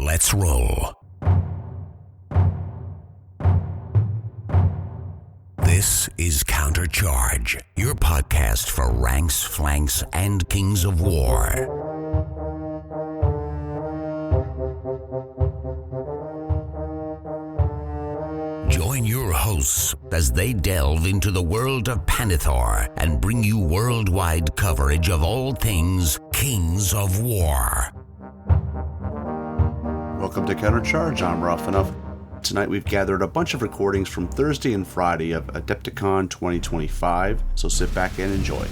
Let's roll. This is Countercharge, your podcast for ranks, flanks, and kings of war. Join your hosts as they delve into the world of Panithor and bring you worldwide coverage of all things Kings of War. Welcome to Countercharge. I'm Rough Enough. Tonight we've gathered a bunch of recordings from Thursday and Friday of Adepticon 2025, so sit back and enjoy.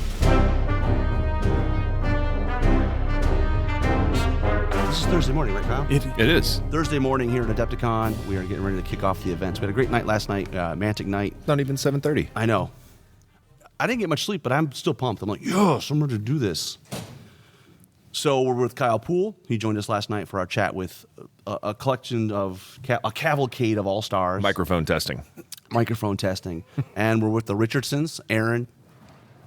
This is Thursday morning, right, Kyle? It is. Thursday morning here at Adepticon. We are getting ready to kick off the events. We had a great night last night, Mantic night. Not even 7:30. I know. I didn't get much sleep, but I'm still pumped. I'm like, yes, I'm ready to do this. So we're with Kyle Poole. He joined us last night for our chat with a collection of, a cavalcade of all-stars. Microphone testing. And we're with the Richardsons, Aaron.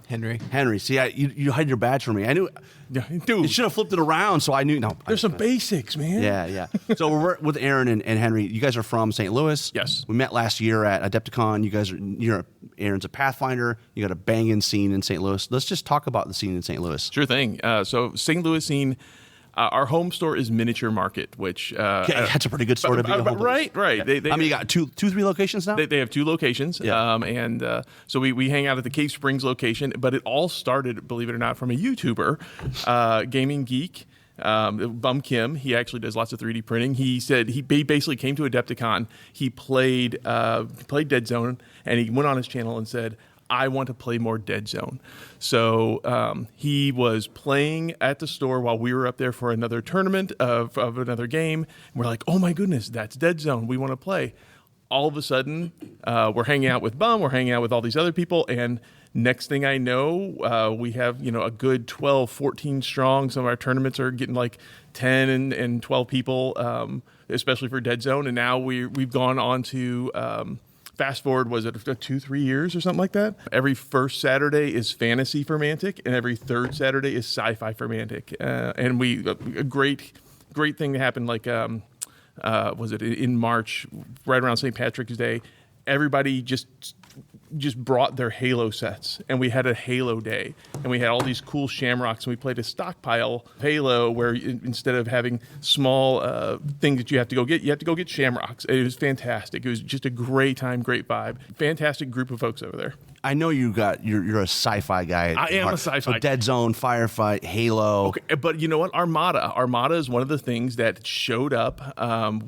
Henry. See, you hid your badge from me. I knew. Yeah, dude. You should have flipped it around so I knew. No, There's some basics, man. Yeah. So we're with Aaron and Henry. You guys are from St. Louis. Yes. We met last year at Adepticon. Aaron's a Pathfinder. You got a banging scene in St. Louis. Let's just talk about the scene in St. Louis. Sure thing. So St. Louis scene, our home store is Miniature Market, which... that's a pretty good store to be a home. Right. Yeah. I mean, you got three locations now? They have two locations. Yeah. So we hang out at the Cave Springs location, but it all started, believe it or not, from a YouTuber, Gaming Geek, Bum Kim. He actually does lots of 3D printing. He said he basically came to Adepticon. He played Dead Zone, and he went on his channel and said, I want to play more Dead Zone. So he was playing at the store while we were up there for another tournament of another game. And we're like, oh my goodness, that's Dead Zone. We want to play. All of a sudden, we're hanging out with Bum. We're hanging out with all these other people. And next thing I know, we have a good 12, 14 strong. Some of our tournaments are getting like 10 and 12 people, especially for Dead Zone. And now we've gone on to... fast forward, was it 2-3 years or something like that? Every first Saturday is fantasy for Mantic, and every third Saturday is sci-fi for Mantic. And a great thing that happened, like, was it in March, right around St. Patrick's Day, everybody just brought their Halo sets, and we had a Halo day, and we had all these cool shamrocks, and we played a stockpile Halo where instead of having small things that you have to go get shamrocks. It was fantastic. It was just a great time, great vibe. Fantastic group of folks over there. I know you're a sci-fi guy. I am a sci-fi so guy. Dead Zone, Firefight, Halo. Okay, but you know what? Armada is one of the things that showed up.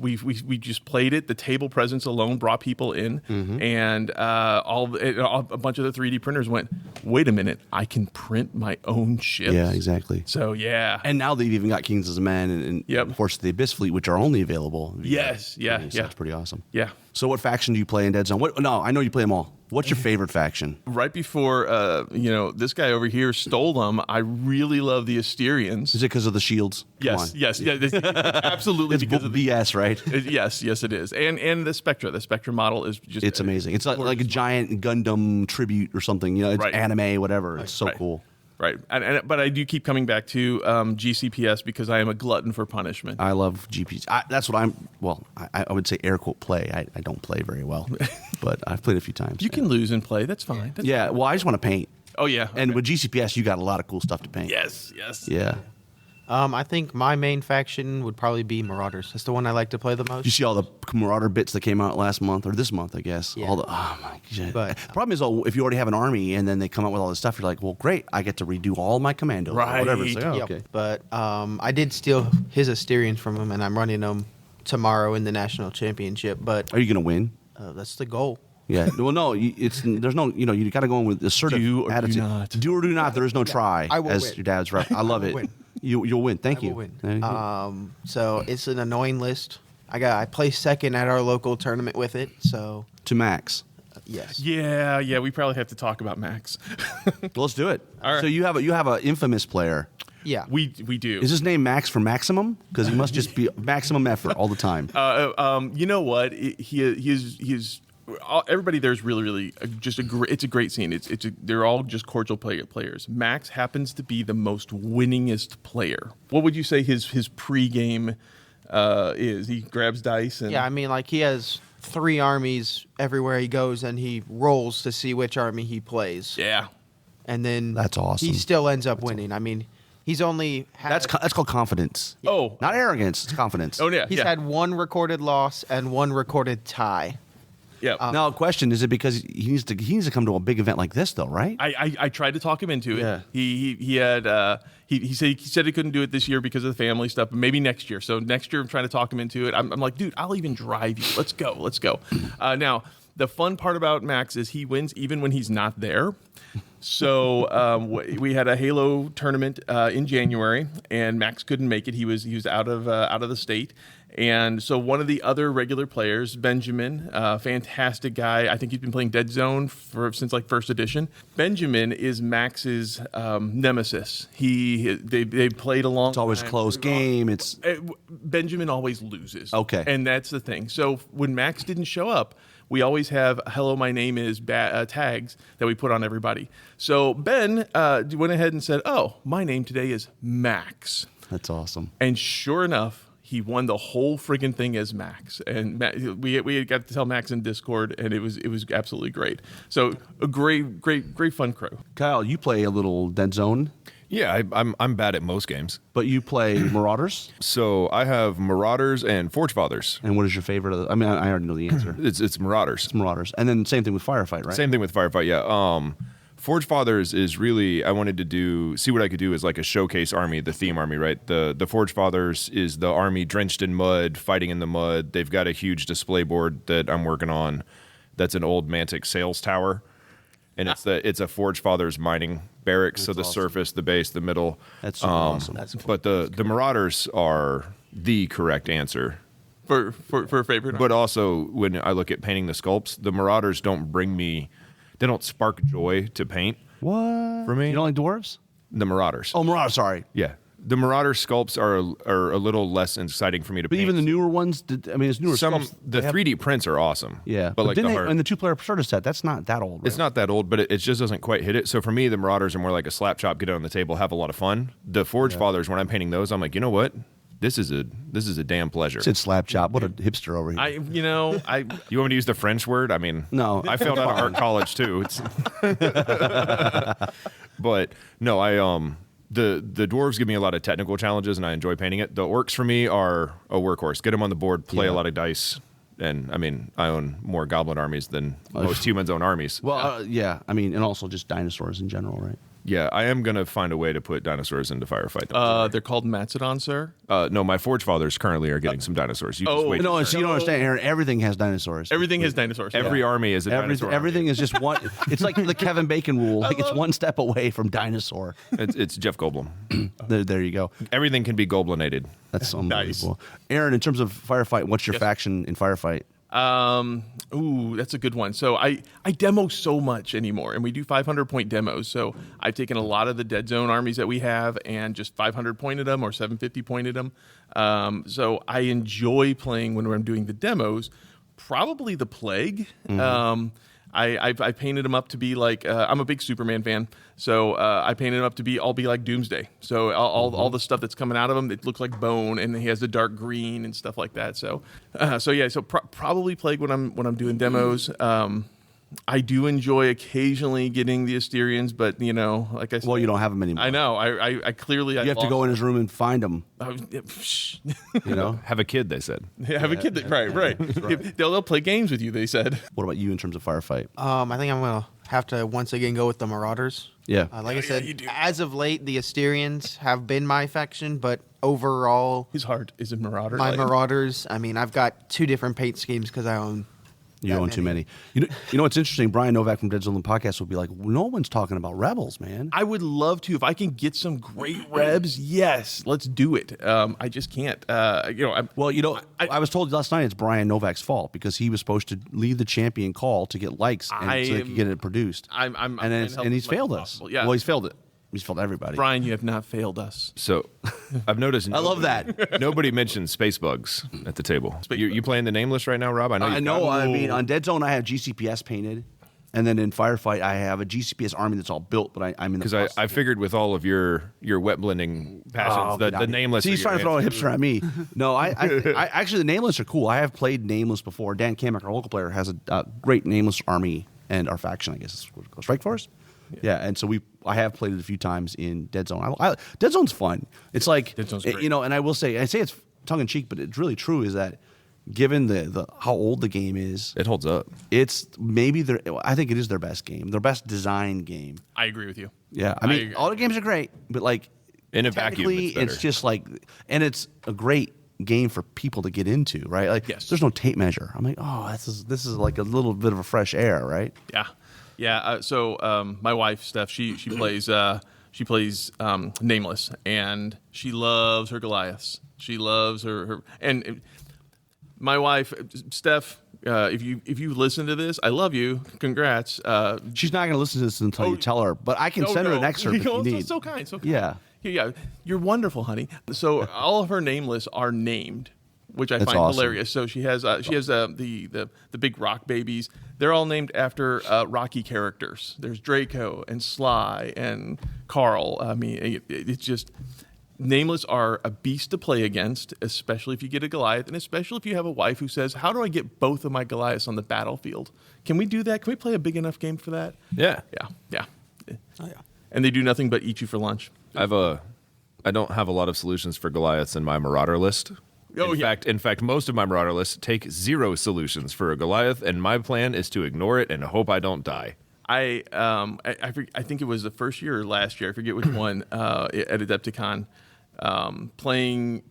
We just played it. The table presence alone brought people in, and a bunch of the 3D printers went, wait a minute, I can print my own ships. Yeah, exactly. So yeah, and now they've even got Kings of Men and Force of the Abyss Fleet, which are only available. Yes, yeah. That's pretty awesome. Yeah. So what faction do you play in Dead Zone? No, I know you play them all. What's your favorite faction? Right before, this guy over here stole them, I really love the Asterians. Is it because of the shields? Yes, absolutely. It's because of BS, right? Yes, it is. And the Spectra. The Spectra model is just... It's amazing. It's like a giant Gundam tribute or something. It's right. Anime, whatever. It's so cool. Right, but I do keep coming back to GCPS because I am a glutton for punishment. I love GPs. That's what I would say air quote play. I don't play very well, but I've played a few times. You can lose and play. That's fine. Well, I just want to paint. Oh, yeah. Okay. And with GCPS, you got a lot of cool stuff to paint. Yes. Yeah. I think my main faction would probably be Marauders. That's the one I like to play the most. You see all the Marauder bits that came out last month or this month, I guess. Yeah. Oh my god! But the problem is, if you already have an army and then they come out with all this stuff, you're like, well, great, I get to redo all my commandos, right? Or whatever. It's like, okay. But I did steal his Asterians from him, and I'm running them tomorrow in the national championship. But are you gonna win? That's the goal. Yeah. Well, no. There's no. You got to go in with assertive attitude. Do not. Do or do not. There is no try. I will as win. your dad's right. I love it. Win. You'll win. Thank you. I will win. So it's an annoying list. I placed second at our local tournament with it. So to Max. Yes. Yeah. We probably have to talk about Max. Well, let's do it. All right. So you have an infamous player. Yeah. We do. Is his name Max for maximum? Because he must just be maximum effort all the time. You know what? He is. Everybody there is really just it's a great scene. They're all just cordial players. Max happens to be the most winningest player. What would you say his pregame is. He grabs dice and Yeah, I mean, like he has 3 armies everywhere he goes, and he rolls to see which army he plays. yeah. And then That's awesome. he still ends up winning. I mean, he's only had, That's called confidence. Oh, Not arrogance. It's confidence. oh yeah. he's yeah. had 1 recorded loss and 1 recorded tie. yeah. Now, question is it because he needs to come to a big event like this though, right? I tried to talk him into it. Yeah. He had he said he couldn't do it this year because of the family stuff, but maybe next year. So next year I'm trying to talk him into it. I'm like, dude, I'll even drive you. Let's go. Now the fun part about Max is he wins even when he's not there. So we had a Halo tournament in January, and Max couldn't make it. He was out of the state. And so one of the other regular players, Benjamin, fantastic guy. I think he's been playing Dead Zone since like first edition. Benjamin is Max's nemesis. They played a long. It's always a time. close game. It's Benjamin always loses. Okay. And that's the thing. So when Max didn't show up, we always have "Hello, my name is" tags that we put on everybody. So Ben went ahead and said, "Oh, my name today is Max," that's awesome. and sure enough, he won the whole friggin' thing as Max. And we got to tell Max in Discord, and it was absolutely great. So a great fun crew. Kyle, you play a little Dead Zone, Yeah, I'm bad at most games. but you play Marauders. So I have Marauders and Forge Fathers. And what is your favorite? I mean, I already know the answer. It's Marauders. It's Marauders, and then same thing with Firefight, right? Same thing with Firefight, yeah. Forge Fathers is really, I wanted to see what I could do as like a showcase army, the theme army, right? The Forge Fathers is the army drenched in mud, fighting in the mud. They've got a huge display board that I'm working on that's an old Mantic sales tower. And it's a Forge Fathers mining barracks, so the awesome. surface, the base, the middle. That's super awesome. But the Marauders are the correct answer. For a favorite. But also, when I look at painting the sculpts, the Marauders they don't spark joy to paint What? for me. You don't like dwarves? The Marauders. Oh, Marauders. Sorry. Yeah. The Marauder sculpts are a little less exciting for me to But paint. even the newer ones, it's newer Some sculpts. the They have- 3D prints are awesome. Yeah, But like the didn't hard, and the 2-player starter set, that's not that old. Right? it's not that old, but it just doesn't quite hit it. So for me, the Marauders are more like a slap chop, get it on the table, have a lot of fun. The Forge Fathers, when I'm painting those, I'm like, you know what? This is a damn pleasure. Said slap chop. What a hipster over here. You want me to use the French word? I mean, No. I failed out of art college too. It's but no, the dwarves give me a lot of technical challenges, and I enjoy painting it. The orcs for me are a workhorse. Get them on the board, play a lot of dice, and I mean, I own more goblin armies than most humans own armies. Well, yeah. I mean, and also just dinosaurs in general, right? Yeah, I am gonna find a way to put dinosaurs into Firefight. They're called Macedon, sir. No, my Forge Fathers currently are getting some dinosaurs. You just wait. No, so you don't understand, Aaron. Everything has dinosaurs. Everything has dinosaurs. Every army is a dinosaur. Everything is just one. It's like the Kevin Bacon rule. Like it's one step away from dinosaur. It's Jeff Goldblum. There you go. Everything can be Goblinated. That's unbelievable. Aaron, in terms of Firefight, what's your faction in Firefight? That's a good one. So I demo so much anymore, and we do 500-point demos. So I've taken a lot of the Dead Zone armies that we have and just 500-pointed them or 750-pointed them. So I enjoy playing when I'm doing the demos. Probably the Plague. I painted them up to be like I'm a big Superman fan, so I painted them up to be like Doomsday. So all the stuff that's coming out of him, it looks like bone, and he has the dark green and stuff like that. So probably Plague when I'm doing demos. I do enjoy occasionally getting the Asterians, but like I said, Well, you don't have them anymore. I know. I clearly You have to go in his room and find them. You know. Have a kid, they said. Have a kid. Right. They'll play games with you. They said. What about you in terms of Firefight? I think I'm gonna have to once again go with the Marauders. Yeah. Like I said, as of late, the Asterians have been my faction, but overall, His heart is in Marauder. my Marauders. I mean, I've got 2 different paint schemes because I own. You that own too many. You know what's interesting? Brian Novak from Dead Zone podcast will be like, no one's talking about Rebels, man. I would love to. If I can get some great rebs, yes, let's do it. I just can't. I was told last night it's Brian Novak's fault because he was supposed to lead the champion call to get likes and so they could get it produced. And he's failed us. Yeah. Well, he's failed it. He's failed everybody. Brian, you have not failed us. So, I've noticed. I love that. Nobody mentioned space bugs at the table. You playing the Nameless right now, Rob? I know. I know. I mean, on Dead Zone, I have GCPS painted. And then in Firefight, I have a GCPS army that's all built, but I'm in the Because I figured with all of your wet blending passions, the nameless. See, he's trying to throw a hipster at me. No, I actually the nameless are cool. I have played nameless before. Dan Kamek, our local player, has a great nameless army, and our faction, I guess, is Strike Force. Yeah, and so I have played it a few times in Dead Zone. Dead Zone's fun. It's like Dead Zone's great. and I will say, I say it's tongue in cheek, but it's really true. Is that given the how old the game is, It holds up. it's maybe I think it is their best game, their best design game. I agree with you. Yeah, I mean, all the games are great, but like In a vacuum, technically, it's better. it's just like, and it's a great game for people to get into, right? Like, Yes. there's no tape measure. I'm like, oh, this is like a little bit of a fresh air, right? Yeah. So my wife, Steph, she plays Nameless, and she loves her Goliaths. She loves her and my wife, Steph. If you listen to this, I love you. Congrats. She's not going to listen to this until you tell her, but I can send her an excerpt if you need. So kind. Yeah. Yeah. You're wonderful, honey. So all of her nameless are named, which I That's find awesome. hilarious. So she has the big rock babies. They're all named after Rocky characters. There's Draco and Sly and Carl. I mean, it's just nameless are a beast to play against, especially if you get a Goliath, and especially if you have a wife who says, "How do I get both of my Goliaths on the battlefield? Can we do that? Can we play a big enough game for that?" Yeah. Yeah. And they do nothing but eat you for lunch. I don't have a lot of solutions for Goliaths in my Marauder list. In fact, most of my Marauder lists take 0 solutions for a Goliath, and my plan is to ignore it and hope I don't die. I think it was the first year or last year, I forget which one, at Adepticon, playing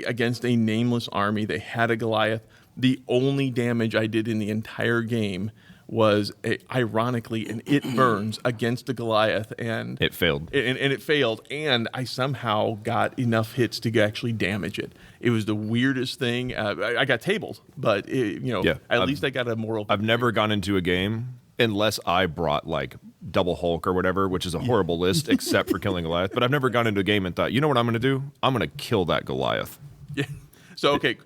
against a nameless army. They had a Goliath. The only damage I did in the entire game was ironically an it burns against the Goliath, and It failed. and it failed, and I somehow got enough hits to actually damage it. It was the weirdest thing. I got tabled, but at least I got a moral. I've never gone into a game unless I brought like double Hulk or whatever, which is a horrible list except for killing Goliath. But I've never gone into a game and thought, you know what I'm going to do? I'm going to kill that Goliath. Yeah. So okay,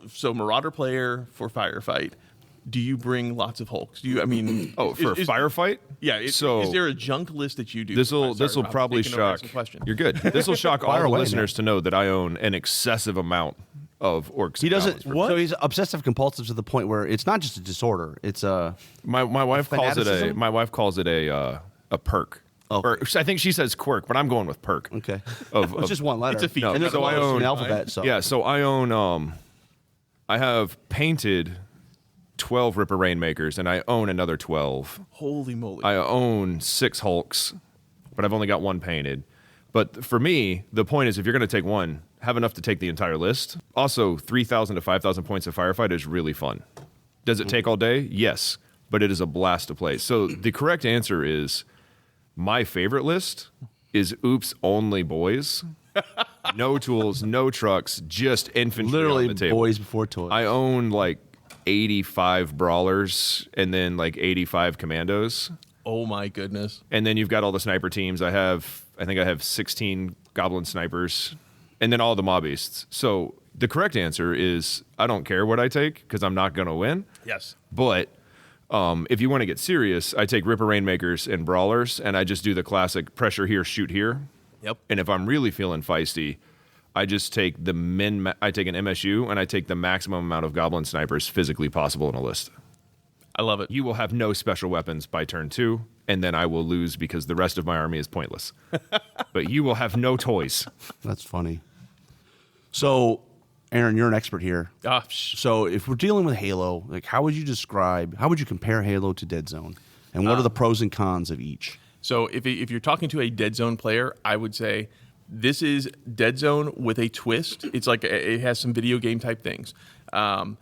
so Marauder player for Firefight. Do you bring lots of Hulks? For a firefight? Yeah. Is there a junk list that you do? This will probably shock. You're good. This will shock all the away, listeners to know that I own an excessive amount of orcs. He doesn't. What? So he's obsessive compulsive to the point where it's not just a disorder. It's a My wife calls it fanaticism? a perk. Oh. Or I think she says quirk, but I'm going with perk. okay. Of It's just one letter. It's a feature. No, And there's so a I letter in own the alphabet. So Yeah, so I own I have painted 12 Ripper Rainmakers, and I own another 12. Holy moly! I own 6 Hulks, but I've only got 1 painted. But for me, the point is if you're going to take one, have enough to take the entire list. Also, 3,000 to 5,000 points of Firefight is really fun. Does it take all day? Yes, but it is a blast to play. So the correct answer is my favorite list is Oops Only Boys. No tools, no trucks, just infantry literally on the table. boys before toys. I own like 85 brawlers and then like 85 commandos. Oh my goodness! And then you've got all the sniper teams. I think I have 16 goblin snipers and then all the mob beasts. So the correct answer is I don't care what I take because I'm not going to win. Yes. But if you want to get serious, I take Ripper Rainmakers and brawlers and I just do the classic pressure here, shoot here. Yep. And if I'm really feeling feisty, I just take I take an MSU and I take the maximum amount of goblin snipers physically possible in a list. I love it. You will have no special weapons by turn 2, and then I will lose because the rest of my army is pointless. But you will have no toys. That's funny. So, Aaron, you're an expert here. So, if we're dealing with Halo, like how would you compare Halo to Dead Zone? And what are the pros and cons of each? So if you're talking to a Dead Zone player, I would say this is Dead Zone with a twist. It's like it has some video game type things. Whenever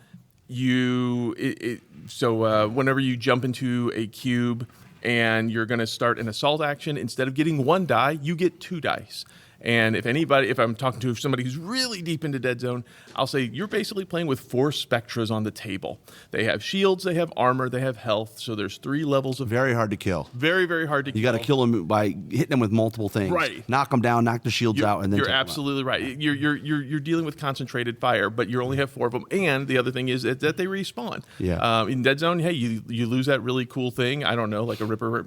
you jump into a cube and you're going to start an assault action, instead of getting 1 die, you get 2 dice. And if I'm talking to somebody who's really deep into Dead Zone, I'll say you're basically playing with 4 spectras on the table. They have shields, they have armor, they have health. So there's 3 levels of Very hard to kill. very, very hard to kill. You got to kill them by hitting them with multiple things. Right. Knock them down, knock the shields out, and then you're take 'em out. absolutely right. You're dealing with concentrated fire, but you only have 4 of them. And the other thing is that they respawn. Yeah. In Dead Zone, hey, you lose that really cool thing. I don't know, like a Ripper,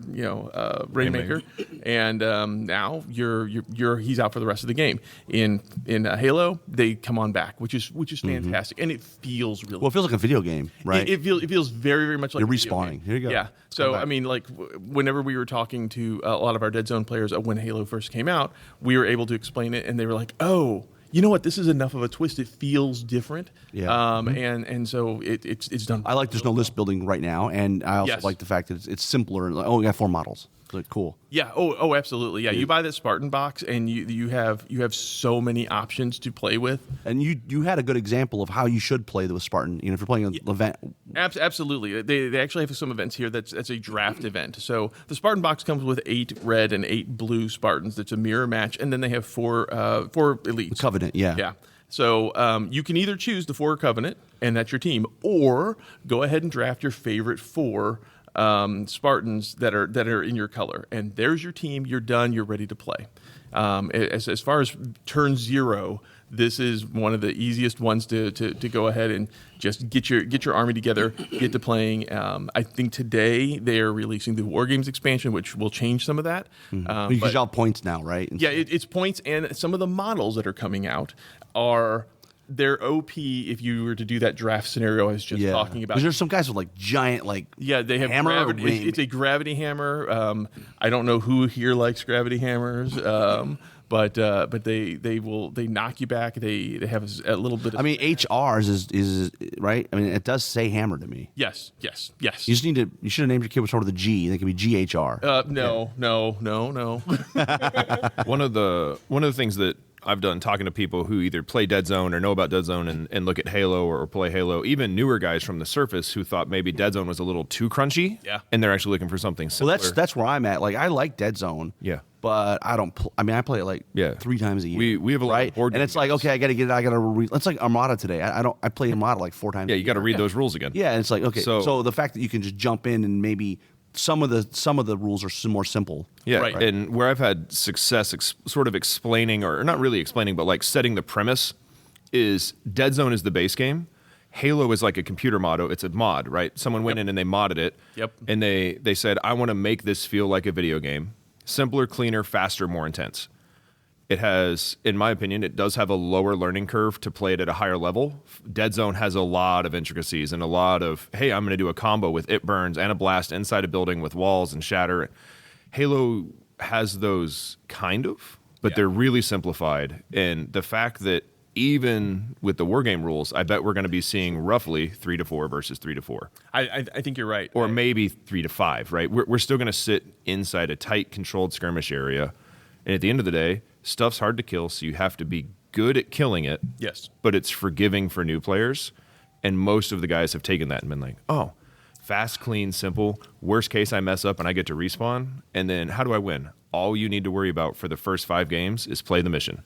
Rainmaker, and now he's out for the rest of the game. In Halo, they come on back, which is fantastic, and it feels really. Well, it feels like a video game, right? It feels very, very much like You're a video respawning. game. Here you go. Yeah. So I mean, like whenever we were talking to a lot of our Dead Zone players when Halo first came out, we were able to explain it, and they were like, "Oh, you know what? This is enough of a twist. It feels different." Yeah. And so it's done. I like there's no list building right now, and I also Yes. like the fact that it's simpler. Like, oh, we got 4 models. Like, cool. Yeah. Oh, absolutely. Yeah. You buy that Spartan box, and you have so many options to play with. And you had a good example of how you should play with Spartan. If you're playing an event. Absolutely. They actually have some events here that's a draft event. So the Spartan box comes with 8 red and 8 blue Spartans. That's a mirror match, and then they have 4 elites. Covenant, yeah. Yeah. So you can either choose the 4 Covenant, and that's your team, or go ahead and draft your favorite 4 Spartans that are in your color, and there's your team. You're done. You're ready to play. As far as turn 0, this is one of the easiest ones to go ahead and just get your army together, get to playing. I think today they are releasing the War Games expansion, which will change some of that. Because y'all have points now, right? Yeah, it's points, and some of the models that are coming out are. They're OP if you were to do that draft scenario I was just talking about. Because there's some guys with like giant they have hammer or gravity. ring. It's a gravity hammer. I don't know who here likes gravity hammers, but they knock you back. They have a little bit of. I mean, HRs is right. I mean, it does say hammer to me. Yes. You just you should have named your kid with sort of the G. They could be GHR. No. One of the things that I've done talking to people who either play Dead Zone or know about Dead Zone and look at Halo or play Halo, even newer guys from the surface who thought maybe Dead Zone was a little too crunchy. Yeah. And they're actually looking for something similar. Well, that's where I'm at. Like, I like Dead Zone. Yeah. But I don't. I play it like 3 times a year. We have a lot of board and it's like, okay, I got to get it. I got to. It's like Armada today. I play Armada like 4 times. Yeah, you got to read those rules again. Yeah, and it's like, okay. So- So the fact that you can just jump in and maybe some of the rules are more simple. Yeah, Right. And where I've had success sort of explaining, or not really explaining, but like setting the premise is Dead Zone is the base game. Halo is like a computer mod. It's a mod, right? Someone went in and they modded it. Yep. And they said, I want to make this feel like a video game. Simpler, cleaner, faster, more intense. It has, in my opinion, it does have a lower learning curve to play it at a higher level. Dead Zone has a lot of intricacies and a lot of, hey, I'm going to do a combo with It Burns and a blast inside a building with walls and shatter. Halo has those kind of, but they're really simplified. And the fact that even with the wargame rules, I bet we're going to be seeing roughly 3 to 4 versus 3 to 4. I think you're right. Or maybe 3 to 5, right? We're still going to sit inside a tight, controlled skirmish area. And at the end of the day, stuff's hard to kill, so you have to be good at killing it. Yes. But it's forgiving for new players. And most of the guys have taken that and been like, oh, fast, clean, simple. Worst case, I mess up and I get to respawn. And then how do I win? All you need to worry about for the first 5 games is play the mission.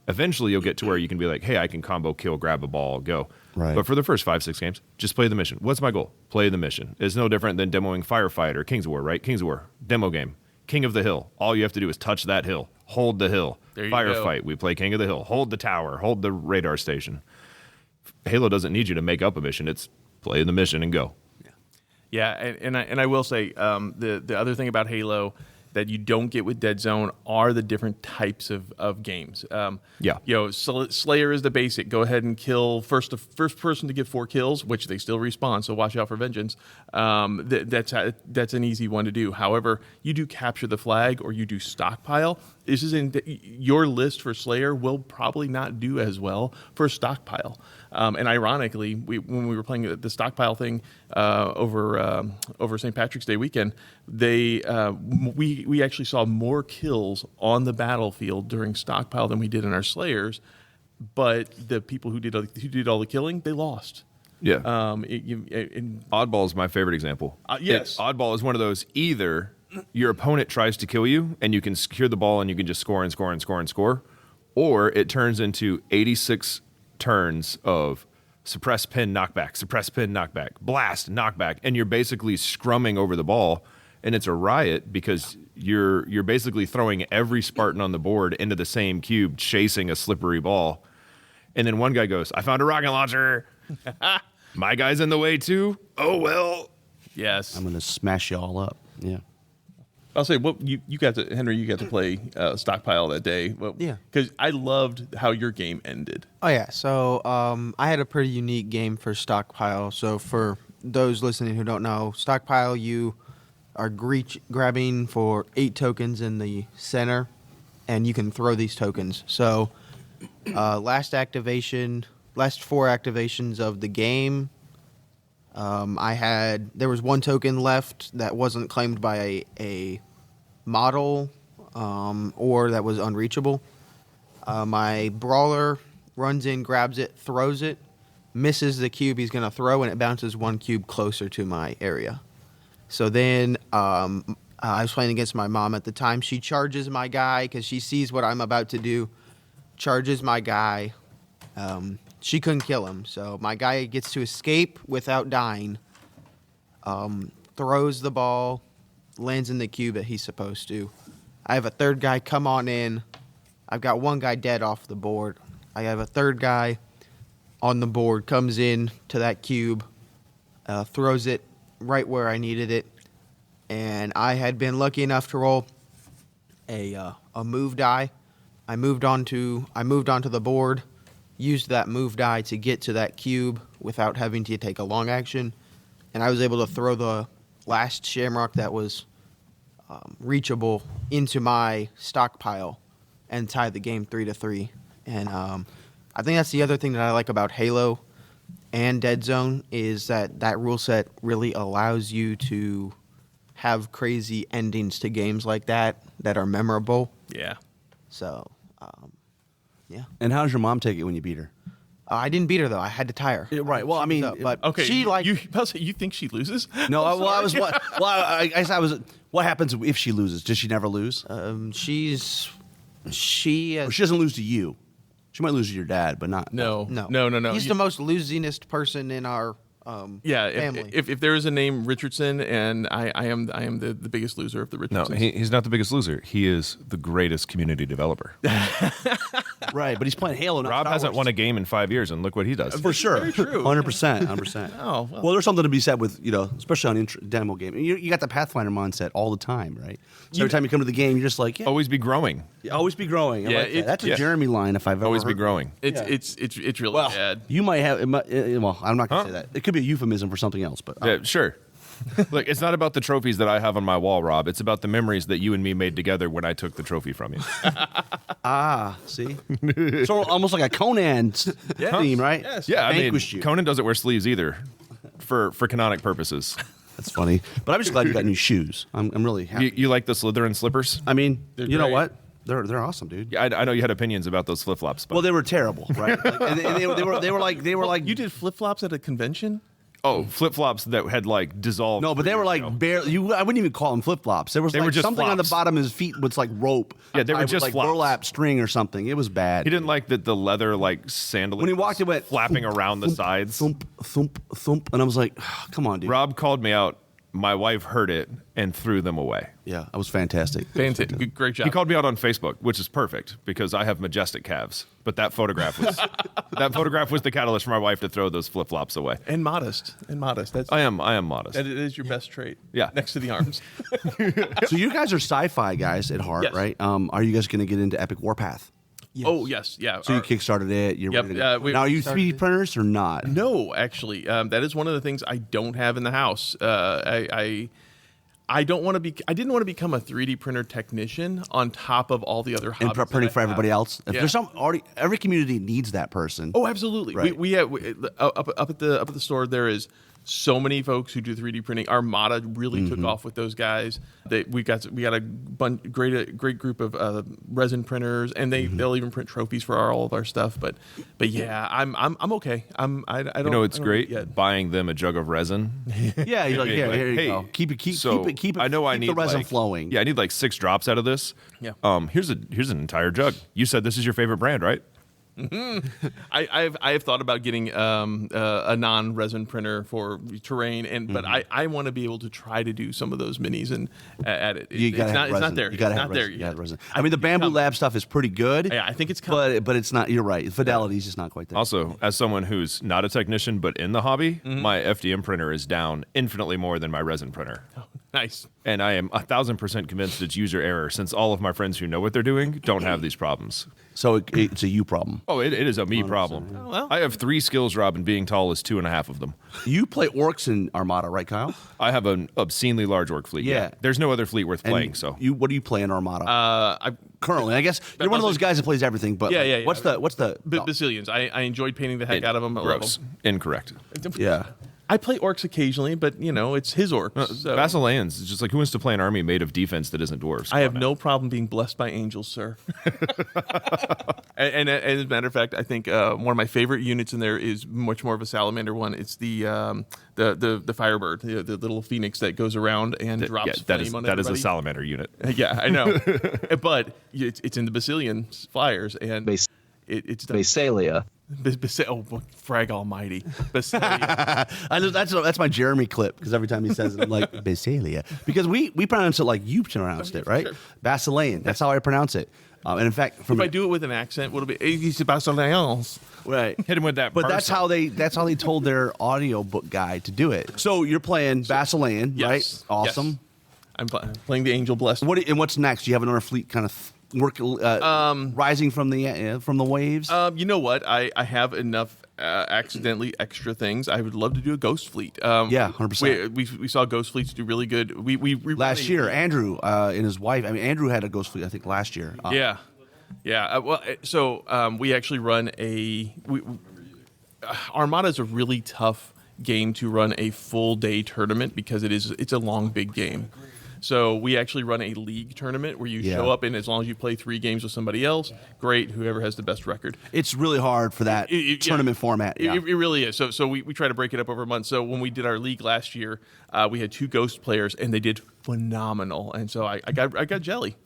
Eventually, you'll get to where you can be like, hey, I can combo, kill, grab a ball, go. Right. But for the first 5, 6 games, just play the mission. What's my goal? Play the mission. It's no different than demoing Firefighter, Kings of War, right? Kings of War, demo game. King of the Hill. All you have to do is touch that hill. Hold the hill. There you Firefight. go. We play King of the Hill. Hold the tower. Hold the radar station. Halo doesn't need you to make up a mission. It's play the mission and go. Yeah, and I will say the other thing about Halo that you don't get with Dead Zone are the different types of games. Slayer is the basic. Go ahead and kill first person to get 4 kills, which they still respawn. So watch out for vengeance. That's an easy one to do. However, you do capture the flag or you do stockpile. This is in your list for Slayer will probably not do as well for stockpile. And ironically, when we were playing the stockpile thing over St. Patrick's Day weekend, we actually saw more kills on the battlefield during stockpile than we did in our Slayers. But the people who did all the killing, they lost. Yeah. Oddball is my favorite example. Yes. Oddball is one of those either your opponent tries to kill you, and you can secure the ball, and you can just score and score and score and score, or it turns into 86 turns of suppress, pin, knockback, blast, knockback, and you're basically scrumming over the ball, and it's a riot because you're basically throwing every Spartan on the board into the same cube, chasing a slippery ball. And then one guy goes, "I found a rocket launcher. My guy's in the way too. Oh well." Yes. I'm going to smash you all up. Yeah. I'll say, what you got to, Henry, you got to play Stockpile that day. Well, Yeah. Because I loved how your game ended. Oh yeah, so I had a pretty unique game for Stockpile. So for those listening who don't know, Stockpile, you are grabbing for 8 tokens in the center, and you can throw these tokens. So last 4 activations of the game, there was 1 token left that wasn't claimed by a model or that was unreachable. My brawler runs in, grabs it, throws it, misses the cube he's going to throw, and it bounces 1 cube closer to my area. So then I was playing against my mom at the time. She charges my guy because she sees what I'm about to do, charges my guy. She couldn't kill him, so my guy gets to escape without dying, throws the ball, lands in the cube that he's supposed to. I have a 3rd guy come on in. I've got 1 guy dead off the board. I have a 3rd guy on the board, comes in to that cube, throws it right where I needed it, and I had been lucky enough to roll a move die. I moved onto the board, used that move die to get to that cube without having to take a long action, and I was able to throw the last shamrock that was reachable into my stockpile and tie the game 3-3. And I think that's the other thing that I like about Halo and Dead Zone is that rule set really allows you to have crazy endings to games like that are memorable. Yeah. So, yeah. And how does your mom take it when you beat her? I didn't beat her though. I had to tie her. Yeah, right. Well, I mean, but Okay. she like you think she loses? no. I guess I was. What happens if she loses? Does she never lose? she Or she doesn't lose to you. She might lose to your dad, but not. No. no. He's the most losingest person in our family. If there is a name Richardson, and I am the biggest loser of the No, Richardsons. he's not the biggest loser. He is the greatest community developer. Right, but he's playing Halo. Not Rob Star hasn't Wars. won a game in 5 years, and look what he does. For sure. Very true. 100%. Oh, well, there's something to be said with, especially on demo game. You got the Pathfinder mindset all the time, right? So every time you come to the game, you're just like, yeah, Always be growing. always be growing. I Yeah, like that. That's a yeah. Jeremy line if I've ever Always be heard. growing. It's really Well, bad. you might have. Well, I'm not going to Huh? say that. It could be a euphemism for something else, but Yeah, sure. Look, it's not about the trophies that I have on my wall, Rob. It's about the memories that you and me made together when I took the trophy from you. see, so almost like a Conan theme, right? Yes. Yeah, I mean, Vanquished you. Conan doesn't wear sleeves either, for canonic purposes. That's funny. But I'm just glad you got new shoes. I'm really happy. You like the Slytherin slippers? I mean, They're you know great. what? They're awesome, dude. Yeah, I know you had opinions about those flip flops, but Well, they were terrible, right? And they were like You did flip flops at a convention? flip flops that had like dissolved. No, but they were like barely. I wouldn't even call them flip flops. There was They like were just something on the flops. bottom of his feet was like rope. Yeah, they were tied with, just like flops. burlap string or something. It was bad. He didn't like the leather like sandal. When he walked, it went flapping around the sides. thump, thump, thump, and I was like, oh, "Come on, dude." Rob called me out. My wife heard it and threw them away. Yeah, that was fantastic. Fantastic. Great job. He called me out on Facebook, which is perfect because I have majestic calves. But that photograph was the catalyst for my wife to throw those flip flops away. and modest. That's I am modest. that is your best trait. Yeah. Next to the arms. So you guys are sci-fi guys at heart, Yes. right? Are you guys going to get into Epic Warpath? Yes. Oh yes, yeah. So you kickstarted it. You're Yep, ready to go. we Now, are you started 3D it. printers or not? No, actually, that is one of the things I don't have in the house. I don't want to be. I didn't want to become a 3D printer technician on top of all the other And hobbies. printing that for I have. everybody else. If Yeah. there's every community needs that person. Oh, absolutely. Right. We have up at the store. There is so many folks who do 3D printing. Armada really took off with those guys. We got a great group of resin printers, and they'll even print trophies for all of our stuff. But yeah, I'm okay. I don't. It's I don't great yet. buying them a jug of resin. Yeah, you're like, here you hey, go. Keep it. I know I keep need the resin like, flowing. Yeah, I need like 6 drops out of this. Yeah. Here's an entire jug. You said this is your favorite brand, right? I have thought about getting a non-resin printer for terrain, but I want to be able to try to do some of those minis and add it. You gotta have It's resin. not there. You gotta It's have not there resin. You gotta yet. have resin. I mean, the Bamboo Lab stuff is pretty good. Yeah, I think it's coming. but it's not. You're right. Fidelity is just not quite there. Also, as someone who's not a technician but in the hobby, my FDM printer is down infinitely more than my resin printer. Nice. And I am 1,000% convinced it's user error, since all of my friends who know what they're doing don't have these problems. So it's a you problem. Oh, it is a me problem. Oh, well. I have 3 skills, Rob, and being tall is 2.5 of them. You play orcs in Armada, right, Kyle? I have an obscenely large orc fleet. Yeah. There's no other fleet worth playing. And So what do you play in Armada? I Currently, I guess you're one of those guys that plays everything. But Yeah, like, yeah. what's the Basilians. I enjoyed painting the heck out of them. I love gross. them. Incorrect. Yeah. I play orcs occasionally, but it's his orcs. So Basileans. It's just like, who wants to play an army made of defense that isn't dwarves? I have no problem being blessed by angels, sir. and as a matter of fact, I think one of my favorite units in there is much more of a salamander one. It's the Firebird, the little phoenix that goes around and drops flame on that is a everybody. salamander unit. Yeah, I know. But it's in the Basilian flyers, and it's done. Basalia. Oh, frag almighty. Basilia. That's my Jeremy clip, because every time he says it, I'm like Basalia, because we pronounce it like you pronounced it, right? Sure. Basilean. That's how I pronounce it. And in fact, If I do it with an accent, what'll be? It's Basileans. right. Hit him with that. But that's parcel. how they told their audiobook guy to do it. So you're playing Basilean, Yes. right? Awesome. Yes. I'm playing the angel blessed. And what's next? Do you have another fleet kind of rising from the waves? You know what? I have enough accidentally extra things. I would love to do a ghost fleet. Yeah, 100%. We saw ghost fleets do really good. We last year, Andrew and his wife. I mean, Andrew had a ghost fleet, I think, last year. Yeah. So we actually run Armada is a really tough game to run a full day tournament because it's a long, big game. So we actually run a league tournament where you show up, and as long as you play 3 games with somebody else, great, whoever has the best record. It's really hard for that tournament format. Yeah. It really is. So we try to break it up over a month. So when we did our league last year, we had 2 ghost players, and they did phenomenal. And so I got jelly.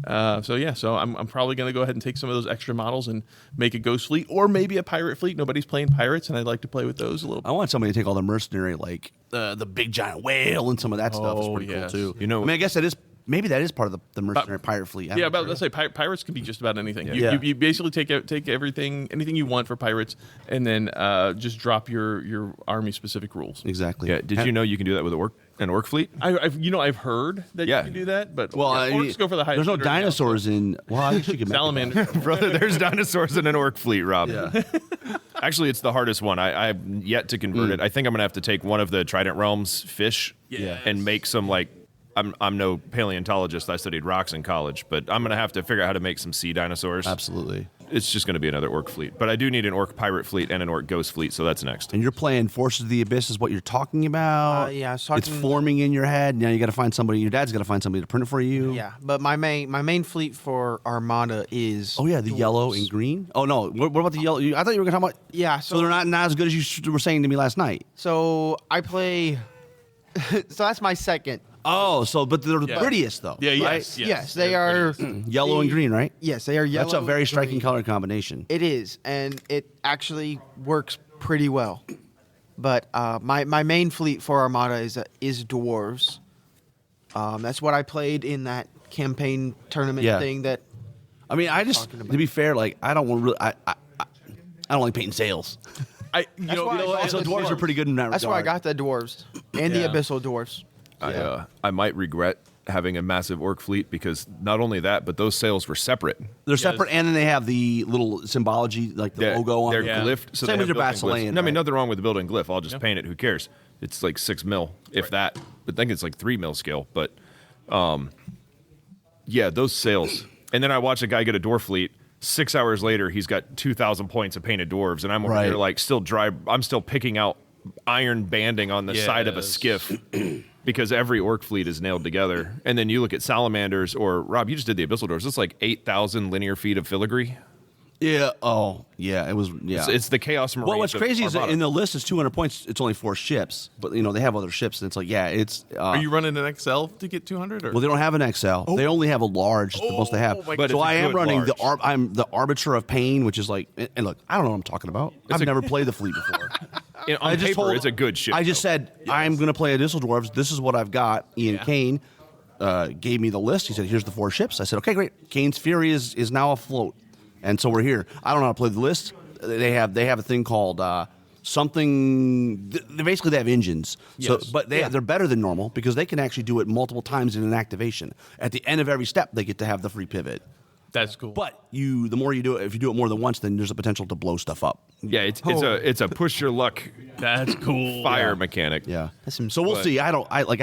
So I'm probably going to go ahead and take some of those extra models and make a ghost fleet, or maybe a pirate fleet. Nobody's playing pirates, and I'd like to play with those a little bit. I want somebody to take all the mercenary, like the big giant whale and some of that stuff. Is pretty cool too. You know, I mean, I guess that is part of the mercenary pirate fleet. Yeah, let's say pirates can be just about anything. Yeah. You basically take anything you want for pirates, and then just drop your army specific rules. Exactly. Yeah. Did you know you can do that with an orc fleet? I've heard that you can do that, but orcs go for the highest. There's no bidder now. dinosaurs in. Well, I guess you could make Salamander. Brother, there's dinosaurs in an orc fleet, Rob. Yeah. Actually, it's the hardest one. I've yet to convert it. I think I'm going to have to take one of the Trident Realms fish and make some, like, I'm no paleontologist. I studied rocks in college, but I'm going to have to figure out how to make some sea dinosaurs. Absolutely. It's just going to be another orc fleet. But I do need an orc pirate fleet and an orc ghost fleet, so that's next. And you're playing Forces of the Abyss is what you're talking about. Yeah, I was It's talking- forming in your head. Now you got to find somebody. Your dad's got to find somebody to print it for you. Yeah, but my main fleet for Armada is. Oh yeah, the yellow and green. Oh no, what about the yellow? I thought you were going to talk about. Yeah, So they're not as good as you were saying to me last night. So I play. So that's my second. Oh, but they're the prettiest though. Yeah, right? Yes, they are. Yellow and green, right? Yes, they are yellow. That's a very and striking green. color combination. It is, and it actually works pretty well. But my main fleet for Armada is dwarves. That's what I played in that campaign tournament thing. That I mean, to be fair, like I don't want really. I don't like painting sails. why I got So the dwarves are pretty good in that That's regard. why I got the dwarves and the abyssal dwarves. I might regret having a massive orc fleet because not only that, but those sails were separate. They're separate, and then they have the little symbology, like the logo on They're them. glyphed. So Same they with have your built-in glyphs. Basilean. No, I mean, right? nothing wrong with the building glyph. I'll just paint it. Who cares? It's like 6 mil, if that. But I think it's like 3 mil scale. But those sails. And then I watched a guy get a dwarf fleet. 6 hours later, he's got 2,000 points of painted dwarves, and I'm over here like still dry. I'm still picking out iron banding on the side of a skiff because every orc fleet is nailed together. And then you look at salamanders, or Rob, you just did the Abyssal Dwarves. It's like 8,000 linear feet of filigree. Yeah. Oh, yeah. It was. Yeah. It's the Chaos Marines. Well, what's of crazy is that Armada. in the list is 200 points. It's only 4 ships, but they have other ships, and it's like, yeah, it's. Are you running an XL to get 200? Or? Well, they don't have an XL. They only have a large. It's the most they have. my But So it's a I am good running large. I'm the Arbiter of Pain, which is like. And look, I don't know what I'm talking about. I've never played the fleet before. On paper, it's a good ship. I just said I'm going to play Abyssal Dwarves. This is what I've got. Ian Kane gave me the list. He said, "Here's the 4 ships." I said, "Okay, great." Kane's Fury is now afloat, and so we're here. I don't know how to play the list. They have a thing called something. Basically, they have engines. So, Yes. but they're better than normal because they can actually do it multiple times in an activation. At the end of every step, they get to have the free pivot. That's cool. But the more you do it, if you do it more than once, then there's a potential to blow stuff up. Yeah, it's a push your luck That's cool. fire mechanic. Yeah. That's So we'll but- see. I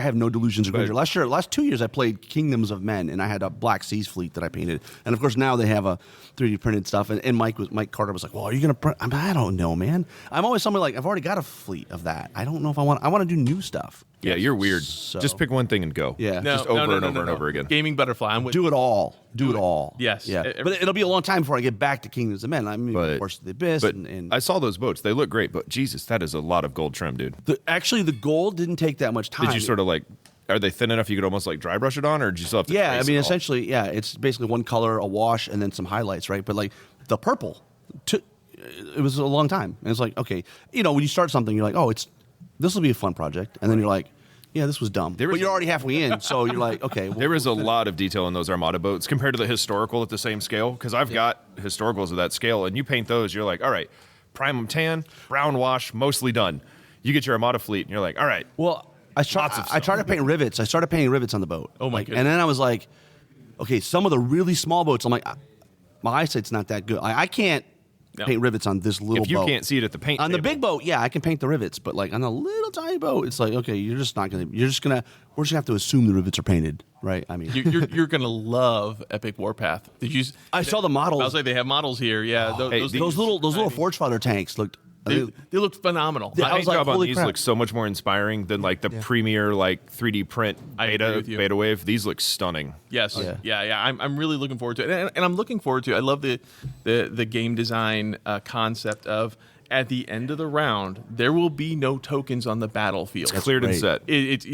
have no delusions of grandeur. Last 2 years I played Kingdoms of Men, and I had a Black Seas fleet that I painted. And of course now they have a 3D printed stuff. And Mike Carter was like, "Well, are you gonna print?" I don't know, man. I'm always somebody like, I've already got a fleet of that. I don't know if I want to do new stuff. Yeah, you're weird. So- Just pick one thing and go. Yeah. No, just no, over no, and no, over no, and no. over again. Gaming Butterfly. I'm with Do it all. Do it it. all. Yes. Yeah. But it'll be a long time before I get back to Kingdoms of Men. I mean, of course, the Abyss. But and I saw those boats. They look great, but Jesus, that is a lot of gold trim, dude. actually, the gold didn't take that much time. Did you sort of like? Are they thin enough you could almost like dry brush it on, or did you still have to? Yeah, I trace mean, it all? essentially, yeah, it's basically one color, a wash, and then some highlights, right? But like the purple, it was a long time. And it's like, okay, when you start something, you're like, oh, this will be a fun project, and then you're like, yeah, this was dumb. But you're already halfway in, so you're like, okay. There is a lot of detail in those Armada boats compared to the historical at the same scale. Because I've got historicals of that scale, and you paint those, you're like, all right, primum tan, brown wash, mostly done. You get your Armada fleet, and you're like, all right. Well, I tried to paint rivets. I started painting rivets on the boat. Oh, my goodness. And then I was like, okay, some of the really small boats, I'm like, my eyesight's not that good. I can't paint rivets on this little If you boat. can't see it at the paint On the table. big boat, yeah, I can paint the rivets, but like on a little tiny boat, it's like, okay, we're just gonna have to assume the rivets are painted, right? I mean, You're gonna love Epic Warpath. Did you? I saw the models. I was like, they have models here. Yeah, Hey, those little Forge Father tanks looked. They looked phenomenal. Yeah, The I was paint like, job on holy these crap. looks so much more inspiring than like the premier like 3D print I agree with you. beta wave. These look stunning. Yes. Yeah. Yeah. I'm really looking forward to it, and I'm looking forward to. I love the game design concept of at the end of the round there will be no tokens on the battlefield. Cleared and great. set. It's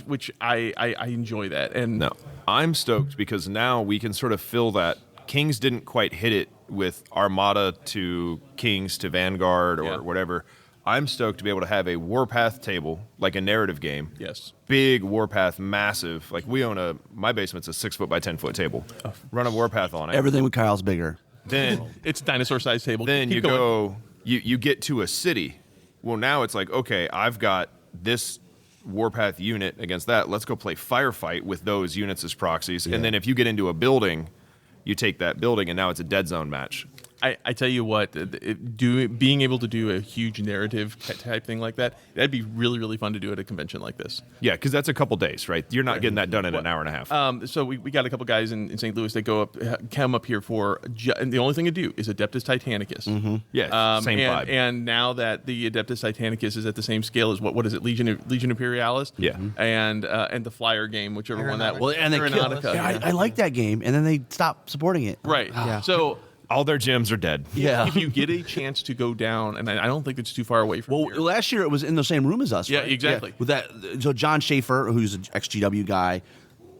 which I enjoy that. And No, I'm stoked because now we can sort of fill that. Kings didn't quite hit it with Armada to Kings to Vanguard or Yeah. whatever. I'm stoked to be able to have a Warpath table, like a narrative game. Yes. Big Warpath, massive. Like we own my basement's a 6 foot by 10 foot table. Run a Warpath on it. Everything with Kyle's bigger. Then It's dinosaur sized table. then Keep you going. go you get to a city. Well, now it's like, okay, I've got this Warpath unit against that. Let's go play Firefight with those units as proxies. And then if you get into a building, you take that building and now it's a dead zone match. I tell you what, being able to do a huge narrative type thing like that, that'd be really, really fun to do at a convention like this. Yeah, because that's a couple days, right? You're not getting that done in an hour and a half. So we got a couple guys in St. Louis that come up here for, and the only thing to do is Adeptus Titanicus. Yeah, same vibe. And now that the Adeptus Titanicus is at the same scale as what is it, Legion Imperialis? Yeah. And the Flyer game, whichever one that was. Well, and they killed. Aeronautica. Yeah, I like that game, and then they stopped supporting it. Right. Yeah. So All their gems are dead. Yeah. if you get a chance to go down, and I don't think it's too far away from Well, here. last year it was in the same room as us. Yeah, right? exactly. With that, so John Schaefer, who's an ex-GW guy,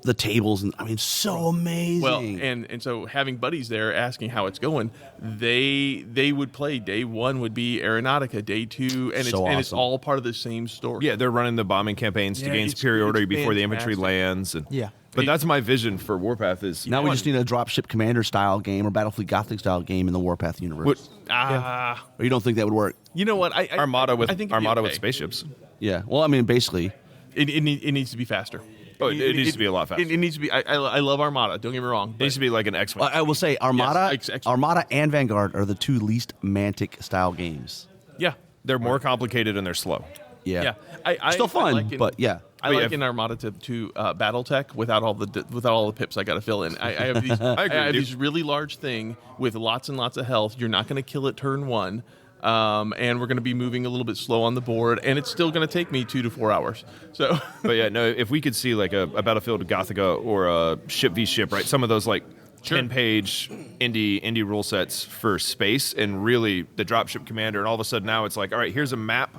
the tables, and I mean, so amazing. Well, and so having buddies there asking how it's going, they would play. Day one would be Aeronautica. Day two, and So it's awesome. all part of the same story. Yeah, they're running the bombing campaigns to Yeah, gain it's superiority before the infantry fantastic. lands. And, Yeah. But that's my vision for Warpath is now we just need a dropship commander style game or Battlefleet Gothic style game in the Warpath universe. What- Or you don't think that would work? You know what? Armada with I think it'd be Armada with okay. spaceships. Yeah. Well, I mean, basically, It needs to be faster. Oh, it needs to be a lot faster. It needs to be. I love Armada. Don't get me wrong. It needs to be like an X-Wing. I will say Armada, Yes, Armada and Vanguard are the two least Mantic style games. Yeah. They're more complicated and they're slow. Yeah. Yeah. I Still fun, like but yeah. I But like yeah, in Armada to BattleTech without all the pips I got to fill in. I have these. I agree I have with you. these really large thing with lots and lots of health. You're not going to kill it turn one. and we're going to be moving a little bit slow on the board, and it's still going to take me 2 to 4 hours. So, But yeah, no, if we could see like a Battlefield Gothica or a Ship v Ship, right? Some of those like 10-page indie rule sets for space, and really the dropship commander, and all of a sudden now it's like, all right, here's a map.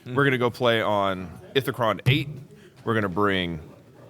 We're going to go play on Ithacron 8. We're going to bring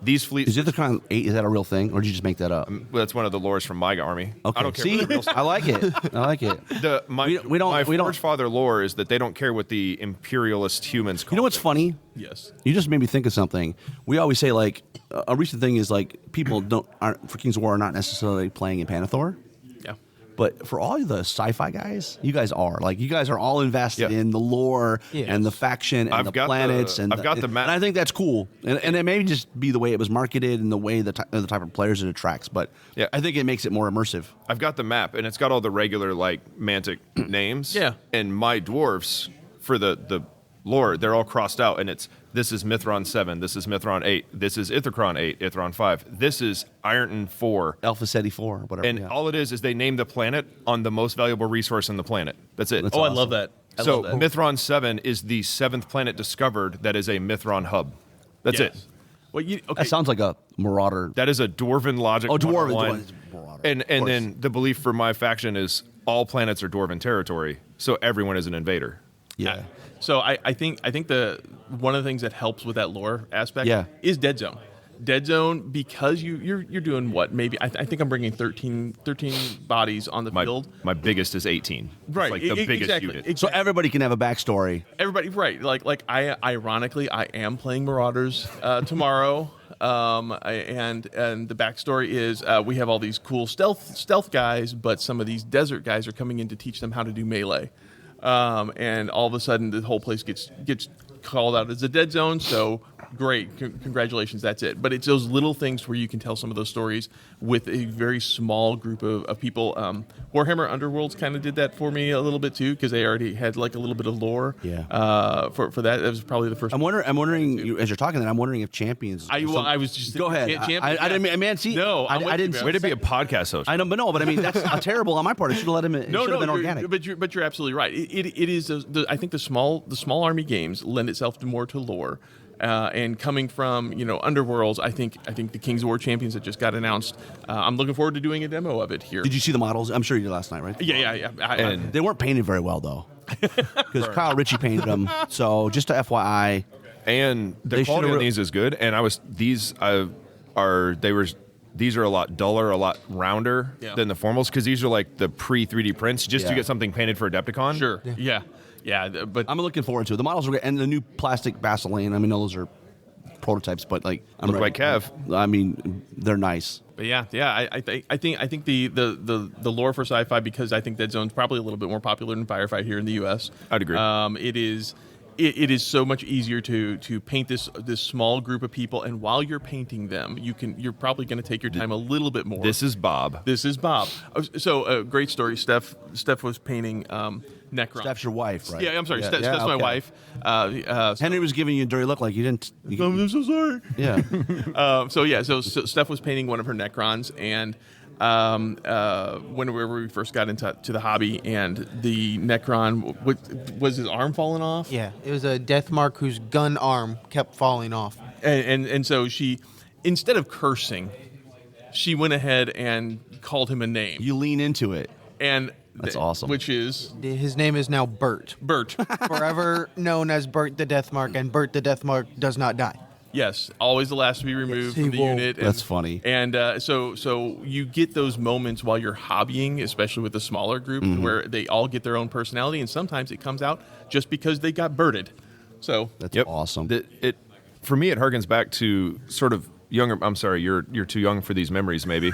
these fleets. Is Ithacron 8, is that a real thing, or did you just make that up? Well, that's one of the lores from my army. Okay. I don't care. See, what the real I like it. I like it. my we don't- Forge Father lore is that they don't care what the imperialist humans call You know what's it. funny? yes. You just made me think of something. We always say like a recent thing is like people aren't for Kings of War are not necessarily playing in Panathor, Yeah. but for all the sci-fi guys, you guys are like you guys are all invested Yeah. in the lore Yes. and the faction and I've the got planets the- and I've got the map. And I think that's cool, and it may just be the way it was marketed and the way the type of players it attracts, but Yeah. I think it makes it more immersive. I've got the map, and it's got all the regular like Mantic names. Yeah. And my dwarves for the lore, they're all crossed out, and this is Mithron 7, this is Mithron 8, this is Ithacron 8, Ithron 5, this is Ironton 4. Alpha Ceti 4, whatever. And yeah. all it is they name the planet on the most valuable resource on the planet. That's it. That's Oh, I awesome. love that. I So love that. Mithron 7 is the 7th planet discovered that is a Mithron hub. That's Yes. it. Well, okay. That sounds like a Marauder. That is a Dwarven logic. Oh, Dwarven, 101. Dwarven, Marauder, And of course. then the belief for my faction is all planets are Dwarven territory, so everyone is an invader. Yeah. So I think the one of the things that helps with that lore aspect Yeah. is Dead Zone. Dead Zone, because you're doing what, maybe I think I'm bringing 13 bodies on the field. My biggest is 18. Right, It's like the biggest exactly. unit. So everybody can have a backstory. Everybody, right? Like I ironically I am playing Marauders tomorrow. And the backstory is we have all these cool stealth guys, but some of these desert guys are coming in to teach them how to do melee. And all of a sudden the whole place gets called out as a dead zone. So great, congratulations, that's it. But it's those little things where you can tell some of those stories with a very small group of people. Warhammer Underworlds kind of did that for me a little bit too, because they already had like a little bit of lore. Yeah. For that, that was probably the first. I'm wondering as you're talking that I'm wondering if champions. I was just Go ahead. I didn't. Man, see. No, I didn't. Way to be a podcast host. I know, but I mean that's terrible on my part. I should have let him. It should have been organic. But you're absolutely right. It is. I think the small army games lend itself more to lore. And coming from Underworlds, I think the Kings of War champions that just got announced. I'm looking forward to doing a demo of it here. Did you see the models? I'm sure you did last night, right? Yeah. And They weren't painted very well though, because Kyle Ritchie painted them. So just to FYI, And the They quality should've on these is good. And these are a lot duller, a lot rounder than the formals, because these are like the pre 3D prints just to Yeah. get something painted for Adepticon. Sure. Yeah. But I'm looking forward to it. The models are great, and the new plastic Vaseline. I mean, those are prototypes, but like I'm Look ready. like Kev. I mean, they're nice. But yeah. I think the lore for sci-fi, because I think Dead Zone's probably a little bit more popular than Firefight here in the U.S. I'd agree. It is so much easier to paint this small group of people, and while you're painting them, you're probably going to take your time a little bit more. This is Bob. This is Bob. So great story. Steph was painting Necron. Steph's your wife, right? Yeah, I'm sorry. Yeah. Steph's Yeah, my okay. wife. Henry was giving you a dirty look, like you didn't. I'm so sorry. Yeah. So Steph was painting one of her Necrons, and whenever we first got into the hobby, and the Necron was his arm falling off. Yeah, it was a death mark whose gun arm kept falling off. And so she, instead of cursing, she went ahead and called him a name. You lean into it. And That's awesome. Which is His name is now Bert, Bert. forever known as Bert the Death Mark, and Bert the Death Mark does not die. Yes, always the last to be removed Yes, from the he won't. unit. That's funny. And so you get those moments while you're hobbying, especially with the smaller group, Mm-hmm. where they all get their own personality, and sometimes it comes out just because they got birded. So That's Yep. awesome. For me, it harkens back to sort of younger. I'm sorry, you're too young for these memories, maybe.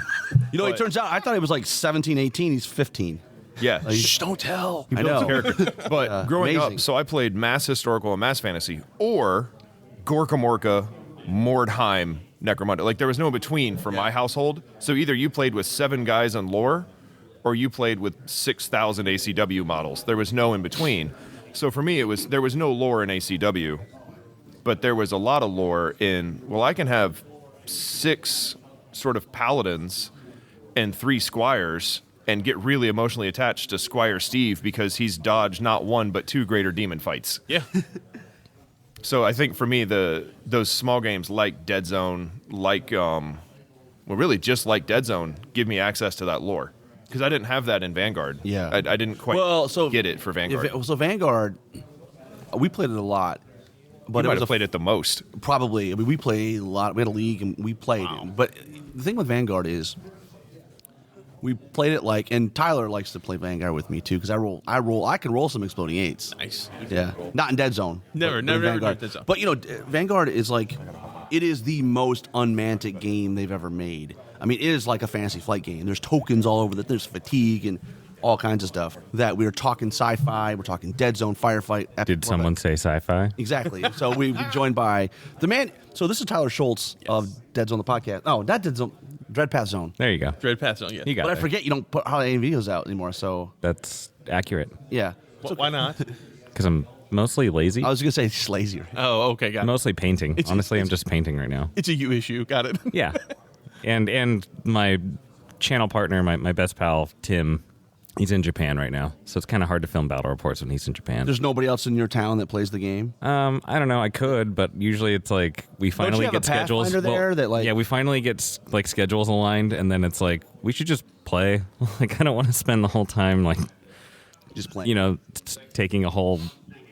You know, it But- turns out I thought he was like 17, 18. He's 15. Yeah. Shh, don't tell. I know. Character. But growing amazing. up, so I played mass historical and mass fantasy, or Gorka Morka, Mordheim, Necromunda. Like there was no in between for my household. So either you played with 7 guys on lore, or you played with 6,000 ACW models. There was no in between. So for me, there was no lore in ACW, but there was a lot of lore in. Well, I can have 6 sort of paladins and 3 squires and get really emotionally attached to Squire Steve because he's dodged not one but two greater demon fights. Yeah. So I think for me, those small games like Dead Zone, really just like Dead Zone, give me access to that lore. Because I didn't have that in Vanguard. Yeah. I didn't quite get it for Vanguard. So Vanguard, we played it a lot. But You it might have played it the most. Probably. I mean, we played a lot. We had a league and we played it. But the thing with Vanguard is we played it and Tyler likes to play Vanguard with me too because I can roll some exploding 8s. Nice. Yeah. Not in Dead Zone. Never in Vanguard. Dead Zone. But Vanguard is it is the most unmantic game they've ever made. I mean, it is like a Fantasy Flight game. There's tokens all over there's fatigue and all kinds of stuff. That we're talking sci-fi, we're talking Dead Zone, firefight. Did someone say sci-fi? Exactly. So we joined by the man. So this is Tyler Schultz of Dead Zone, the podcast. Oh, not Dead Zone, Dread Path Zone. There you go. Dread Path Zone, yeah. You got But I there. forget you don't put holiday videos out anymore. So That's accurate. yeah. Well, why not? Because I'm mostly lazy. I was gonna say it's lazier. Oh, okay, got it. Mostly painting. It's- Honestly, I'm it's- just painting right now. It's a you issue. Got it. Yeah. And my channel partner, my best pal, Tim, he's in Japan right now. So it's kind of hard to film battle reports when he's in Japan. There's nobody else in your town that plays the game. I don't know. I could, but usually it's we finally have get a schedules. Pathfinder there that, yeah, we finally get schedules aligned, and then it's we should just play. I don't want to spend the whole time Just playing. taking a whole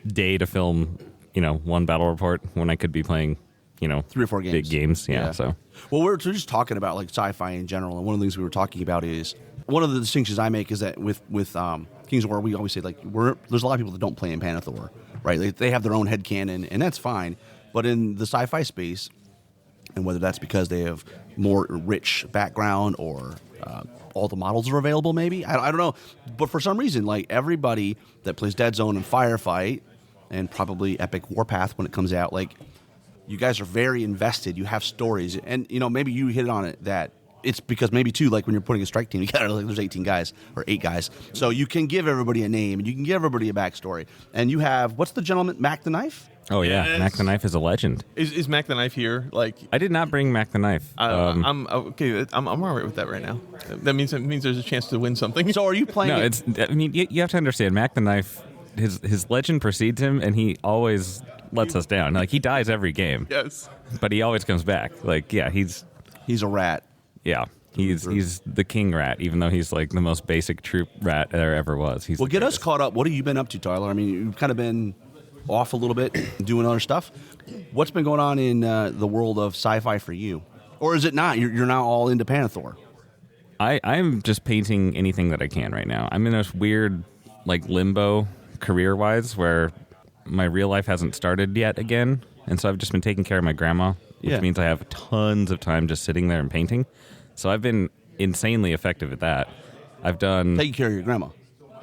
day to film one battle report when I could be playing 3 or 4 games. big games. Yeah. So Well, we're just talking about sci-fi in general, and one of the things we were talking about is one of the distinctions I make is that with Kings of War, we always say there's a lot of people that don't play in Panethor, right? They have their own headcanon, and that's fine. But in the sci-fi space, and whether that's because they have more rich background or all the models are available, maybe I don't know. But for some reason, everybody that plays Dead Zone and Firefight, and probably Epic Warpath when it comes out, you guys are very invested. You have stories, and maybe you hit on it that it's because maybe too when you're putting a strike team, you got there's 18 guys or 8 guys, so you can give everybody a name and you can give everybody a backstory. And you have what's the gentleman Mac the Knife? oh yeah, Yes. Mac the Knife is a legend. Is Mac the Knife here? I did not bring Mac the Knife. I'm okay. I'm all right with that right now. That means there's a chance to win something. So are you playing? No, it? you have to understand. Mac the Knife, his legend precedes him, and he always lets us down. He dies every game, Yes. but he always comes back. He's a rat. He's the king rat, even though he's the most basic troop rat there ever was. He's Well, the get us greatest. caught up. What have you been up to, Tyler? I mean, you've kind of been off a little bit, doing other stuff. What's been going on in the world of sci-fi for you? Or is it not? You're now all into Panethor. I'm just painting anything that I can right now. I'm in this weird limbo career-wise where my real life hasn't started yet again, and so I've just been taking care of my grandma, which means I have tons of time just sitting there and painting. So I've been insanely effective at that. I've done Taking care of your grandma.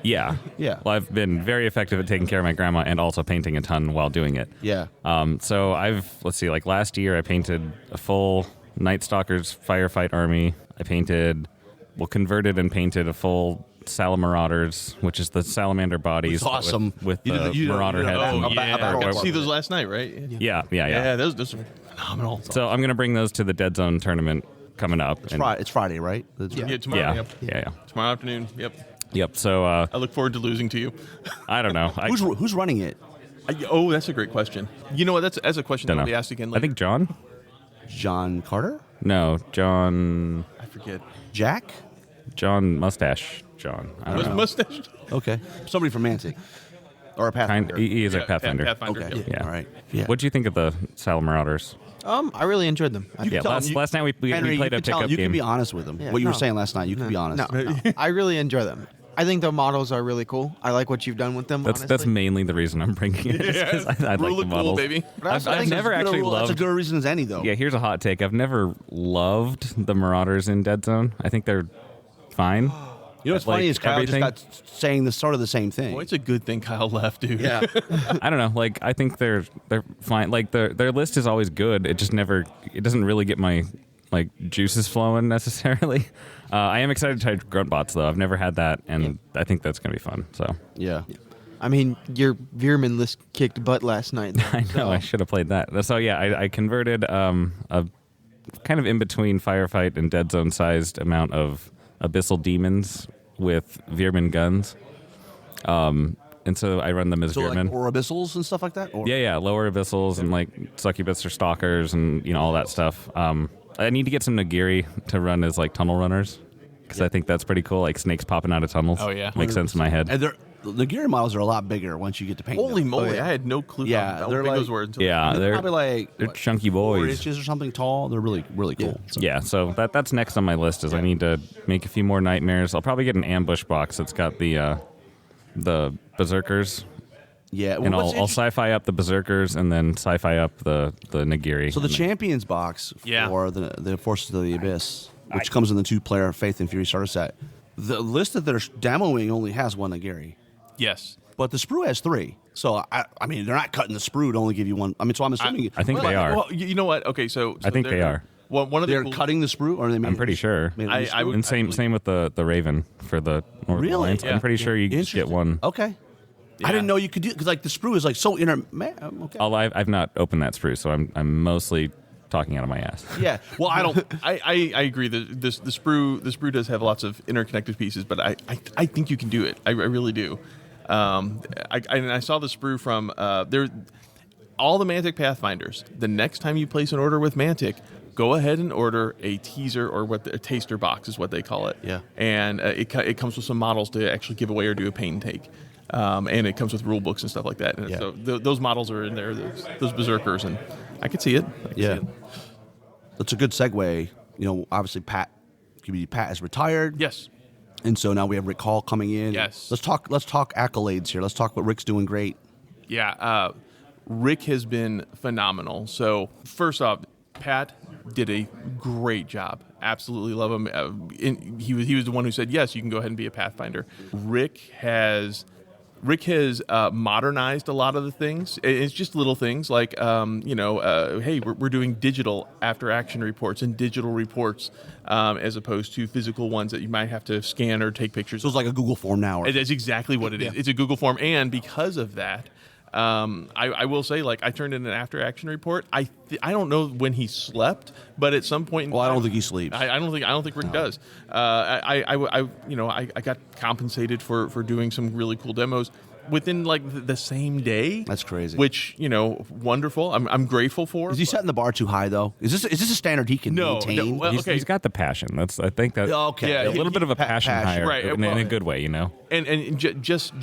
Yeah. Yeah. Well, I've been very effective at taking care of my grandma and also painting a ton while doing it. Yeah. So last year I painted a full Night Stalkers firefight army. I converted and painted a full Salamarauders, which is the salamander bodies. It's awesome. With You did the the- marauder head. Oh, a yeah. battle I got to report. see those last night, right? Yeah. Yeah, those are phenomenal. So I'm going to bring those to the Dead Zone tournament coming up. It's Friday, right? Yeah, tomorrow. Yeah. Yep. Yeah. Tomorrow afternoon. Yep. Yep. So I look forward to losing to you. I don't know. Who's running it? That's a great question. You know what? That's a question Don't that know. will be asked again I later. think John? John Carter? No, John I forget. Jack? Mustache John. I don't know. Mustache. Okay. Somebody from Mantic. Or a Pathfinder. He is a Yeah, Pathfinder. Pathfinder. Okay. Yep. Yeah. All right. Yeah. What do you think of the Salamarauders? I really enjoyed them. Yeah, tell him last night we Henry, played you a can tell pickup him. You game. can be honest with him. Yeah, What you were no. saying last night, you can be honest. No, I really enjoy them. I think the models are really cool. I like what you've done with them. That's honestly. mainly the reason I'm bringing it. is 'cause I like Rule the of cool, models. baby. But I also I've think never That's a good actually rule- That's a loved. good reason as any, though. Yeah, here's a hot take. I've never loved the Marauders in Dead Zone. I think they're fine. You know what's Like funny is Kyle everything. just got saying the same thing. Well, it's a good thing Kyle left, dude. Yeah. I don't know. I think they're fine. Their list is always good. It just never. It doesn't really get my juices flowing necessarily. I am excited to try Gruntbots though. I've never had that, and I think that's gonna be fun. So Yeah. I mean, your Veerman list kicked butt last night. I know I should have played that. So yeah, I converted a kind of in between firefight and Dead Zone sized amount of abyssal demons with Veerman guns. And so I run them as So Veerman. like or abyssals and stuff like that? Or? Yeah, lower abyssals and like succubus or stalkers and all that stuff. I need to get some Nagiri to run as like tunnel runners because I think that's pretty cool. Like snakes popping out of tunnels. Oh, yeah. Makes sense in my head. And the gear models are a lot bigger once you get to paint Holy them. moly! yeah. I had no clue how they're big like- those were until Yeah, They're probably like they're what, chunky 4 boys. inches or something tall. They're really, really cool. Yeah, so that's next on my list is I need to make a few more nightmares. I'll probably get an ambush box that's got the berserkers, Yeah. and what's I'll sci-fi up the berserkers and then sci-fi up the Nagiri. So the And then- champions box Yeah. for the Forces of the Abyss, which comes in the 2-player Faith and Fury starter set, the list that they're demoing only has one Nagiri, yes. but the sprue has 3. So I mean, they're not cutting the sprue to only give you one. I mean, so I'm assuming I think they are. Well, you know what? Okay, so I think they are. Well, one of the they're cool, cutting the sprue, or they I'm pretty sure. I would- And same with the Raven for the Northern Really? Alliance. Yeah. I'm pretty sure you just get one. Okay. I didn't know you could do because like the sprue is like so okay. I've not opened that sprue, so I'm mostly talking out of my ass. Yeah. Well, I don't. I agree that the sprue does have lots of interconnected pieces, but I think you can do it. I really do. I saw the sprue from there. All the Mantic Pathfinders. The next time you place an order with Mantic, go ahead and order a teaser or a taster box is what they call it. Yeah. And it comes with some models to actually give away or do a paint and take. And it comes with rule books and stuff like that. And Yeah. so those models are in there, those berserkers, and I could see it. I could see Yeah. it. That's a good segue. Obviously QBD Pat is retired. Yes. And so now we have Rick Hall coming in. Yes. Let's talk accolades here. Let's talk what Rick's doing great. Yeah. Rick has been phenomenal. So first off, Pat did a great job. Absolutely love him. He was the one who said, yes, you can go ahead and be a Pathfinder. Rick has modernized a lot of the things. It's just little things like, hey, we're doing digital after-action reports and digital reports as opposed to physical ones that you might have to scan or take pictures So it's like a Google form now. That's exactly what it is. It's a Google form, and because of that, I will say, like, I turned in an after-action report. I don't know when he slept, but at some point, Well, I don't think he sleeps. I don't think Rick does. I got compensated for doing some really cool demos within like the same day. That's crazy. Which wonderful. I'm grateful for. Is he setting the bar too high though? Is this a standard he can maintain? well, He's, okay. he's got the passion. I think that Okay. Yeah, a little bit of a passion higher, right, in well- a good way, And just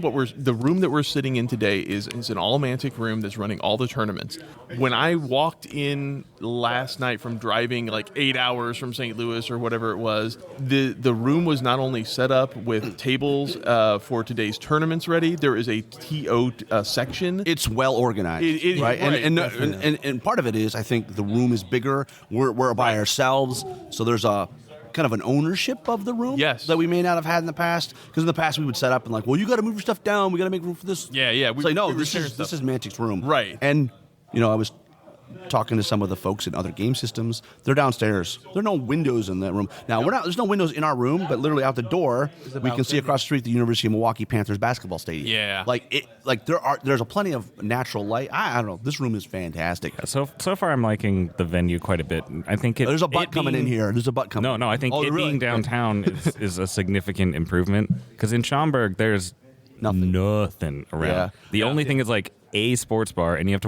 what the room that we're sitting in today is an all Mantic room that's running all the tournaments. When I walked in last night from driving like 8 hours from St. Louis or whatever it was, the room was not only set up with tables for today's tournaments ready. There is a TO section. It's well organized, It- right? right. And part of it is I think the room is bigger. We're by ourselves, so there's a kind of an ownership of the room Yes. that we may not have had in the past. Because in the past we would set up and like, well, you got to move your stuff down. We got to make room for this. Yeah. It's like, no, we were this sharing is stuff. Mantic's room, Right. And I was talking to some of the folks in other game systems. They're downstairs. There are no windows in that room. Now there's no windows in our room, but literally out the door we can see across the street the University of Milwaukee Panthers basketball stadium. Yeah. There's a plenty of natural light. I don't know. This room is fantastic. So far, I'm liking the venue quite a bit. I think There's a butt coming in here. There's a butt coming. No, I think Oh, it really? being downtown is a significant improvement. Because in Schaumburg, there's nothing around. Yeah. The only thing is like a sports bar, and you have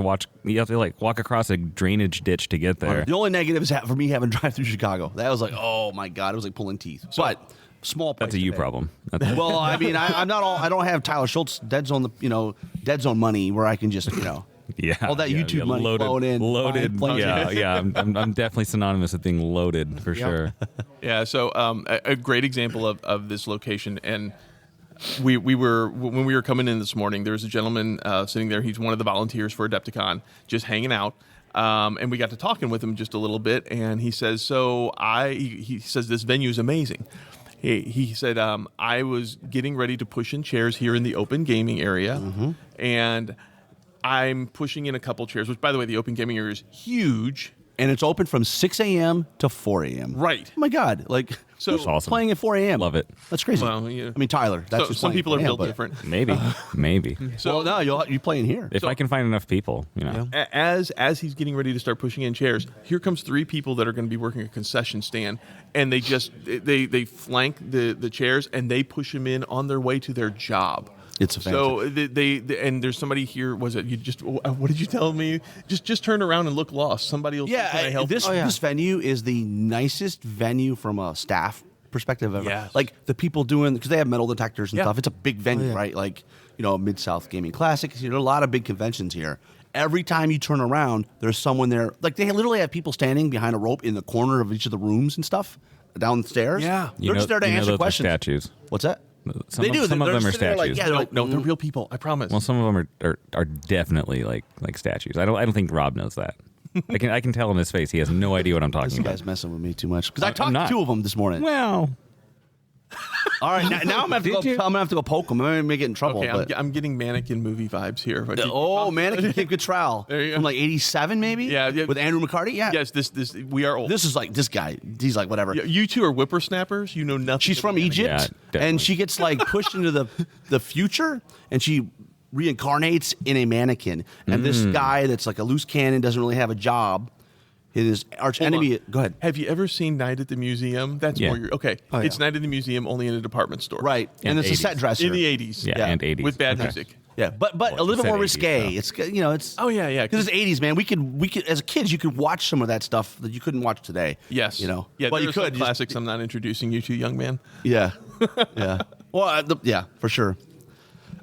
to like walk across a drainage ditch to get there. The only negative is for me having drive through Chicago. That was like, oh my god, it was like pulling teeth. But small. That's a price you to pay. problem. Well, I mean, I'm not all. I don't have Tyler Schultz dead zone money where I can just Yeah, all that YouTube money flowing in, loaded. buying planes. Yeah. I'm definitely synonymous with being loaded for sure. Yeah, so a great example of this location, and when we were coming in this morning, there was a gentleman sitting there. He's one of the volunteers for Adepticon, just hanging out, and we got to talking with him just a little bit. And he says, he says this venue is amazing. He said, I was getting ready to push in chairs here in the open gaming area, and I'm pushing in a couple chairs. Which, by the way, the open gaming area is huge. And it's open from 6 a.m. to 4 a.m. Right. Oh my God! Like, So- who's That's awesome. playing at 4 a.m. Love it. That's crazy. Well, yeah. I mean, Tyler. That's So just some playing people are 4 a.m., built but- different. Maybe. So no, you playing here. If I can find enough people, you know. As he's getting ready to start pushing in chairs, here comes 3 people that are going to be working a concession stand, and they just they flank the chairs and they push them in on their way to their job. It's a so they and there's somebody here. Was it you? Just what did you tell me? Just turn around and look lost. Somebody will. Yeah, Can I help? this you? this venue is the nicest venue from a staff perspective ever. Yes. Like the people doing, because they have metal detectors and Yeah. stuff. It's a big venue, right? Like, Mid-South Gaming Classic. You know, a lot of big conventions here. Every time you turn around, there's someone there. Like they literally have people standing behind a rope in the corner of each of the rooms and stuff downstairs. Yeah. They're just there to answer those are questions. statues. What's that? Some They of, do. Some They're of them are sitting there like, statues. yeah, they're like, No, they're real people. I promise. Well, some of them are definitely like statues. I don't think Rob knows that. I can tell in his face he has no idea what I'm This talking guy's about. messing with me too much because I I'm talked to not. 2 of them this morning. Well, All right, now I'm gonna have to go poke them. I'm gonna get in trouble. Okay, but, I'm getting mannequin movie vibes here. Mannequin Cape Cottrell There you go. from like '87 maybe. Yeah, yeah. with Andrew McCarty. Yeah, Yes, this we are old. This is like this guy. He's like whatever. You 2 are whippersnappers. You know nothing. She's about from mannequin. Egypt, Yeah, definitely. and she gets like pushed into the future, and she reincarnates in a mannequin. And this guy that's like a loose cannon doesn't really have a job. His arch Hold enemy. on. Go ahead. Have you ever seen Night at the Museum? That's Yeah. more your okay. Oh, yeah. It's Night at the Museum, only in a department store. Right, and And it's a 80s. set dresser In the 80s. yeah, Yeah. and 80s. With bad Okay. music. Yeah, but Well, a you little bit said more 80s, risque. so. It's Oh yeah, yeah. because it's '80s, man. We could as kids you could watch some of that stuff that you couldn't watch today. Yes. Yeah, there you are some could just- classics. I'm not introducing you to, young man. Yeah, yeah. Well, yeah, for sure.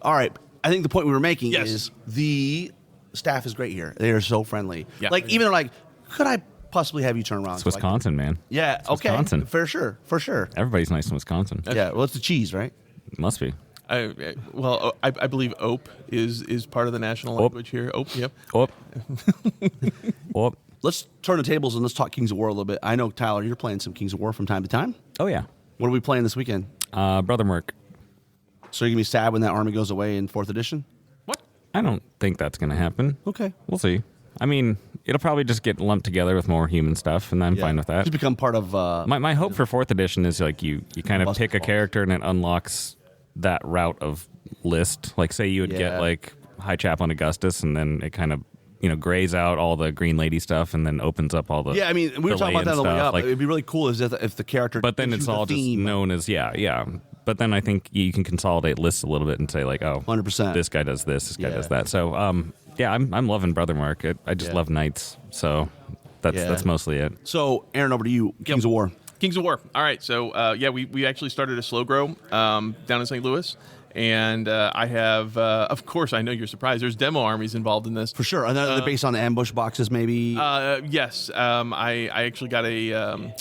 All right, I think the point we were making Yes. is the staff is great here. They are so friendly. Yeah. Like even they're like, could I possibly have you turn around? It's So I Wisconsin, man. yeah. It's Okay. Wisconsin. For sure. Everybody's nice in Wisconsin. Yeah. Well, it's the cheese, right? Must be. I believe Ope is part of the national Ope. language here. Ope, yep. Oh. Oh. Let's turn the tables and let's talk Kings of War a little bit. I know Tyler, you're playing some Kings of War from time to time. Oh yeah. What are we playing this weekend? Brother Merc. So you're gonna be sad when that army goes away in 4th edition? What? I don't think that's going to happen. Okay. We'll see. I mean, it'll probably just get lumped together with more human stuff, and I'm fine with that. Just become part of. My hope for 4th edition is like you kind of pick a character and it unlocks that route of list. Like say you would Yeah. get like High Chaplain Augustus, and then it kind of grays out all the Green Lady stuff, and then opens up all the Yeah, I mean, we were the talking about that on the way stuff. up. Like, It'd be really cool if the character. but then gives it's you the all just theme. known as yeah. But then I think you can consolidate lists a little bit and say like, oh, 100%. this guy does this guy Yeah. does that. So yeah, I'm loving Brother Mark. I just Yeah. love knights. So Yeah. that's mostly it. So, Aaron, over to you. Kings of War. Kings of War. All right. So we actually started a slow grow down in St. Louis. And I have, of course, I know you're surprised. There's demo armies involved in this. For sure. And they're based on ambush boxes, maybe. Yes. I actually got a,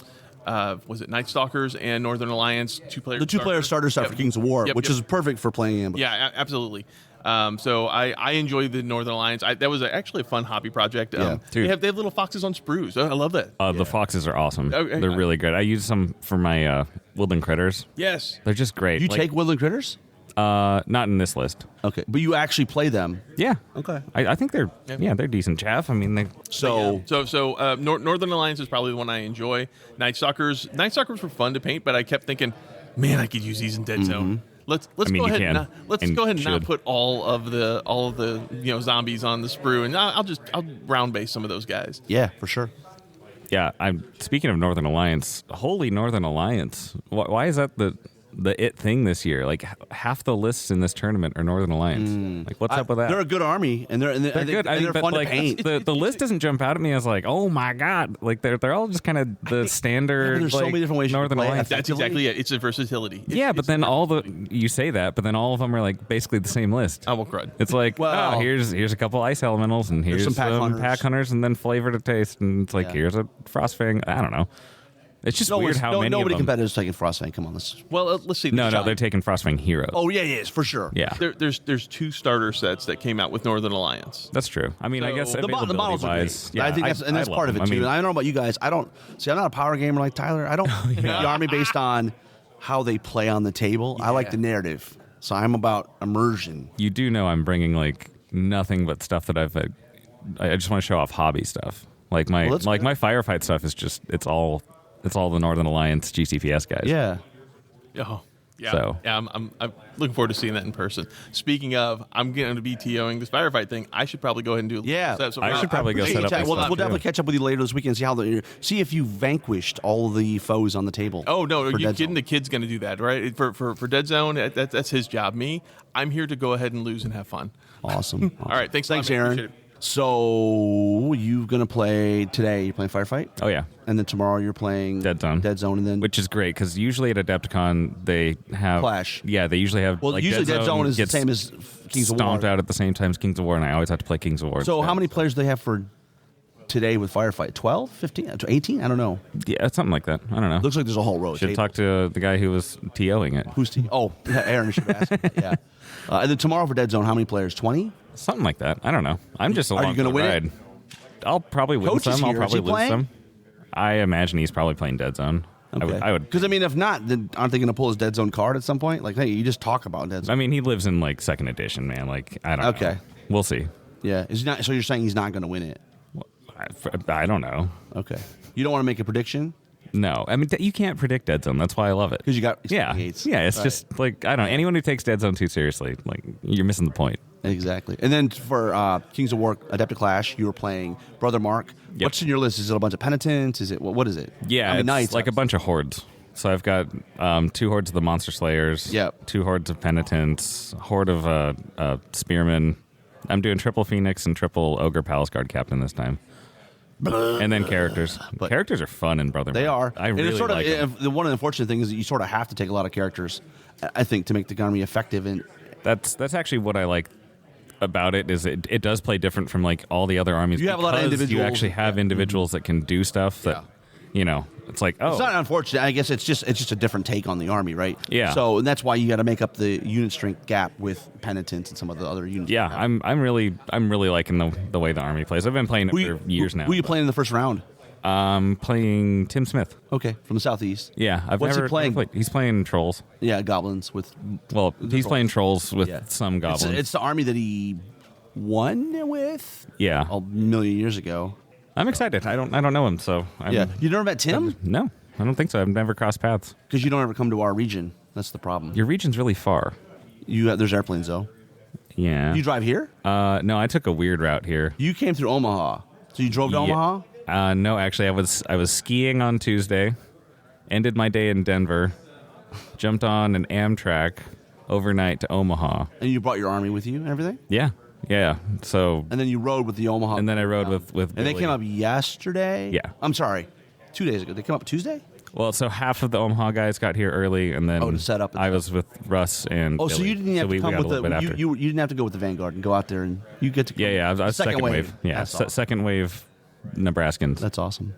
was it Night Stalkers and Northern Alliance 2-player? the 2-player starter set for Kings of War, Yep, which yep. is perfect for playing ambush. Yeah, absolutely. So I enjoy the Northern Alliance. That was actually a fun hobby project. Yeah. Dude. They have little foxes on sprues. I love that. The foxes are awesome. Okay. They're really good. I use some for my woodland critters. Yes. They're just great. You Like, take woodland critters? not in this list. Okay. But you actually play them. Yeah. Okay. I think they're they're decent chaff. I mean, they So, Northern Alliance is probably the one I enjoy. Night Stalkers were fun to paint, but I kept thinking, man, I could use these in Dead Zone. Let's I mean, go you ahead can, and let's and go ahead and not should. put all of the zombies on the sprue, and I'll round base some of those guys. yeah, for sure. yeah. I'm speaking of Northern Alliance. Holy Northern Alliance! Why is that the it thing this year? Like half the lists in this tournament are Northern Alliance. Like what's up with that? They're a good army, and they're Good. I mean, they're but fun like to paint. the list doesn't jump out at me as like, oh my god! Like they're all just kind of the standard. there's so like, many different ways you can Northern play. Alliance. That's exactly it. It's a versatility. Yeah, but then you say that, but then all of them are like basically the same list. I won't crud. It's like, Well- here's a couple ice elementals, and here's some some pack pack hunters, and then flavor to taste, and it's like, Yeah. here's a frostfang. I don't know. It's just weird how many nobody of them. competitors taking Frostfang. Come on, let's. Well, let's see. No, they're taking frostfang heroes. Oh yeah, yes, for sure. yeah, There's 2 starter sets that came out with Northern Alliance. that's true. I mean, I So- guess The The availability models are great. wise, yeah, I think that's I part of love it them. too. I mean, I don't know about you guys. I'm not a power gamer like Tyler. I don't pick the army based on how they play on the table. I like the narrative, so I'm about immersion. you do know I'm bringing like nothing but stuff that I just want to show off hobby stuff. Like my Well, that's like good. my firefight stuff is just it's all the Northern Alliance GCPS guys. Yeah. Oh, yeah. So- Yeah, I'm looking forward to seeing that in person. Speaking of, I'm going to be TOing this firefight thing. I should probably go ahead and do Yeah. set up some I should probably go Appreciate set up you, Chad. my We'll, stuff, we'll definitely too. catch up with you later this weekend. See if you vanquished all the foes on the table. Oh no, are for you Dead kidding? Zone. The kid's going to do that, right? For Dead Zone, that's his job. Me, I'm here to go ahead and lose and have fun. Awesome. All right, thanks, Thanks, man. Aaron. Appreciate it. So you gonna play today? You're playing Firefight, Oh yeah. and then tomorrow you're playing Dead Zone. Dead Zone, and then Which is great because usually at Adepticon they have Clash. Yeah, they usually have. well, like, usually Dead Zone is the gets same as Kings of stomped War. out at the same time as Kings of War, and I always have to play Kings of War. So instead. how many players do they have for today with Firefight? 12, 15, 18? I don't know. Yeah, something like that. I don't know. Looks like there's a whole row. of Should tables. talk to the guy who was TOing it. Who's team? Oh, yeah, Aaron should ask. Yeah. And then tomorrow for Dead Zone, how many players? 20? Something like that. I don't know. I'm just Are you along gonna for the win it? ride. I'll probably win Coach is some. I'll here. Is probably he lose playing? some. I imagine he's probably playing Dead Zone. I would. Because I mean, if not, then aren't they going to pull his Dead Zone card at some point? Like, hey, you just talk about Dead Zone. I mean, he lives in like second edition, man. Like, I don't know. Okay. We'll see. Yeah. Is he not? So you're saying he's not going to win it? I don't know. Okay. You don't want to make a prediction No, I mean you can't predict Dead Zone. That's why I love it. because you got Yeah, hates. yeah. It's Right. just like I don't know. Anyone who takes Dead Zone too seriously, like you're missing the point. Exactly. And then for Kings of War Adepticon Clash, you were playing Brother Mark. Yep. What's in your list? Is it a bunch of penitents? Is it what is it? Yeah, How many it's knights? like a bunch of hordes. So I've got 2 hordes of the Monster Slayers. Yep. 2 hordes of penitents. Horde of spearmen. I'm doing triple Phoenix and triple Ogre Palace Guard Captain this time. And then characters. But- Characters are fun in Brother They are. Mark. I And really it's sort like them. of the one of the unfortunate things is that you sort of have to take a lot of characters, I think, to make the army effective. And That's actually what I like about it is it does play different from like all the other armies. You have a lot of because individuals. You actually have individuals that can do stuff that it's like it's not unfortunate. I guess it's just a different take on the army, right? Yeah. So and that's why you got to make up the unit strength gap with penitents and some of the other units. yeah. I'm really liking the way the army plays. I've been playing it for years now. Who are you playing in the first round? Playing Tim Smith. Okay, from the southeast. Yeah, What's he playing? He's playing trolls. Yeah, goblins with. Well, he's playing trolls with Yeah. some It's, goblins. it's the army that he won with Yeah, a million years ago. I'm excited. I don't know him, so Yeah, you never met Tim No, I don't think so. I've never crossed paths. because you don't ever come to our region. That's the problem. Your region's really far. There's airplanes though. Yeah. You drive here? No, I took a weird route here. You came through Omaha, so you drove to Omaha. No, actually, I was skiing on Tuesday, ended my day in Denver, jumped on an Amtrak overnight to Omaha. And you brought your army with you and everything? Yeah. So, And then you rode with the Omaha. and then I rode with And they Billy. came up yesterday? Yeah. I'm sorry. 2 days ago. They came up Tuesday? Well, so half of the Omaha guys got here early, and then Oh, to set up and I stuff. was with Russ and Oh, so Billy. you didn't have we to come got with a little bit the after. you didn't have to go with the Vanguard and go out there and you get to come. Yeah. I was second wave. Yeah, That's awesome. second wave Nebraskans. That's awesome.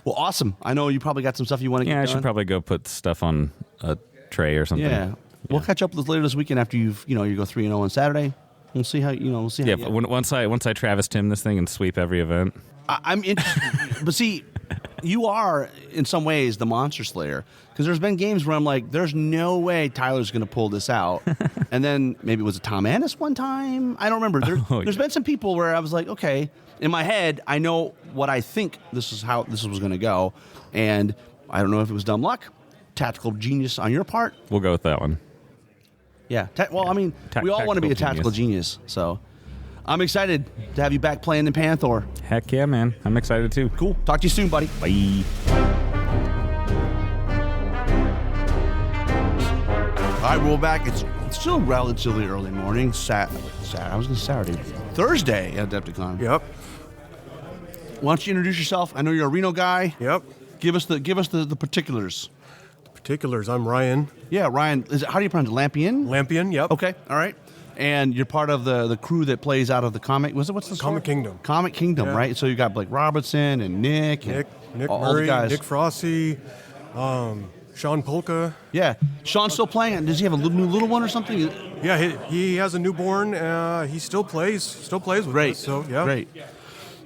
Well, awesome. I know you probably got some stuff you want to get Yeah, I done. should probably go put stuff on a tray or something. Yeah. We'll catch up with this later this weekend after you go 3-0 on Saturday. We'll see how we'll see. Yeah, how but once I Travis Tim this thing and sweep every event. I'm interested, but see, you are in some ways the monster slayer because there's been games where I'm like, there's no way Tyler's going to pull this out, and then maybe it was a Tom Annis one time. I don't remember. There's been some people where I was like, okay, in my head, I know what I think this is how this was going to go, and I don't know if it was dumb luck, tactical genius on your part. We'll go with that one. Yeah. I mean, we all want to be a tactical genius, so I'm excited to have you back playing in Panther. Heck yeah, man. I'm excited too. Cool. Talk to you soon, buddy. Bye. All right, we're back. It's still relatively early morning. I was going to Saturday. Thursday at Adepticon. Yep. Why don't you introduce yourself? I know you're a Reno guy. Yep. Give us the particulars. Particulars. I'm Ryan Yeah, Ryan. How do you pronounce it? Lampion? Lampion. Yep. Okay. All right. And you're part of the crew that plays out of the comic. What's the store? Comic Kingdom. Comic Kingdom, Yeah. right? So you got Blake Robertson and Nick Nick all the Murray, guys. Nick Frosty, Sean Polka. Yeah. Sean's still playing. Does he have a new little one or something? Yeah, he has a newborn. He still plays with Great. us. So yeah, Great.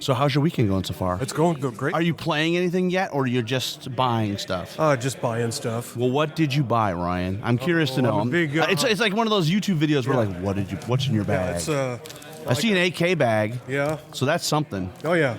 So how's your weekend going so far? It's going great. Are you playing anything yet, or you're just buying stuff? Just buying stuff. Well, what did you buy, Ryan? I'm curious to know. I'm a big, it's like one of those YouTube videos where like, what's in your bag? Yeah, it's I see an AK bag. yeah. So that's something. Oh yeah.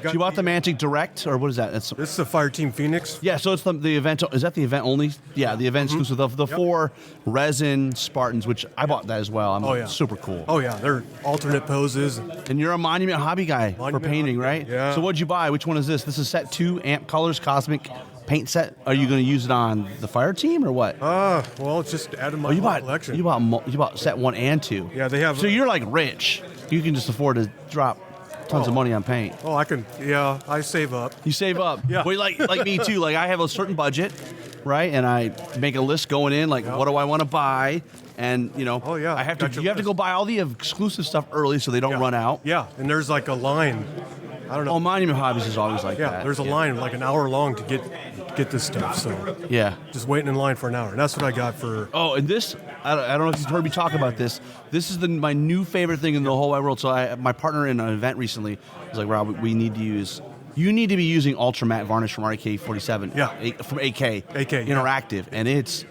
So you bought the Mantic Direct, or what is that? This is the Fire Team Phoenix. Yeah, so it's the event. Is that the event only? Yeah, the event exclusive of the 4 resin Spartans, which I bought that as well. Super cool. Oh yeah, they're alternate poses. And you're a Monument hobby guy for painting, right? Yeah. So what'd you buy? Which one is this? This is set 2, Amp Colors Cosmic paint set. Are you going to use it on the Fire Team or what? Well, it's just added my collection. You bought set 1 and 2. Yeah, they have. So you're like rich. You can just afford to drop tons of money on paint. Oh, I can. Yeah, I save up. You save up. Yeah. Well, like me too. Like I have a certain budget, right? And I make a list going in. Like, what do I want to buy? And Oh, yeah. I have to. You have to go buy all the exclusive stuff early so they don't run out. Yeah, and there's like a line. I don't know. Oh, Monument Hobbies is always like that. Yeah, there's a line like an hour long to get this stuff. So Yeah. just waiting in line for an hour. And that's what I got for. Oh, and this, I don't know if you've heard me talk about this. This is my new favorite thing in the whole wide world. So my partner in an event recently was like, Rob, you need to be using Ultra Matte Varnish from AK-47. Yeah. From AK. AK, yeah. Interactive. And it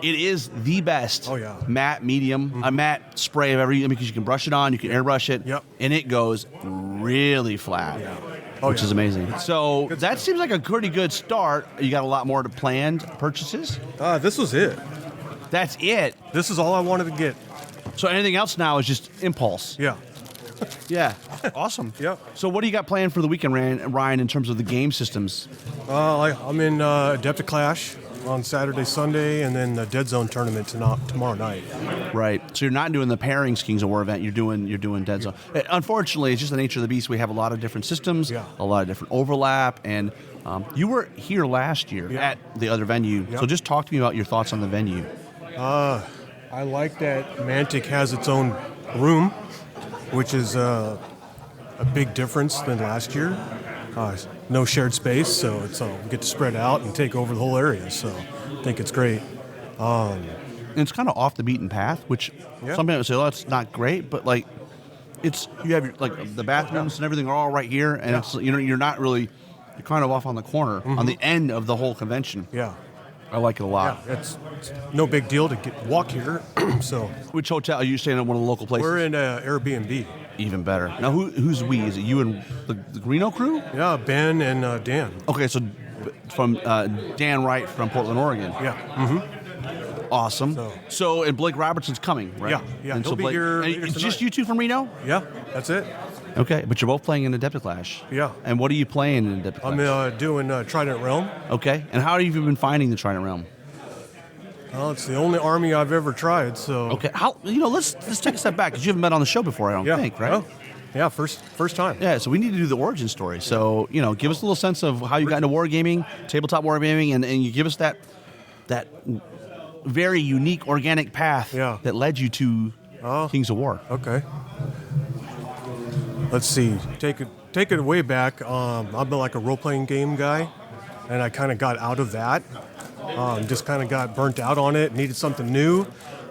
is the best matte medium, a matte spray of because you can brush it on, you can airbrush it, and it goes really flat. Yeah. Which is amazing. So that seems like a pretty good start. You got a lot more to planned purchases? This was it. That's it. This is all I wanted to get. So anything else now is just impulse. Yeah. Yeah. Awesome. Yep. So what do you got planned for the weekend, Ryan, in terms of the game systems? I'm in Adepticon on Saturday, Sunday, and then the Dead Zone tournament tomorrow night. Right. So you're not doing the pairings Kings of War event. You're doing Dead Zone. Unfortunately, it's just the nature of the beast. We have a lot of different systems, a lot of different overlap, and you were here last year at the other venue. So just talk to me about your thoughts on the venue. I like that Mantic has its own room, which is a big difference than last year. No shared space, so we get to spread out and take over the whole area. So I think it's great. And it's kind of off the beaten path, which some people say, "Oh, it's not great," but like, you have the bathrooms and everything are all right here, and it's you're not really, you're kind of off on the corner on the end of the whole convention. Yeah. I like it a lot. Yeah, it's no big deal to walk here. So, which hotel are you staying at? One of the local places? We're in Airbnb. Even better. Now, who's we? Is it you and the Reno crew? Yeah, Ben and Dan. Okay, so from Dan Wright from Portland, Oregon. Yeah. Awesome. So, and Blake Robertson's coming, right? Yeah. And He'll be here later it's just tonight. you two from Reno? Yeah, that's it. Okay, but you're both playing in Adepticon. Yeah. And what are you playing in Adepticon? I'm doing Trident Realm. Okay. And how have you been finding the Trident Realm? Well, it's the only army I've ever tried, so... Okay, let's take a step back, because you haven't been on the show before, I don't think, right? Oh, yeah, first time. Yeah, so we need to do the origin story. So, give us a little sense of how you got into wargaming, tabletop wargaming, and you give us that very unique organic path that led you to Kings of War. Okay. Let's see. Take it way back. I've been like a role-playing game guy, and I kind of got out of that. Just kind of got burnt out on it, needed something new.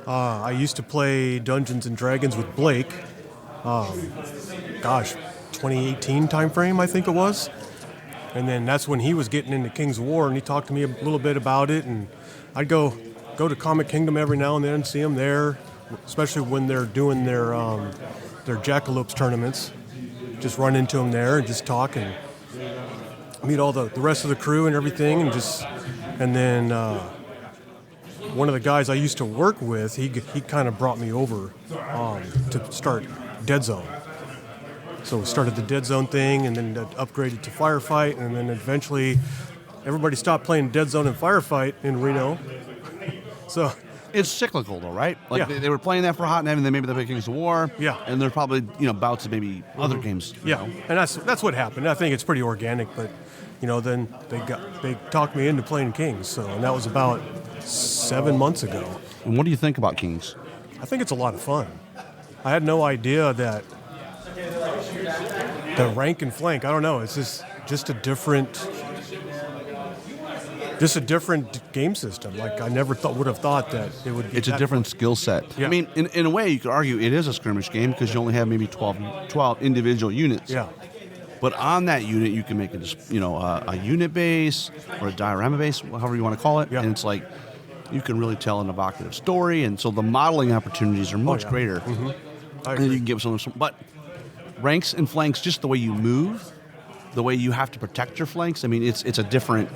I used to play Dungeons & Dragons with Blake. 2018 time frame, I think it was. And then that's when he was getting into Kings of War, and he talked to me a little bit about it. And I'd go to Comic Kingdom every now and then and see him there, especially when they're doing their Jackalopes tournaments. Just run into him there and just talk and meet all the rest of the crew and everything, and then one of the guys I used to work with, he kind of brought me over to start Dead Zone. So we started the Dead Zone thing, and then upgraded to Firefight, and then eventually everybody stopped playing Dead Zone and Firefight in Reno. So it's cyclical, though, right? Like they were playing that for a hot minute, and then maybe they played Kings of War. Yeah. And there's probably bouts of maybe other games. Yeah, and that's what happened. I think it's pretty organic, but then they talked me into playing Kings. And that was about 7 months ago. And what do you think about Kings? I think it's a lot of fun. I had no idea that the rank and flank, I don't know, it's just a different game system. Like I never would have thought that it would be. It's a different skill set. Yeah. I mean, in a way, you could argue it is a skirmish game because you only have maybe 12 individual units. Yeah. But on that unit, you can make a unit base or a diorama base, however you want to call it. Yeah. And it's like you can really tell an evocative story, and so the modeling opportunities are much greater. Mm-hmm. And then you can give some. But ranks and flanks, just the way you move, the way you have to protect your flanks. I mean, it's a different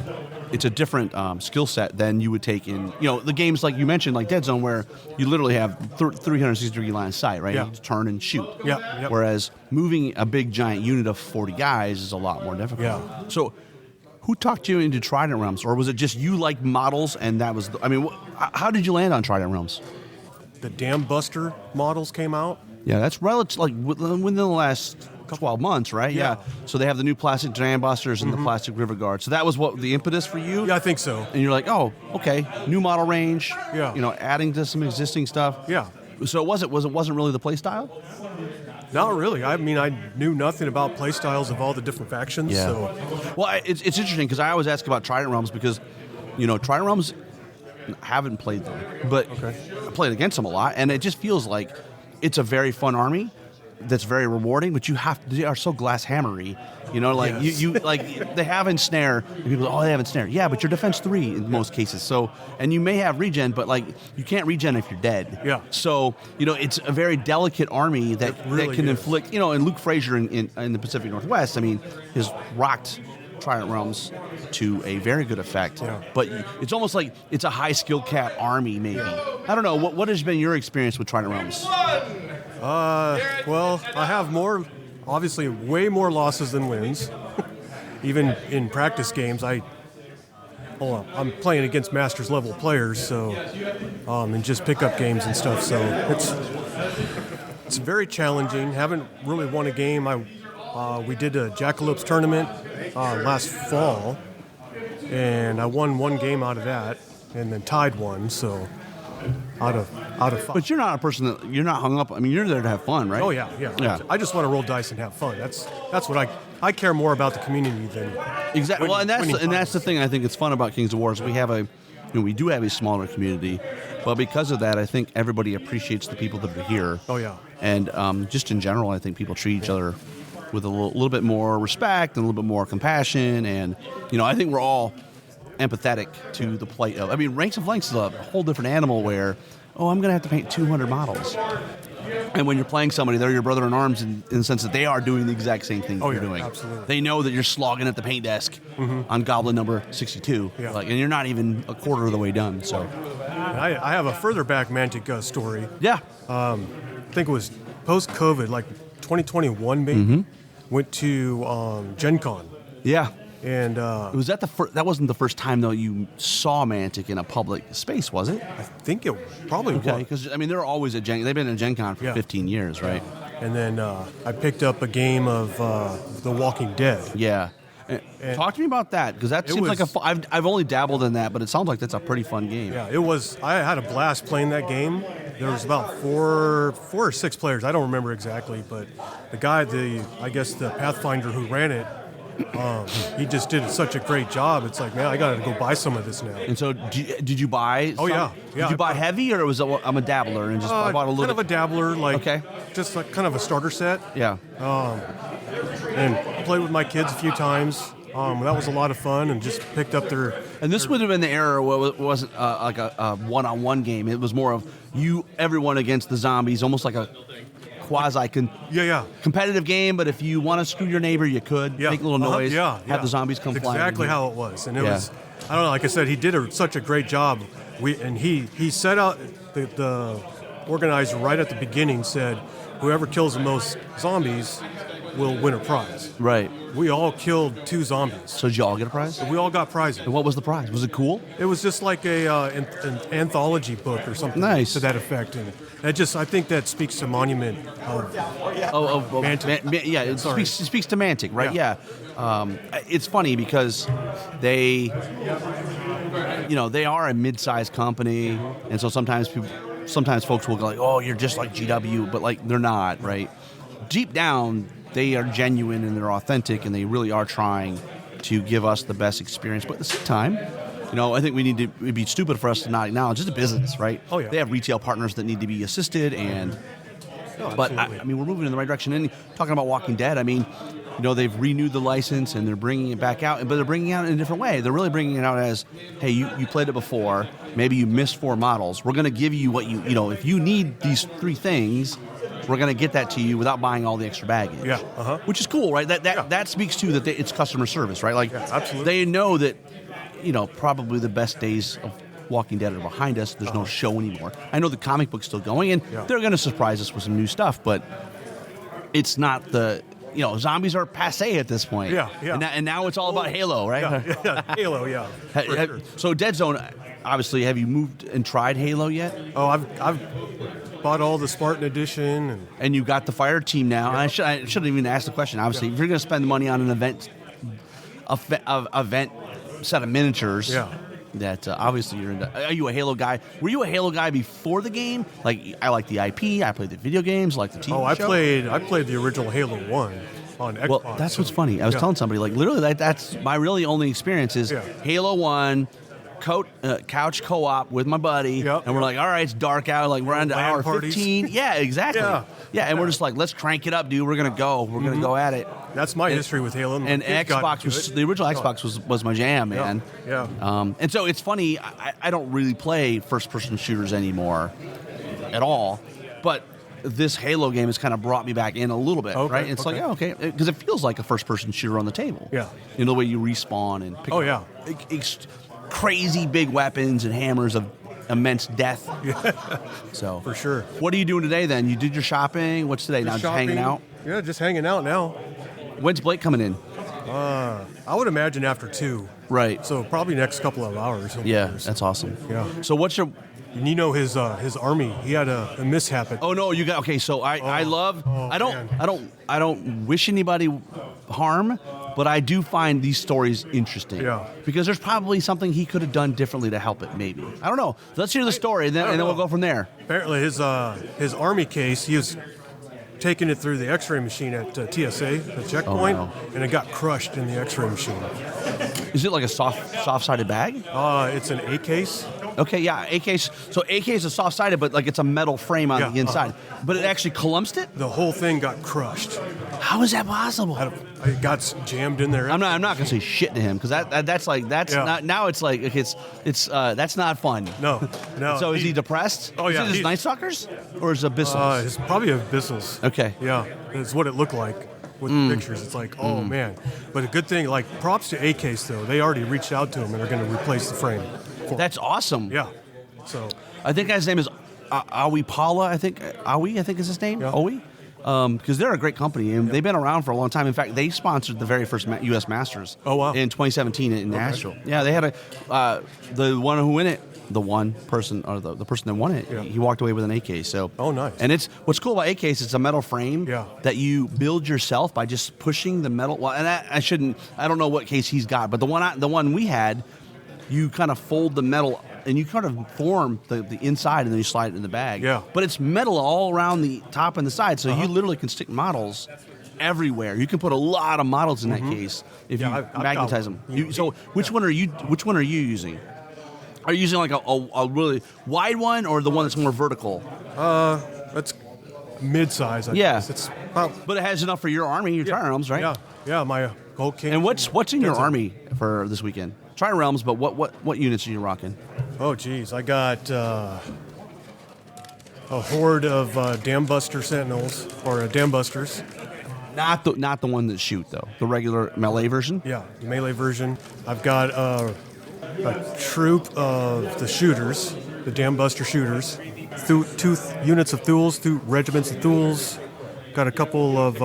skill set than you would take in the games like you mentioned, like Dead Zone, where you literally have 360-degree line of sight, right? Yeah. You just turn and shoot. Yep. Whereas moving a big giant unit of 40 guys is a lot more difficult. Yeah. So, who talked you into Trident Realms, or was it just you like models and that was? How did you land on Trident Realms? The Dam Buster models came out. Yeah, that's relative, like within the last 12 months, right? Yeah. So they have the new plastic Dam Busters and the plastic River Guard. So that was what the impetus for you? Yeah, I think so. And you're like, oh, okay, new model range. Yeah. Adding to some existing stuff. Yeah. So it wasn't really the play style? Not really. I mean, I knew nothing about play styles of all the different factions. Yeah. So. Well, it's interesting because I always ask about Trident Realms because, Trident Realms, haven't played them, but Okay. I played against them a lot, and it just feels like it's a very fun army that's very rewarding, but they are so glass hammery, Yes. you like they have ensnare, and people go, oh, they have ensnare. Yeah, but you're defense 3 in most cases. So, and you may have regen, but like you can't regen if you're dead. Yeah. So, it's a very delicate army that really can is. inflict, and Luke Frazier in the Pacific Northwest, I mean, has rocked Trident Realms to a very good effect. Yeah. But it's almost like it's a high skill cap army, maybe. I don't know. What has been your experience with Trident Realms? Well, I have obviously way more losses than wins. Even in practice games, I'm playing against Masters level players, so and just pickup games and stuff. So it's very challenging. Haven't really won a game. We did a Jackalopes tournament last fall, and I won one game out of that, and then tied one. So out of 5. But you're not a person you're not hung up. I mean, you're there to have fun, right? Oh yeah. I just want to roll dice and have fun. That's what I care more about the community than Exactly. Well, and that's winning the thing I think it's fun about Kings of Wars. We have we do have a smaller community, but because of that, I think everybody appreciates the people that are here. Oh yeah. And just in general, I think people treat each other with a little bit more respect and a little bit more compassion, and I think we're all empathetic to the plight of. I mean, Ranks of Flanks is a whole different animal where, I'm going to have to paint 200 models. And when you're playing somebody, they're your brother in arms in the sense that they are doing the exact same thing that you're doing. Absolutely. They know that you're slogging at the paint desk on Goblin number 62, Yeah. and you're not even a quarter of the way done. So, I have a further back Mantic story. yeah. I think it was post-COVID, like 2021 maybe. Went to Gen Con. Yeah. And Was that that wasn't the first time, though, you saw Mantic in a public space, was it? I think it probably Okay, was. because, they're always at Gen... They've been at Gen Con for 15 years, right? And then I picked up a game of The Walking Dead. Yeah. Talk to me about that, because that seems like was- I've only dabbled in that, but it sounds like that's a pretty fun game. Yeah, it was. I had a blast playing that game. There was about four or six players. I don't remember exactly, but the guy, I guess the Pathfinder who ran it, he just did such a great job. It's like, man, I got to go buy some of this now. And so, did you buy? Oh, yeah. Did you buy heavy, or I'm a dabbler and just I bought a little? Kind of a dabbler, like Okay. just like kind of a starter set, Yeah. and played with my kids a few times. That was a lot of fun, and just picked up their. And this would have been the era where it wasn't like a one-on-one game. It was more of everyone against the zombies, almost like a competitive game. But if you want to screw your neighbor, you could make a little noise. Have the zombies come That's flying. exactly how it was, and it was. I don't know. Like I said, he did such a great job. He set out the organizer right at the beginning said, whoever kills the most zombies will win a prize. Right. We all killed 2 zombies. So did you all get a prize? We all got prizes. And what was the prize? Was it cool? It was just like an anthology book or something Nice. to that effect. And I think that speaks to Monument of Mantic. It speaks to Mantic, right? Yeah. It's funny because they are a mid-sized company, and so sometimes folks will go like, "Oh, you're just like GW," but like they're not, right? Deep down, they are genuine and they're authentic, and they really are trying to give us the best experience. But at the same time, I think it'd be stupid for us to not acknowledge it's a business, right? Oh, yeah. They have retail partners that need to be assisted, and but we're moving in the right direction. And talking about Walking Dead, they've renewed the license and they're bringing it back out, but they're bringing it out in a different way. They're really bringing it out as, hey, you played it before, maybe you missed 4 models. We're going to give you what if you need these 3 things, we're going to get that to you without buying all the extra baggage. Yeah, Which is cool, right? That speaks to that it's customer service, right? Like, absolutely. they know that, probably the best days of Walking Dead are behind us. There's no show anymore. I know the comic book's still going, and they're going to surprise us with some new stuff, but it's not the... zombies are passé at this point. Yeah. And now it's all about Halo, right? Yeah, Halo, yeah. for sure. So Dead Zone, obviously, have you moved and tried Halo yet? Oh, I've bought all the Spartan Edition, And you got the fire team now. I shouldn't even ask the question. Obviously, if you're going to spend the money on an event set of miniatures, that obviously you're into. Are you a Halo guy? Were you a Halo guy before the game? Like, I like the IP. I played the video games. I like the TV show. I played the original Halo 1 on Xbox. Well, that's what's funny. I was telling somebody, like, literally, that's my really only experience is Halo 1, couch co-op with my buddy, and we're like, all right, it's dark out. Like, we're on to hour 15. Yeah, exactly. And we're just like, let's crank it up, dude. We're going to go. We're going to go at it. That's my history with Halo. And Xbox was the original Xbox was my jam, man. And so it's funny. I don't really play first-person shooters anymore at all, but this Halo game has kind of brought me back in a little bit, right? It's like, because it feels like a first-person shooter on the table. The way you respawn and pick up crazy big weapons and hammers of immense death. So for sure. What are you doing today then? You did your shopping. What's today? Just hanging out? Yeah, just hanging out now. When's Blake coming in? I would imagine after 2. Right. So probably next couple of hours. Yeah, that's awesome. Yeah. So what's your... And his army, he had a mishap. Oh no, you got okay. So I don't wish anybody harm, but I do find these stories interesting. Yeah. Because there's probably something he could have done differently to help it. Maybe I don't know. Let's hear the story, and then we'll go from there. Apparently, his army case, he was taking it through the X-ray machine at TSA, the checkpoint, and it got crushed in the X-ray machine. Is it like a soft-sided bag? It's an A case. Okay, yeah, A case. So A case is soft-sided, but like it's a metal frame on the inside. But it actually clumsed it? The whole thing got crushed. How is that possible? It got jammed in there. I'm not gonna say shit to him because that's not. Now it's like it's that's not fun. No. So is he depressed? Oh yeah. Is it his Night Stalkers or is it Abyssals? It's probably Abyssals. Okay. Yeah, it's what it looked like with the pictures. It's like, oh man. But a good thing, like props to A-Case though. They already reached out to him and are going to replace the frame. That's awesome. Yeah. So I think his name is Awi Paula. I think is his name. Yeah. Awi. Because they're a great company and they've been around for a long time. In fact, they sponsored the very first U.S. Masters. Oh wow! In 2017 in Nashville. Yeah, they had the one who won it. The one person or the person that won it, he walked away with an AK. So nice. And it's what's cool about AKs. It's a metal frame that you build yourself by just pushing the metal. Well, and I don't know what case he's got, but the one we had, you kind of fold the metal and you kind of form the inside and then you slide it in the bag. Yeah. But it's metal all around the top and the side, so you literally can stick models everywhere. You can put a lot of models in that case if you magnetize them. Which one are you using? Are you using like a really wide one or the one that's more vertical? That's mid-size. I guess. It's about, but it has enough for your army, your Tri-Realms, right? Yeah. My whole king. And what's in your army for this weekend? Tri-Realms, but what units are you rocking? Oh, geez. I got a horde of Dam Buster Sentinels, or Dam Busters. Not the one that shoot, though. The regular melee version? Yeah, the melee version. I've got a troop of the shooters, the Dam Buster shooters. Two units of Thules, 2 regiments of Thules. Got a couple of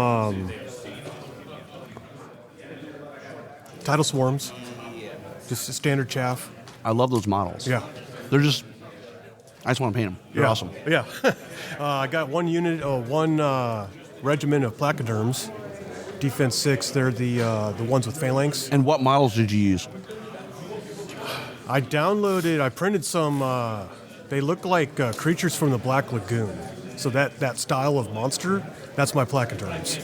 Tidal Swarms. Just a standard chaff. I love those models. Yeah. They're just... I just want to paint them. They're awesome. Yeah. I got one regiment of placoderms. Defense 6, they're the ones with phalanx. And what models did you use? I printed some, they look like creatures from the Black Lagoon. So that style of monster, that's my placoderms.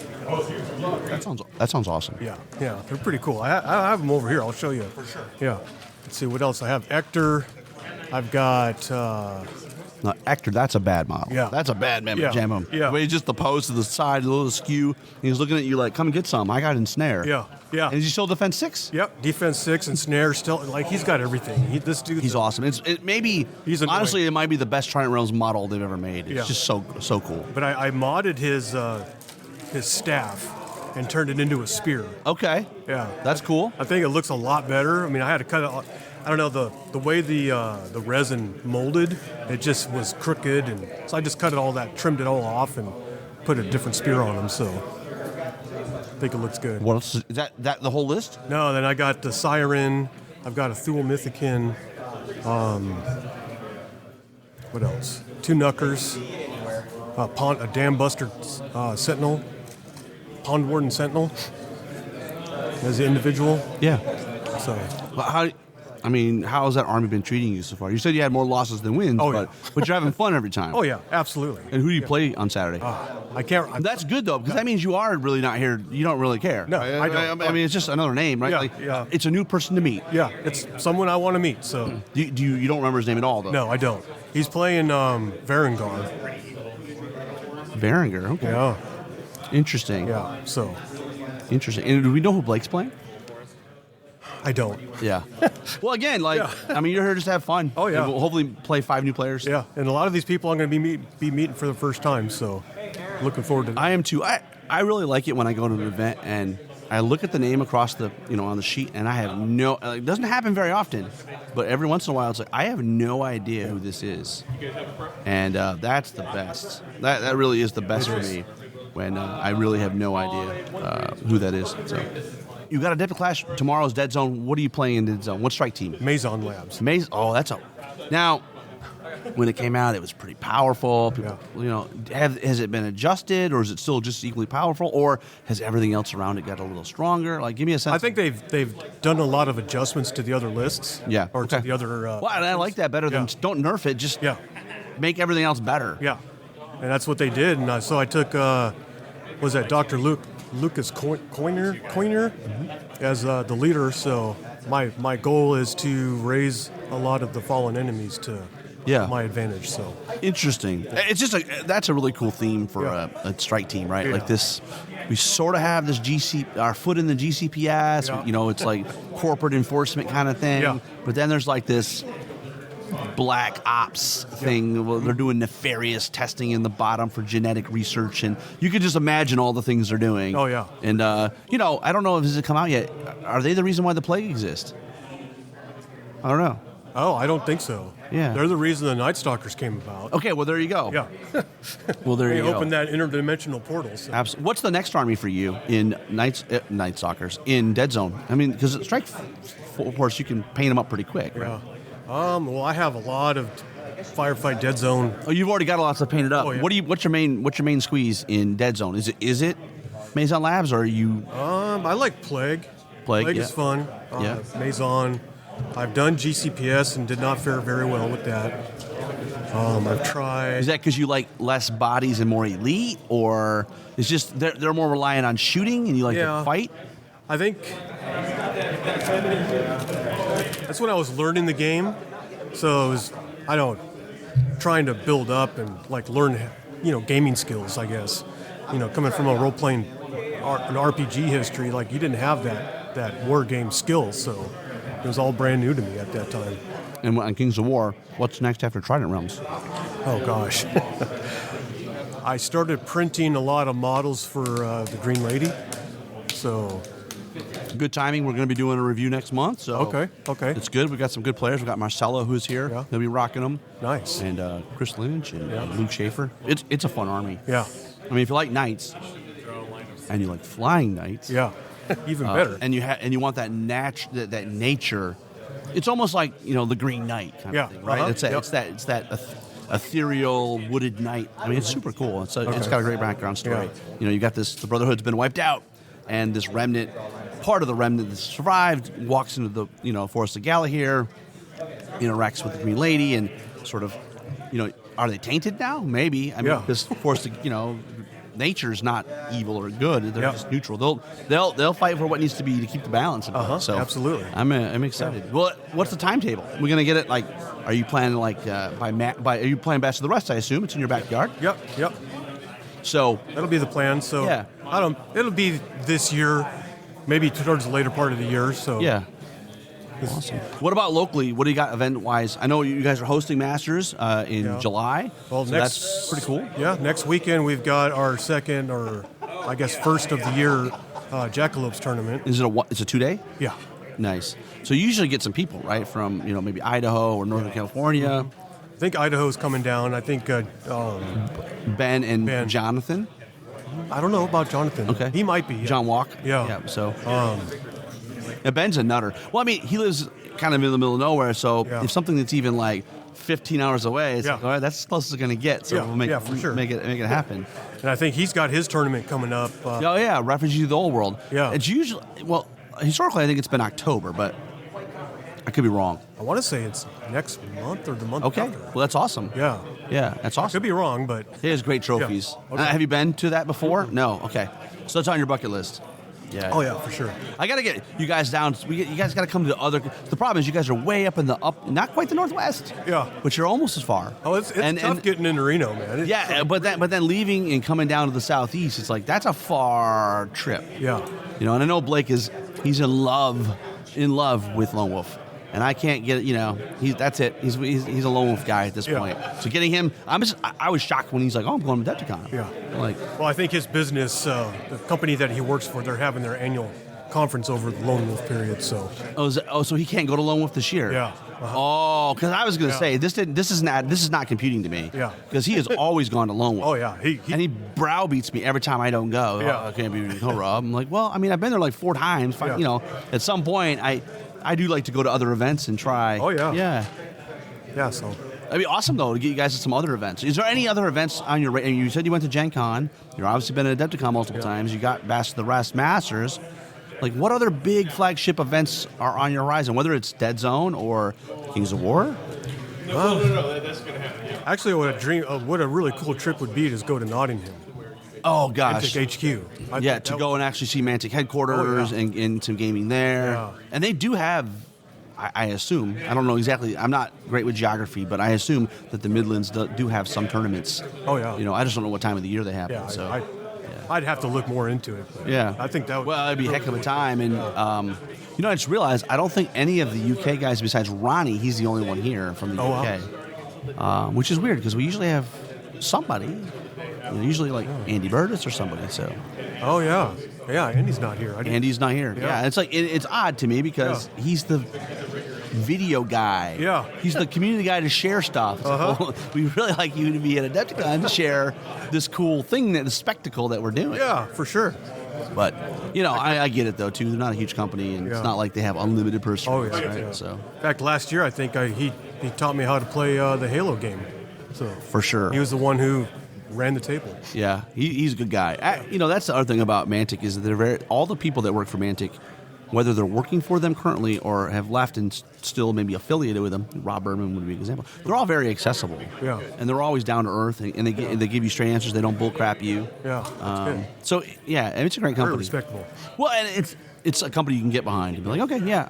That sounds awesome. Yeah, they're pretty cool. I have them over here. I'll show you. For sure. Yeah. Let's see what else I have. Ector. I've got No, Hector, that's a bad model. Yeah. That's a bad mammoth Yeah. jammo. Yeah. The way he's just the pose to the side, a little askew. He's looking at you like, come get some. I got ensnare. Yeah. Yeah. And is he still defense 6? Yep, defense 6 and snare still. Like, he's got everything. This dude. He's awesome. It maybe, He's annoying. honestly, it might be the best Trident Realms model they've ever made. It's Yeah. just so cool. But I modded his staff and turned it into a spear. Okay. Yeah. That's cool. I think it looks a lot better. I mean, I had to cut it. I don't know the way the resin molded. It just was crooked, and so I just cut it all that, trimmed it all off, and put a different spear on them. So I think it looks good. What else? Is that the whole list? No, then I got the Siren. I've got a Thule Mythican. What else? 2 Knuckers. A Dam Buster Sentinel. Pond Warden Sentinel. As an individual. Yeah. So. Well, how has that army been treating you so far? You said you had more losses than wins, Oh, yeah. but you're having fun every time. Oh yeah, absolutely. And who do you play on Saturday? I can't. That's good though, because that means you are really not here. You don't really care. No, I don't. I mean, it's just another name, right? Yeah, yeah. It's a new person to meet. Yeah, it's someone I want to meet. So You don't remember his name at all, though? no, I don't. He's playing Varangar. Berenger. Okay. Yeah, Interesting. yeah. So Interesting. And do we know who Blake's playing? I don't. Yeah. Well, again, Yeah. you're here just to have fun. Oh, yeah. And we'll hopefully play 5 new players. Yeah, and a lot of these people I'm going to be meeting for the first time. So looking forward to that. I am too. I really like it when I go to an event and I look at the name across the, on the sheet, and I have it doesn't happen very often, but every once in a while it's like, I have no idea who this is. And that's the best. That really is the best for me, when I really have no idea who that is. So, you got a Adepticon Clash tomorrow's Dead Zone. What are you playing in Dead Zone? What strike team? Maison Labs. Oh, now, when it came out, it was pretty powerful. People, has it been adjusted, or is it still just equally powerful, or has everything else around it got a little stronger? Like, give me a sense. I think they've done a lot of adjustments to the other lists. Yeah, Or okay. to the other. Well, and I like that better than don't nerf it. Just make everything else better. Yeah, and that's what they did. And so I took, was that Dr. Lucas Coiner as the leader. So my goal is to raise a lot of the fallen enemies to my advantage. So interesting. It's just that's a really cool theme for a strike team, right? Yeah. Like this, we sort of have this our foot in the GCPS. Yeah. It's like corporate enforcement kind of thing. Yeah. But then there's like this black ops thing. Well, they're doing nefarious testing in the bottom for genetic research, and you could just imagine all the things they're doing. Oh, yeah. And I don't know if this has come out yet. Are they the reason why the plague exists? I don't know. Oh, I don't think so. Yeah. They're the reason the Night Stalkers came about. Okay, well there you go. Yeah. Well, there They you go. opened that interdimensional portal. So. Absolutely. What's the next army for you in Night Stalkers in Dead Zone? I mean, because Strike Force, you can paint them up pretty quick, right? Yeah. Well, I have a lot of Firefight Dead Zone. Oh, you've already got a lot of stuff painted up. Oh, yeah. What's your main squeeze in Dead Zone? Is it Maison Labs, or are you? I like Plague. Plague, is fun. Yeah. Maison. I've done GCPS and did not fare very well with that. I've tried. Is that because you like less bodies and more elite, or it's just they're more reliant on shooting and you like to fight? I think that's when I was learning the game. So it was, trying to build up and learn, gaming skills, I guess. Coming from a role-playing, an RPG history, you didn't have that war game skill, so it was all brand new to me at that time. And on Kings of War, what's next after Trident Realms? Oh, gosh. I started printing a lot of models for the Green Lady, so... Good timing. We're going to be doing a review next month, so Okay. it's good. We've got some good players. We've got Marcelo, who's here. Yeah. He'll be rocking them. Nice. And Chris Lynch and Luke Schaefer. It's a fun army. Yeah. I mean, if you like knights and you like flying knights, Yeah. Even better. and you want that that nature. It's almost like the Green Knight kind of thing, right? Uh-huh. It's that ethereal wooded knight. I mean, it's super cool. It's got a great background story. Yeah. You got the Brotherhood's been wiped out, and this remnant, part of the remnant that survived, walks into the Forest of Galahir, interacts with the Green Lady, and sort of, are they tainted now? Maybe. I mean, this Forest of nature's not evil or good. They're Yep. just neutral. They'll fight for what needs to be to keep the balance. So absolutely. I'm excited. Well, what's the timetable? We're gonna get it like. Are you planning like are you playing Bash of the Rust? I assume it's in your backyard. Yep. So That'll be the plan. So Yeah. It'll be this year, maybe towards the later part of the year. So yeah. Awesome. What about locally? What do you got event-wise? I know you guys are hosting Masters in Yeah. July. Well, so next that's pretty cool. Yeah, next weekend we've got our second, or I guess first of the year, Jackalopes tournament. Is it it's a 2-day? Yeah. Nice. So you usually get some people, right, from maybe Idaho or Northern California. I think Idaho's coming down. I think Ben and Ben. Jonathan. I don't know about Jonathan. Okay. He might be. Yeah. John Walk. Yeah. So Ben's a nutter. Well, I mean, he lives kind of in the middle of nowhere. So Yeah. if something that's even like 15 hours away, it's Yeah. like, all right, that's as close as it's going to get. So Yeah. we'll make, Yeah, for sure. make it happen. And I think he's got his tournament coming up. Oh yeah, Refugees of the Old World. Yeah. It's usually historically I think it's been October, but I could be wrong. I want to say it's next month or the month Okay, after. well that's awesome. Yeah. Yeah, that's I awesome. could be wrong, but He has great trophies. Yeah. Okay. Have you been to that before? No. Okay, so it's on your bucket list. Yeah. oh yeah, for sure. I gotta get you guys down. You guys gotta come to the other. The problem is you guys are way up in the not quite the northwest. Yeah. But you're almost as far. Oh, it's tough getting into Reno, man. Yeah, but then leaving and coming down to the southeast, it's like that's a far trip. Yeah. And I know Blake he's in love with Lone Wolf. And I can't get it. That's it. He's a lone wolf guy at this Yeah. point. So getting him, I was shocked when he's like, "Oh, I'm going to Adepticon." Yeah. Like, Well, I think his business, the company that he works for, they're having their annual conference over the Lone Wolf period. So so he can't go to Lone Wolf this year. Yeah. Oh, because I was going to Yeah. say this is not computing to me. Yeah. Because he has always gone to Lone Wolf. Oh, yeah. And he browbeats me every time I don't go. Yeah. Oh, I can't be go, Rob. I'm like, well, I mean, I've been there like 4 times. Yeah. At some point, I do like to go to other events and try. Oh, yeah. Yeah. yeah, so It'd be awesome, though, to get you guys to some other events. Is there any other events on your radar? You said you went to Gen Con. You've obviously been at Adepticon multiple times. You got Bash of the Rest Masters. Like, what other big flagship events are on your horizon, whether it's Dead Zone or Kings of War? actually, what a really cool trip would be is go to Nottingham, Oh, gosh. Mantic HQ. I Yeah, think to that go and actually see Mantic headquarters Oh, yeah. and some gaming there. Yeah. And they do have, I assume, I don't know exactly, I'm not great with geography, but I assume that the Midlands do have some tournaments. Oh, yeah. I just don't know what time of the year they happen. Yeah, so. I'd have to look more into it. But Yeah, I think that would. Well, it'd be a heck of a time, and I just realized I don't think any of the UK guys besides Ronnie, he's the only one here from the Oh, UK, which is weird because we usually have somebody, usually like Andy Burtis or somebody. So Oh yeah, yeah. Andy's not here. Andy's not here. Yeah. Yeah, it's like it's odd to me because he's the video guy. Yeah. He's the community guy to share stuff. It's like, well, we really like you to be at Adepticon to share this cool thing, the spectacle that we're doing. Yeah, for sure. But I get it though too. They're not a huge company, and it's Yeah. not like they have unlimited purse Oh strings, yeah. right? yeah. So In fact, last year I think he taught me how to play the Halo game. So for sure, he was the one who ran the table. yeah, he's a good guy. That's the other thing about Mantic is that all the people that work for Mantic, whether they're working for them currently or have left and still maybe affiliated with them, Rob Berman would be an example. They're all very accessible. Yeah. And they're always down to earth, and they give you straight answers. They don't bullcrap you. Yeah, that's good. So yeah, and it's a great Very company. respectable. Well, and it's a company you can get behind and be like, okay, yeah.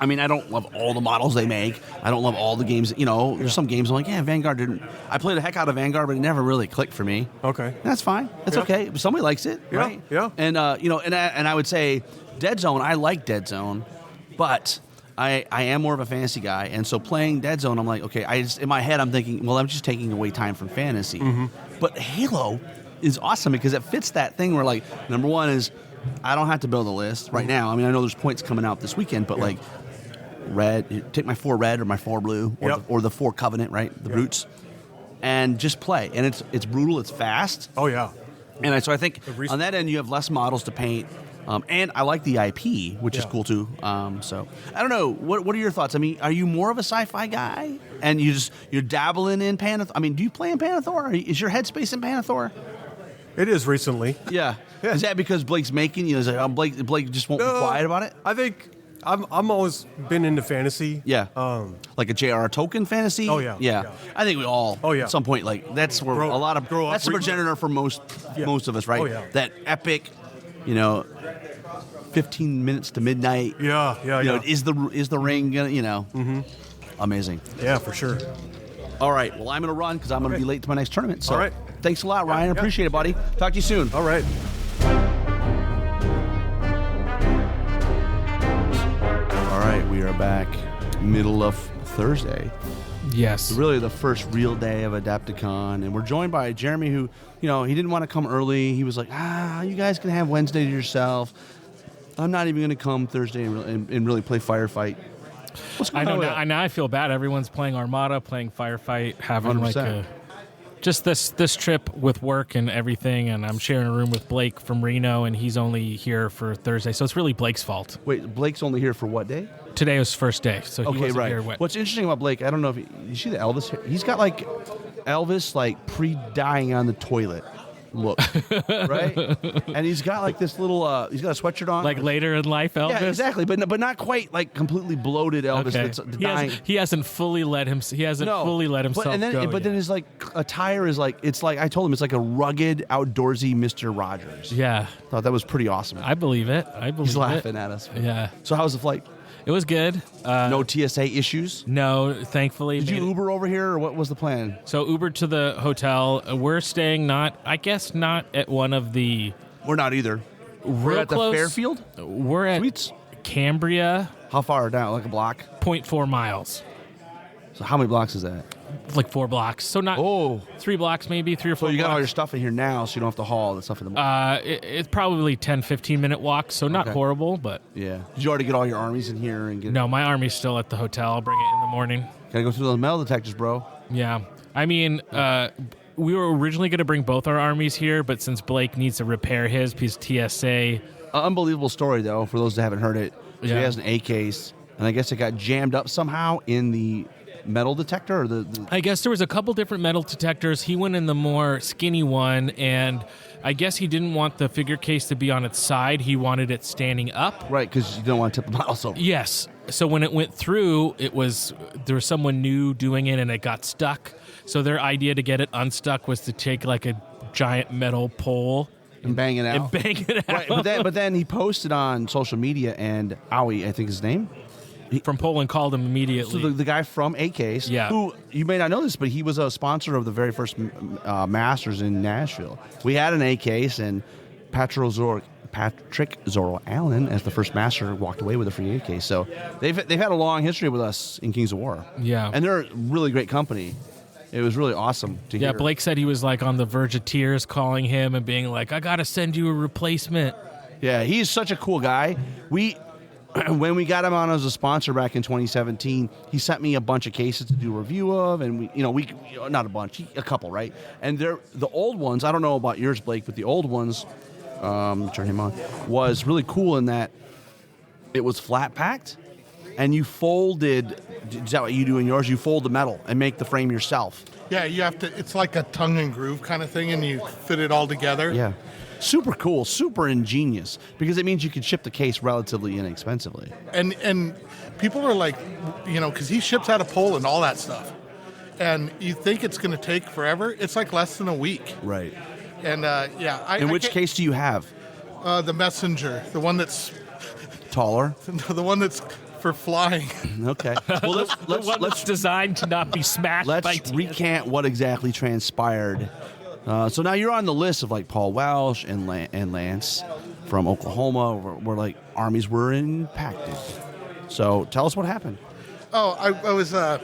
I mean, I don't love all the models they make. I don't love all the games. There's some games I'm like, yeah, Vanguard didn't. I played the heck out of Vanguard, but it never really clicked for me. Okay. That's fine. That's Yeah. okay. Somebody likes it, Yeah, right? yeah. And and I would say Dead Zone. I like Dead Zone, but I am more of a fantasy guy, and so playing Dead Zone, I'm like, okay. In my head, I'm thinking, well, I'm just taking away time from fantasy. Mm-hmm. But Halo is awesome because it fits that thing where, like, number one is I don't have to build a list right now. I mean, I know there's points coming out this weekend, but like. Red, take my 4 red or my 4 blue or, Yep. or the 4 Covenant, right? The brutes, and just play. And it's brutal. It's fast. Oh yeah. And so I think recent- on that end you have less models to paint, and I like the IP, which is Yeah. cool too. So I don't know. What are your thoughts? I mean, are you more of a sci-fi guy, and you're dabbling in Panathor? I mean, do you play in Panathor? Is your headspace in Panathor? It is recently. Yeah. Is that because Blake's making you? Is it, Blake just won't be quiet about it? I think I'm always been into fantasy. Yeah. Like a J.R.R. Tolkien fantasy? Oh, yeah. Yeah. Yeah. I think we all, Oh, yeah. at some point, like, that's where Grow up that's the reading. progenitor for most of us, right? Oh, yeah. That epic, 15 minutes to midnight. Yeah. Is the ring gonna, amazing. Yeah, for sure. All right. Well, I'm going to run because I'm going to be late to my next tournament. So All right. Thanks a lot, Ryan. Yeah. Appreciate it, buddy. Talk to you soon. All right. All right. We are back middle of Thursday. Yes. Really the first real day of Adepticon. And we're joined by Jeremy who, he didn't want to come early. He was like, you guys can have Wednesday to yourself. I'm not even going to come Thursday and really play Firefight. What's going I on know. with that? Now I feel bad. Everyone's playing Armada, playing Firefight, having 100%. just this trip with work and everything. And I'm sharing a room with Blake from Reno, and he's only here for Thursday. So it's really Blake's fault. Wait, Blake's only here for what day? Today was first day, so he Okay, wasn't right. here. What's interesting about Blake, I don't know if you see the Elvis hair? He's got like Elvis like pre-dying on the toilet look, right? And he's got like this little, he's got a sweatshirt on. Like later in life, Elvis. Yeah, exactly, but not quite like completely bloated Elvis Okay. that's dying. He hasn't fully let fully let himself but, go. But then his like attire is like I told him it's like a rugged, outdoorsy Mr. Rogers. Yeah, Thought that was pretty awesome. I believe it. He's laughing at us. Yeah, So how was the flight? it was good. No TSA issues? No, thankfully. Did you Uber over here, or what was the plan? So Uber to the hotel. We're staying not at one of the We're not either. We're real at close. the Fairfield? We're at Suites? Cambria, How far down? Like a block? 0.4 miles, So how many blocks is that? like 4 blocks. So not 3 blocks, maybe 3 or 4. So you got all your blocks. stuff in here now, so you don't have to haul the stuff in the morning. It's probably 10-15 minute walk, so not Okay. horrible, but Yeah. Did you already get all your armies in here and get? no, my army's still at the hotel. I'll bring it in the morning. Gotta go through those metal detectors, bro. Yeah. I mean, we were originally going to bring both our armies here, but since Blake needs to repair his TSA. Unbelievable story, though, for those that haven't heard it. So he Yeah. has an A case, and I guess it got jammed up somehow in the metal detector, or the I guess there was a couple different metal detectors. He went in the more skinny one, and I guess he didn't want the figure case to be on its side. He wanted it standing up. right, because you don't want to tip the mouse over. Yes. So when it went through, there was someone new doing it, and it got stuck. So their idea to get it unstuck was to take like a giant metal pole And bang it out. and bang it out. Right, but then he posted on social media, and Owie, I think his name. From Poland called him So immediately. the guy from A-Case, Yeah. who you may not know this, but he was a sponsor of the very first Masters in Nashville. We had an A-Case, and Patrick Zorro Allen, as the first master, walked away with a free A-Case. So they've had a long history with us in Kings of War. Yeah. And they're a really great company. It was really awesome to hear. Yeah, Blake said he was like on the verge of tears calling him and being like, I got to send you a replacement. Yeah, he's such a cool guy. When we got him on as a sponsor back in 2017, he sent me a bunch of cases to do a review of, and we not a bunch, a couple, right? And the old ones, I don't know about yours, Blake, but the old ones, turn him on, was really cool in that it was flat packed, and you folded. Is that what you do in yours? You fold the metal and make the frame yourself. Yeah, you have to. It's like a tongue and groove kind of thing, and you fit it all together. Yeah. Super cool, super ingenious, because it means you can ship the case relatively inexpensively. And people are like, because he ships out of Poland, all that stuff, and you think it's going to take forever. It's like less than a week. Right. And In which case do you have? The Messenger, the one that's Taller? the one that's for flying. Okay. Well, Let's designed to not be smashed by let's recant what exactly transpired. So now you're on the list of like Paul Welsh and Lance from Oklahoma, where like armies were impacted. So tell us what happened. Oh, I was. I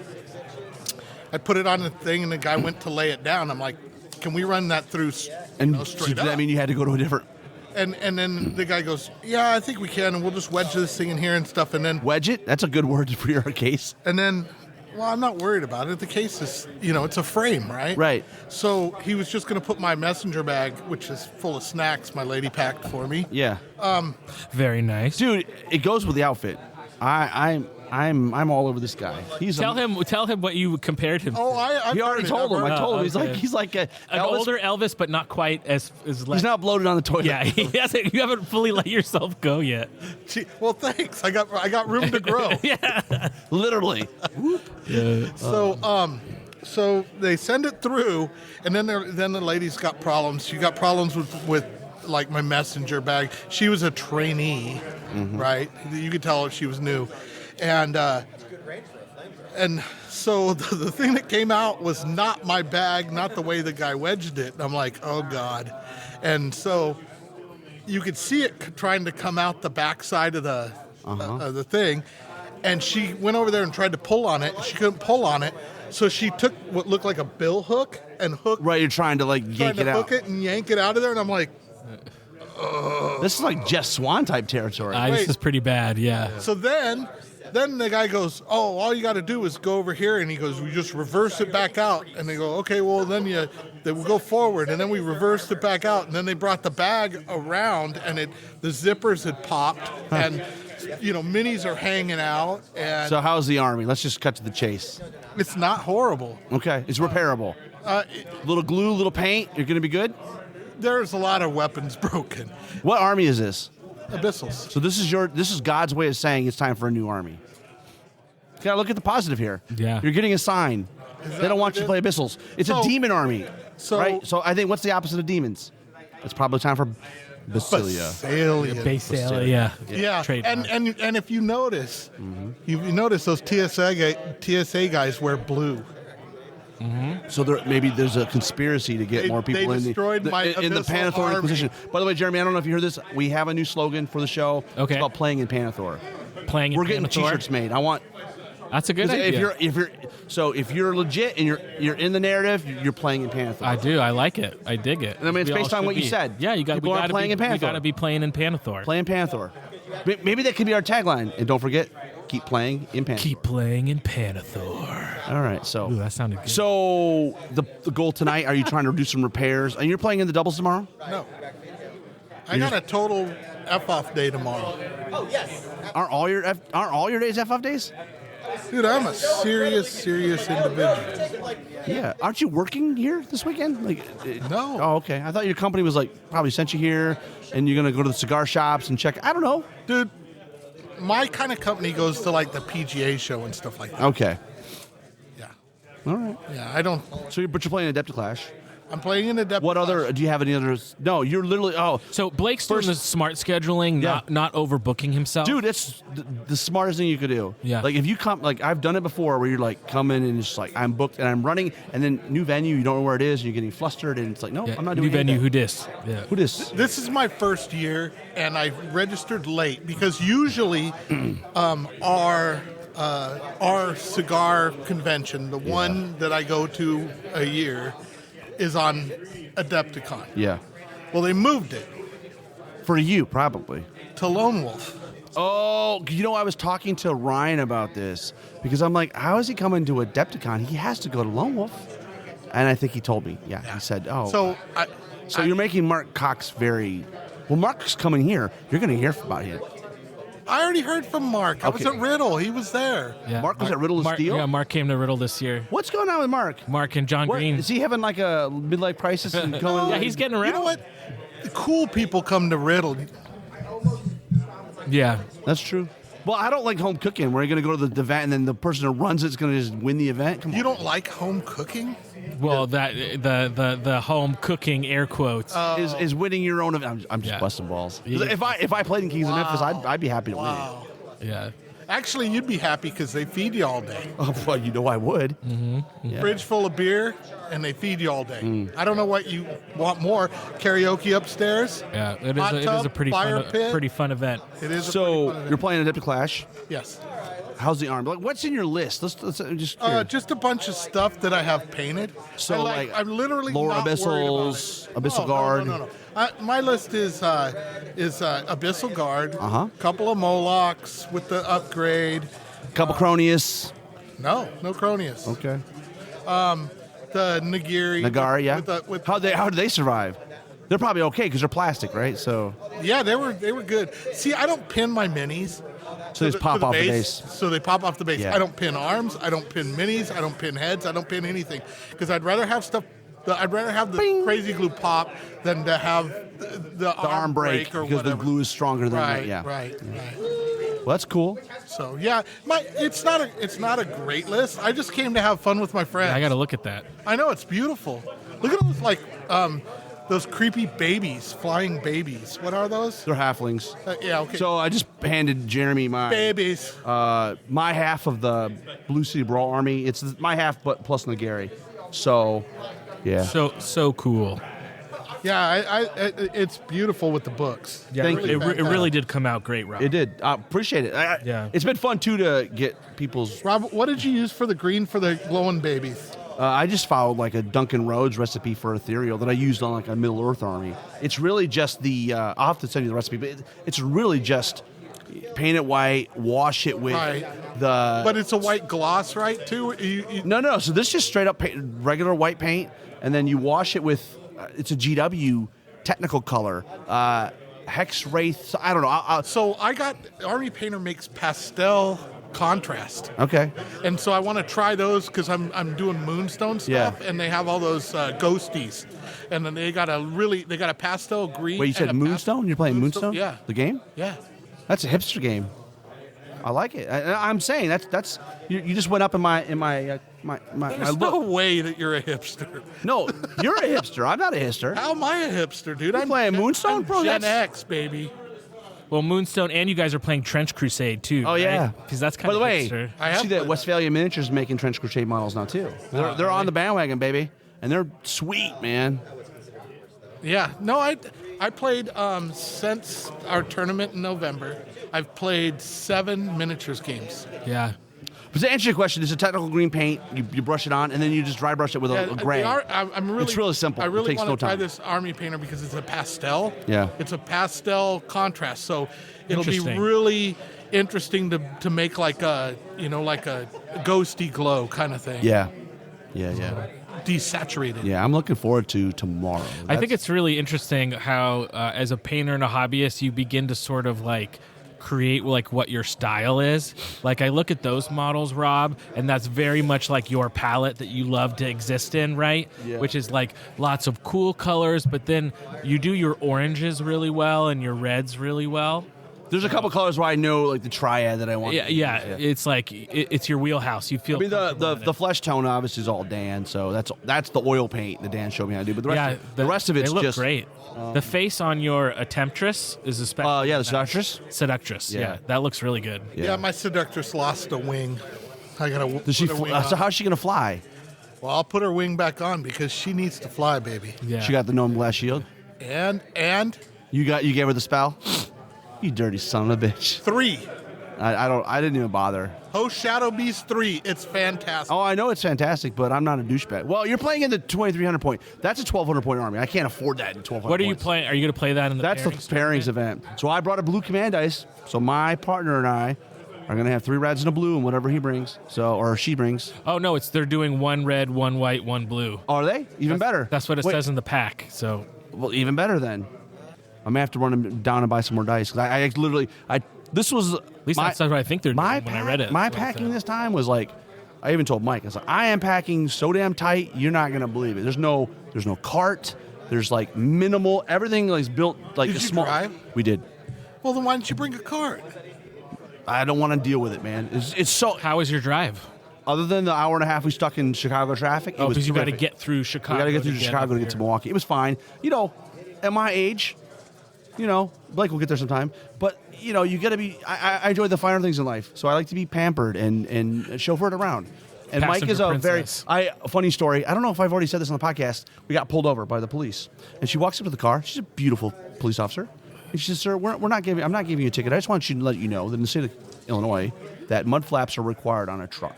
put it on the thing, and the guy went to lay it down. I'm like, can we run that through? And so straight did that up? mean you had to go to a different And then the guy goes, yeah, I think we can, and we'll just wedge this thing in here and stuff, and then wedge it? That's a good word for your case. Well, I'm not worried about it. The case is, it's a frame, right? Right. So he was just going to put my messenger bag, which is full of snacks my lady packed for me. Yeah. Very nice. Dude, it goes with the outfit. I'm all over this guy. Tell him what you compared him. Oh, to. He already told him. I told him. okay. He's like An older Elvis, but not quite as He's not bloated on the toilet. Yeah, you haven't fully let yourself go yet. Well, thanks. I got room to grow. Yeah, literally. Yeah. So they send it through, and then the lady's got problems. She got problems with like my messenger bag. She was a trainee, right? You could tell she was new, and so the thing that came out was not my bag, not the way the guy wedged it. And I'm like, oh God, and so you could see it trying to come out the backside of the thing, and she went over there and tried to pull on it. She couldn't pull on it. So she took what looked like a bill hook and hooked. Right, you're trying to like yank it out. Hook it and yank it out of there, and I'm like, this is like Jeff Swan type territory. This is pretty bad. Yeah. So then the guy goes, oh, all you got to do is go over here, and he goes, we just reverse it back out, and they go, okay, well then they will go forward, and then we reversed it back out, and then they brought the bag around, and the zippers had popped, and minis are hanging out, and So how's the Army? Let's just cut to the chase. it's not horrible. Okay, it's repairable. Little glue, little paint. You're gonna be good. There's a lot of weapons broken. What army is this? Abyssals. So this is God's way of saying it's time for a new army. You gotta look at the positive here. Yeah. You're getting a sign. They don't want you to play Abyssals. It's a demon army. Right? So I think what's the opposite of demons? It's probably time for Basilia. Basilia. Yeah. Trademark. And if you notice, you notice those TSA guys wear blue. So maybe there's a conspiracy to get more people in the Abyssal Panathor army. Inquisition. By the way, Jeremy, I don't know if you heard this. We have a new slogan for the show. Okay. It's called Playing in Panathor. Playing in We're getting Panathor? T-shirts made. That's a good idea. If you're legit and you're in the narrative, you're playing in Panathor. I do. I like it. I dig it. And I mean, it's We all based on should what you be. said. Yeah, we got to playing in Panathor. We got to be playing in Panathor. Play in Panathor. Maybe that could be our tagline. And don't forget, keep playing in Panathor. Keep playing in Panathor. All right. So Ooh, that sounded good. So the goal tonight, are you trying to do some repairs? And you're playing in the doubles tomorrow? No. I got a total F-off day tomorrow. Aren't all your days F-off days? Dude, I'm a serious individual. Yeah. Aren't you working here this weekend? No. Oh, okay. I thought your company was probably sent you here, and you're gonna go to the cigar shops and check. I don't know. Dude, my kind of company goes to the PGA show and stuff like that. Okay. Yeah. All right. Yeah, I don't. But you're playing Adepticlash. I'm playing in Adepticon. What other? Do you have any others? No, you're literally. Oh, So Blake's doing the smart scheduling, Yeah. not overbooking himself. dude, it's the smartest thing you could do. Yeah. If you come, I've done it before, where you're coming and it's I'm booked and I'm running, and then new venue, you don't know where it is, and you're getting flustered, and it's no, Yeah, I'm not new doing venue. anything. Who dis? Yeah. Who dis? This is my first year, and I registered late because usually our cigar convention, the one that I go to a year, is on Adepticon. Yeah. Well, they moved it For you, probably. to Lone Wolf. Oh, I was talking to Ryan about this because I'm like, how is he coming to Adepticon? He has to go to Lone Wolf. And I think he told me. Yeah, he said, oh. So You're making Mark Cox very... Well, Mark's coming here. You're going to hear about him. I already heard from Mark. I was Okay. at Riddle. He was there. Yeah. Mark was at Riddle of Mark, Steel? Yeah, Mark came to Riddle this year. What's going on with Mark? Mark and John What, Green. is he having a midlife crisis and going? Yeah, he's getting around. You know what? The cool people come to Riddle. Yeah. That's true. Well, I don't like home cooking. Where you're going to go to the event and then the person who runs it's going to just win the event. Come on. You don't like home cooking? Well, that the home cooking air quotes. is winning your own event. I'm just Yeah. busting balls. 'Cause Yeah. if I played in Kings of Memphis, I'd be happy to Wow. yeah. Actually, you'd be happy because they feed you all day. win. Oh, well, I would. Yeah. Fridge full of beer, and they feed you all day. I don't know what you want more. Karaoke upstairs. Yeah. It Hot is tub, a pretty fire fun, pit. pretty fun event. It is. So a pretty you're fun playing Adepticlash. Yes. How's the arm? What's in your list? Let's just. Just a bunch of stuff that I have painted. So, I'm literally lower not abyssals, worried about it. abyssal guard. No. My list is abyssal guard. Uh-huh. Couple of Molochs with the upgrade. Couple Cronius. No Cronius. Okay. The Nagiri. Nagari, yeah. With How do they survive? They're probably okay because they're plastic, right? So Yeah, they were good. See, I don't pin my minis. So they just pop off the base. So they pop off the base. Yeah. I don't pin arms. I don't pin minis. I don't pin heads. I don't pin anything because I'd rather have stuff. I'd rather have the crazy glue pop than to have the arm break or because whatever. the glue is stronger than Right, that. Yeah. right. Well, that's cool. So yeah, it's not a great list. I just came to have fun with my friends. I got to look at that. I know it's beautiful. Look at those creepy babies, flying babies. What are those? They're halflings. Yeah, okay. So I just handed Jeremy my babies. my half of the Blue City Brawl army. It's my half, but plus Nagari. So, yeah. So cool. Yeah, it's beautiful with the books. Yeah, Thank it, you. it really did come out great, Rob. It did. I appreciate it. Yeah. It's been fun, too, to get people's... Rob, what did you use for the green for the glowing babies? I just followed like a Duncan Rhodes recipe for ethereal that I used on like a Middle Earth army. It's really just the... I'll have to send you the recipe, but it's really just paint it white, wash it with the... But it's a white gloss, right, too? No. So this is just straight up regular white paint, and then you wash it with... it's a GW technical color. Hex Wraith... I don't know. So I got... Army Painter makes pastel contrast. Okay. And so I want to try those because I'm doing Moonstone stuff, and they have all those ghosties. And then they got a pastel green. Wait, you said Moonstone? You're playing Moonstone? Yeah. The game? Yeah. That's a hipster game. I like it. I'm saying that's you just went up in my There's no way that you're a hipster. No, you're a hipster. I'm not a hipster. How am I a hipster, dude? I'm playing Moonstone, bro. Gen That's- X, baby. Well, Moonstone, and you guys are playing Trench Crusade too. Oh yeah, because that's kind By of the way, hipster. I you have see that played Westphalia Miniatures making Trench Crusade models now too. They're on the bandwagon, baby, and they're sweet, man. Yeah. No, I played since our tournament in November. I've played 7 miniatures games. Yeah. But to answer your question, it's a technical green paint. You brush it on, and then you just dry brush it with a gray. It's really simple. I It really takes want no to try time. this Army Painter because it's a pastel. Yeah. It's a pastel contrast, so it'll be Interesting. really interesting to make like a ghosty glow kind of thing. Yeah. Desaturated. Yeah, I'm looking forward to tomorrow. I think it's really interesting how, as a painter and a hobbyist, you begin to sort of like create like what your style is. Like I look at those models, Rob, and that's very much like your palette that you love to exist in, right? Yeah. Which is like lots of cool colors, but then you do your oranges really well and your reds really well. There's a couple colors where I know like the triad that I want. Yeah. It's like it's your wheelhouse. You feel. I mean comfortable in the it. flesh tone obviously is all Dan, so that's the oil paint that Dan showed me how to do. But the rest of it's they look just great. The face on your Attemptress is especially. the Seductress. Seductress. Yeah. Yeah, that looks really good. Yeah, my Seductress lost a wing. I gotta Does she? put her wing So on. how's she gonna fly? Well, I'll put her wing back on because she needs to fly, baby. Yeah. She got the gnome glass shield. And You gave her the spell. You dirty son of a bitch. 3. I didn't even bother. Host Shadow Beast 3. It's fantastic. Oh, I know it's fantastic, but I'm not a douchebag. Well, you're playing in the 2,300 point. That's a 1,200 point army. I can't afford that in 1,200. What are you points. playing? Are you going to play that in the That's the pairings event. So I brought a blue command dice. So my partner and I are going to have 3 reds and a blue and whatever he brings. Or she brings. Oh no, they're doing 1 red, 1 white, 1 blue. Are they? Even better. That's what it Wait, says in the pack. So Well, even better then. I'm going to have to run them down and buy some more dice. Because I literally, this was... at least that's what I think they're doing when I read it. My That's what it packing said. this time was like, I even told Mike, I was like, I am packing so damn tight, you're not going to believe it. There's no cart. There's like minimal, everything is built like Did a you small. drive? We did. Well, then why didn't you bring a cart? I don't want to deal with it, man. It's so, How was your drive? other than the hour and a half we stuck in Chicago traffic, it Oh, was because you got to terrific. get through Chicago. We got to get through Chicago to get to Milwaukee. It was fine. At my age, Blake will get there sometime. But, you got to be, I enjoy the finer things in life. So I like to be pampered and chauffeured around. And Mike is Passenger a very, princess. a funny story. I don't know if I've already said this on the podcast. We got pulled over by the police. And she walks up to the car. She's a beautiful police officer. And she says, sir, I'm not giving you a ticket. I just want you to let you know that in the state of Illinois, that mud flaps are required on a truck.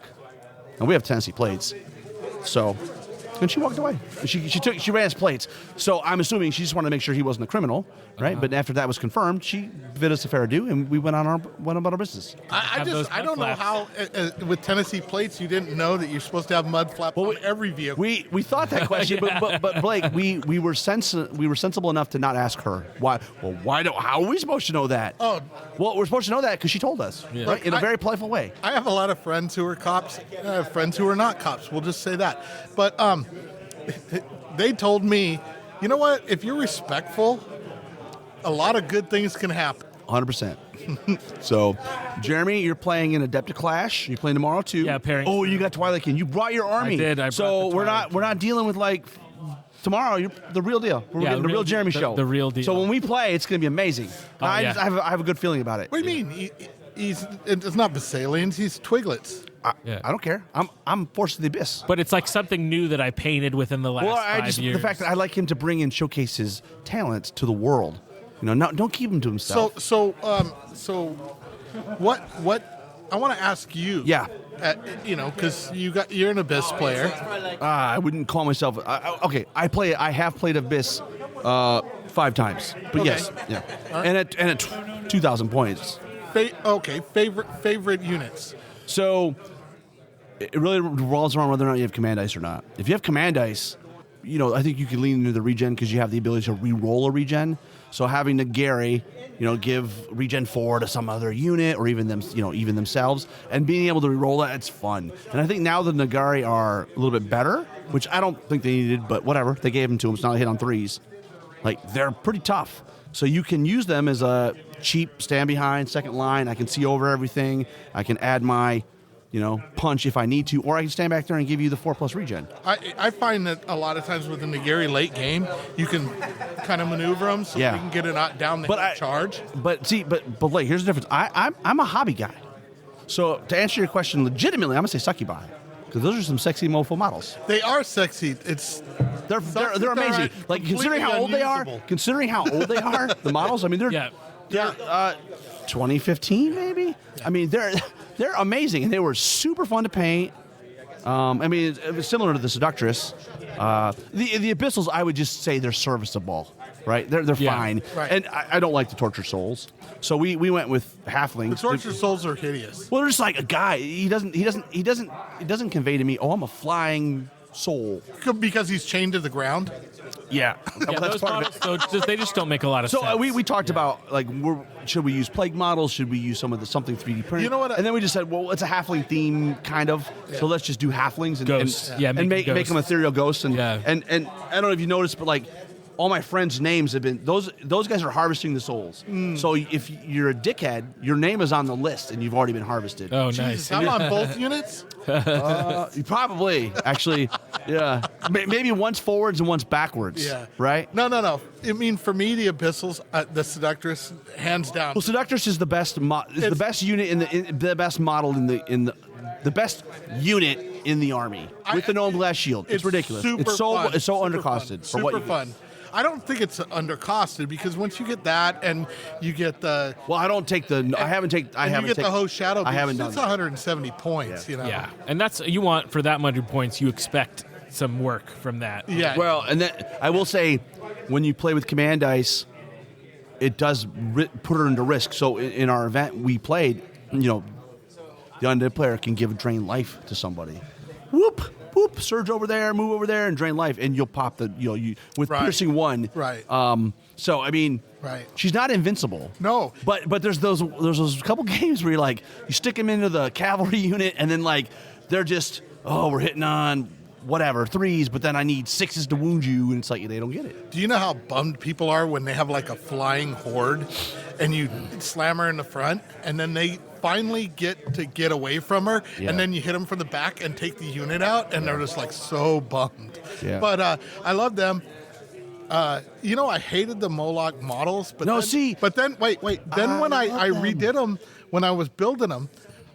And we have Tennessee plates. So And she walked away. She ran his plates. So I'm assuming she just wanted to make sure he wasn't a criminal, right? But after that was confirmed, she bid us a fair due, and we went about our business. I don't know how with Tennessee plates you didn't know that you're supposed to have mud flaps on every vehicle. We thought that question, but Blake, we were sensible enough to not ask her why. Well, how are we supposed to know that? Oh, well, we're supposed to know that because she told us, right? In a very playful way. I have a lot of friends who are cops. I have friends who are not cops. We'll just say that. But they told me, you know what? If you're respectful, a lot of good things can happen. 100%. So, Jeremy, you're playing in Adepticon Clash. You're playing tomorrow too. Yeah, pairing. Oh, you got Twilight King. You brought your army. I did. So we're not dealing with like tomorrow. You're the real deal. We're getting the real Jeremy show. The real deal. So when we play, it's going to be amazing. I yeah. have a good feeling about it. What do you mean? It's not Basalians. He's Twiglets. I don't care. I'm Force of the Abyss. But it's like something new that I painted within the last 5 years. The fact that I like him to bring and showcase his talents to the world. Don't keep him to himself. So what I want to ask you. Yeah. Because you're an Abyss player. I wouldn't call myself. Okay, I have played Abyss 5 times, but yes, yeah, right. and at 2,000 points. Favorite units. So it really revolves around whether or not you have command dice or not. If you have command dice, I think you can lean into the regen because you have the ability to re-roll a regen. So having Nagari, give regen 4 to some other unit or even themselves, and being able to re-roll it, it's fun. And I think now the Nagari are a little bit better, which I don't think they needed, but whatever. They gave them to them. It's not a hit on 3s. Like, they're pretty tough. So you can use them as a cheap stand behind, second line. I can see over everything. I can add my, punch if I need to, or I can stand back there and give you the 4+ regen. I find that a lot of times with the Nagari late game, you can kind of maneuver them so you can get it down the charge. But Blake, here's the difference. I'm a hobby guy. So to answer your question legitimately, I'm going to say Succubi. Because those are some sexy mofo models. They are sexy. They're amazing. Like considering how old they are, the models. I mean, they're 2015 maybe. I mean, they're amazing, and they were super fun to paint. I mean, it was similar to the Seductress. The Abyssals, I would just say they're serviceable, right? They're fine, right. And I don't like the Tortured Souls, so we went with Halflings. The Tortured Souls are hideous. Well, they're just like a guy. He doesn't convey to me, oh, I'm a flying soul, because he's chained to the ground. Yeah, those models, they just don't make a lot of sense. So we talked about like, should we use plague models? Should we use some of the something 3D printed? You know what? And then we just said, well, it's a halfling theme kind of. Yeah. So let's just do halflings and ghosts. And make them ethereal ghosts. And I don't know if you noticed, but like all my friends' names have been those guys are harvesting the souls. So if you're a dickhead, your name is on the list and you've already been harvested. Oh, Jesus, nice. I'm on both units. Probably, actually, yeah. Maybe once forwards and once backwards. Yeah. Right? No. I mean, for me, the Abyssals, the Seductress, hands down. Well, Seductress is the best. The best unit the best model in the best unit in the army with the gnome glass shield. It's ridiculous. It's so undercosted for what you fun. I don't think it's undercosted because once you get that and you get the I don't take the I haven't taken the host shadow. I haven't done it's 170 points. Yeah, and that's you want for that 100 points. You expect some work from that. Yeah. Well, and then I will say, when you play with command dice, it does put her into risk. So in our event we played, the undead player can give drain life to somebody. Whoop. Surge over there, move over there, and drain life, and you'll pop the with piercing 1. Right. So I mean, she's not invincible. No. But there's those couple games where you stick them into the cavalry unit, and then they're just we're hitting on whatever 3s, but then I need 6s to wound you, and it's like they don't get it. Do you know how bummed people are when they have a flying horde, and you slam her in the front, and then they finally get away from her, and then you hit them from the back and take the unit out, and they're just so bummed. Yeah. But I love them. I hated the Moloch models, but then wait. Then when I redid them, when I was building them,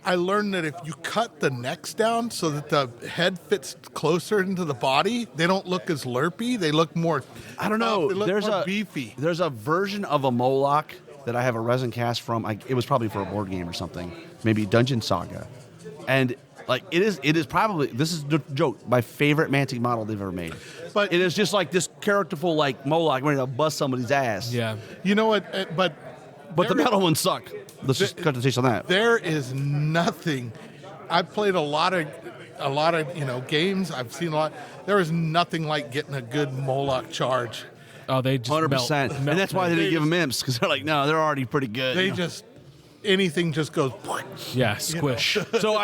I learned that if you cut the necks down so that the head fits closer into the body, they don't look as lerpy. They look more. I don't know. They look more beefy. There's a version of a Moloch that I have a resin cast from. It was probably for a board game or something, maybe Dungeon Saga, and Like it is probably, this is the joke, my favorite Mantic model they've ever made. But it is just like this characterful like Moloch ready to bust somebody's ass. Yeah. you know what? But But the metal ones suck. Let's just cut the taste on that. there is nothing. I've played a lot of games. I've seen a lot. There is nothing like getting a good Moloch charge. Oh, they just 100%. melt. And that's why they didn't give them imps, because they're like, no, they're already pretty good. They you know? just anything just goes. Yeah, squish. So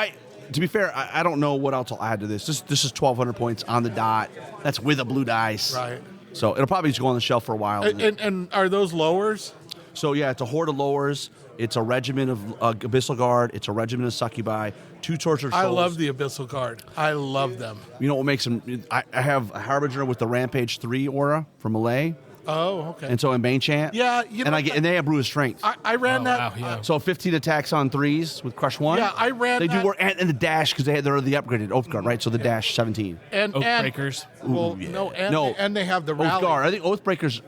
to be fair, I don't know what else I'll add to this. This is 1,200 points on the dot. That's with a blue dice. Right. So it'll probably just go on the shelf for a while. And are those lowers? So yeah, it's a horde of lowers. It's a regiment of Abyssal Guard. It's a regiment of Succubi. 2 tortured souls. I love the Abyssal Guard. I love them. You know what makes them? I have a Harbinger with the Rampage 3 aura from Malay. Oh, okay. And so in Bane Chant. Yeah, and they have Brew of Strength. I ran that. Wow, yeah. So 15 attacks on 3s with Crush 1. Yeah, I ran They do that. work, and the dash, because they're the upgraded Oath Guard, right? So the dash 17. And Oathbreakers. Well, Ooh, yeah. no, and they have the Oath rally. Guard. I think Oathbreakers.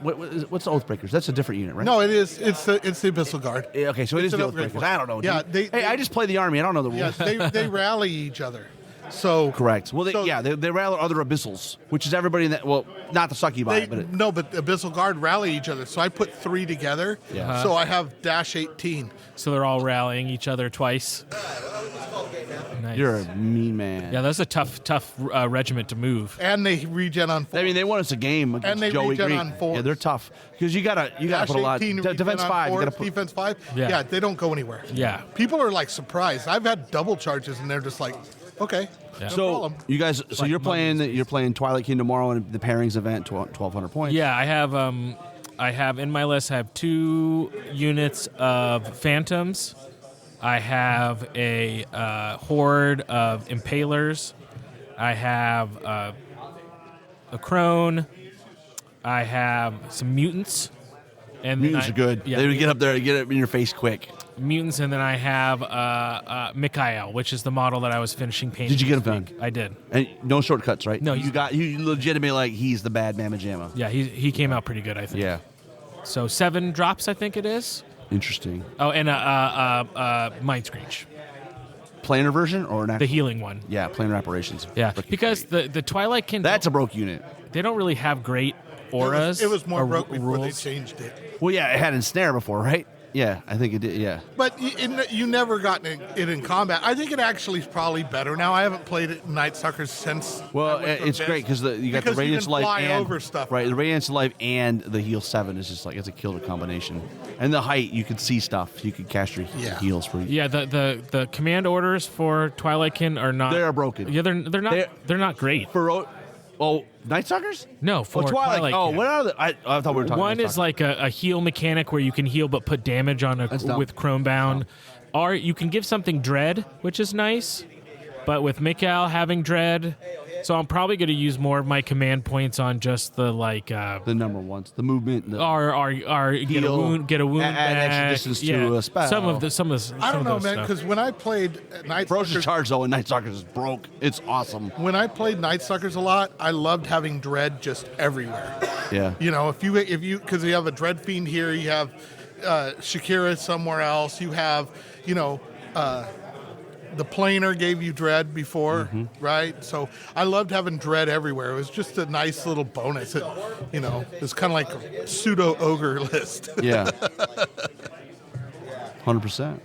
What's the Oathbreakers? That's a different unit, right? No, it is. It's the Abyssal Guard. Yeah, okay, so it is It's the an upgrade Oathbreakers. for- I don't know. Yeah, dude. I just play the army. I don't know the Yeah, rules. they rally each other. So Correct. Well, So- they rally other Abyssals, which is everybody in that. Well, not the Succubi, but but Abyssal Guard rally each other. So I put 3 together. Yeah. So I have dash 18. So they're all rallying each other twice. Nice. you're a mean man. Yeah, that's a tough regiment to move. And they regen on 4. I mean, they won us a game against And they Joey regen Greek. on 4s. Yeah, they're tough because you gotta dash put a lot. 18, regen Defense on 5. You 4s, gotta put. defense 5. Yeah. Yeah, they don't go anywhere. Yeah. People are like surprised. I've had double charges and they're just like, okay. Yeah. No So problem. you guys, so like you're playing Twilight King tomorrow in the pairings event, 1,200 points. Yeah, I have in my list. I have 2 units of Phantoms. I have a horde of Impalers. I have a Crone. I have some mutants. And then Mutants are good. Yeah, They would get up there and get it in your face quick. mutants, and then I have Mikhail, which is the model that I was finishing painting. Did you get this him week. done? I did. And no shortcuts, right? No, you legitimately like he's the bad Mamma Jamma. Yeah, he came out pretty good, I think. Yeah. So 7 drops, I think it is. Interesting. Oh, and Mind Screech, Planar version or an the actual? healing one. Yeah, planar apparitions. Yeah, Freaking because great. the Twilight Kin, That's a broke unit. they don't really have great auras. It was more or broke before they rules. changed it. Well, yeah, it had ensnare before, right? Yeah, I think it did. Yeah. But you never got it in combat. I think it actually is probably better now. I haven't played it in Night Suckers since. Well, I went to it's Abyss. great because you got Because the you Radiance can Life fly and over stuff. right. The Radiance Life and the Heal 7 is just like it's a killer combination. And the height, you can see stuff. You can cast your Yeah. heals for. Yeah, the command orders for Twilight Kin are not. They are broken. Yeah, they're not great. For Night Suckers? No, for Twilight Oh, Kin. what are the? I thought we were talking. One Night is Suckers. like a heal mechanic where you can heal but put damage on That's dumb. with Chrome Bound. Or you can give something Dread, which is nice, but with Mikhail having Dread, so I'm probably going to use more of my command points on just the the number ones, the movement. The, or get a Heal, wound add back. extra distance to yeah. a spell. Some of I some don't of know, those man. stuff. Because when I played Night Ferocious Suckers, Charge though in Night Suckers is broke. It's awesome. when I played Night Suckers a lot, I loved having Dread just everywhere. Yeah. You know, if you because you have a Dread Fiend here, you have Shakira somewhere else, you have the Planer gave you Dread before, right? So I loved having Dread everywhere. It was just a nice little bonus. It's kind of like a pseudo ogre list. Yeah. 100%.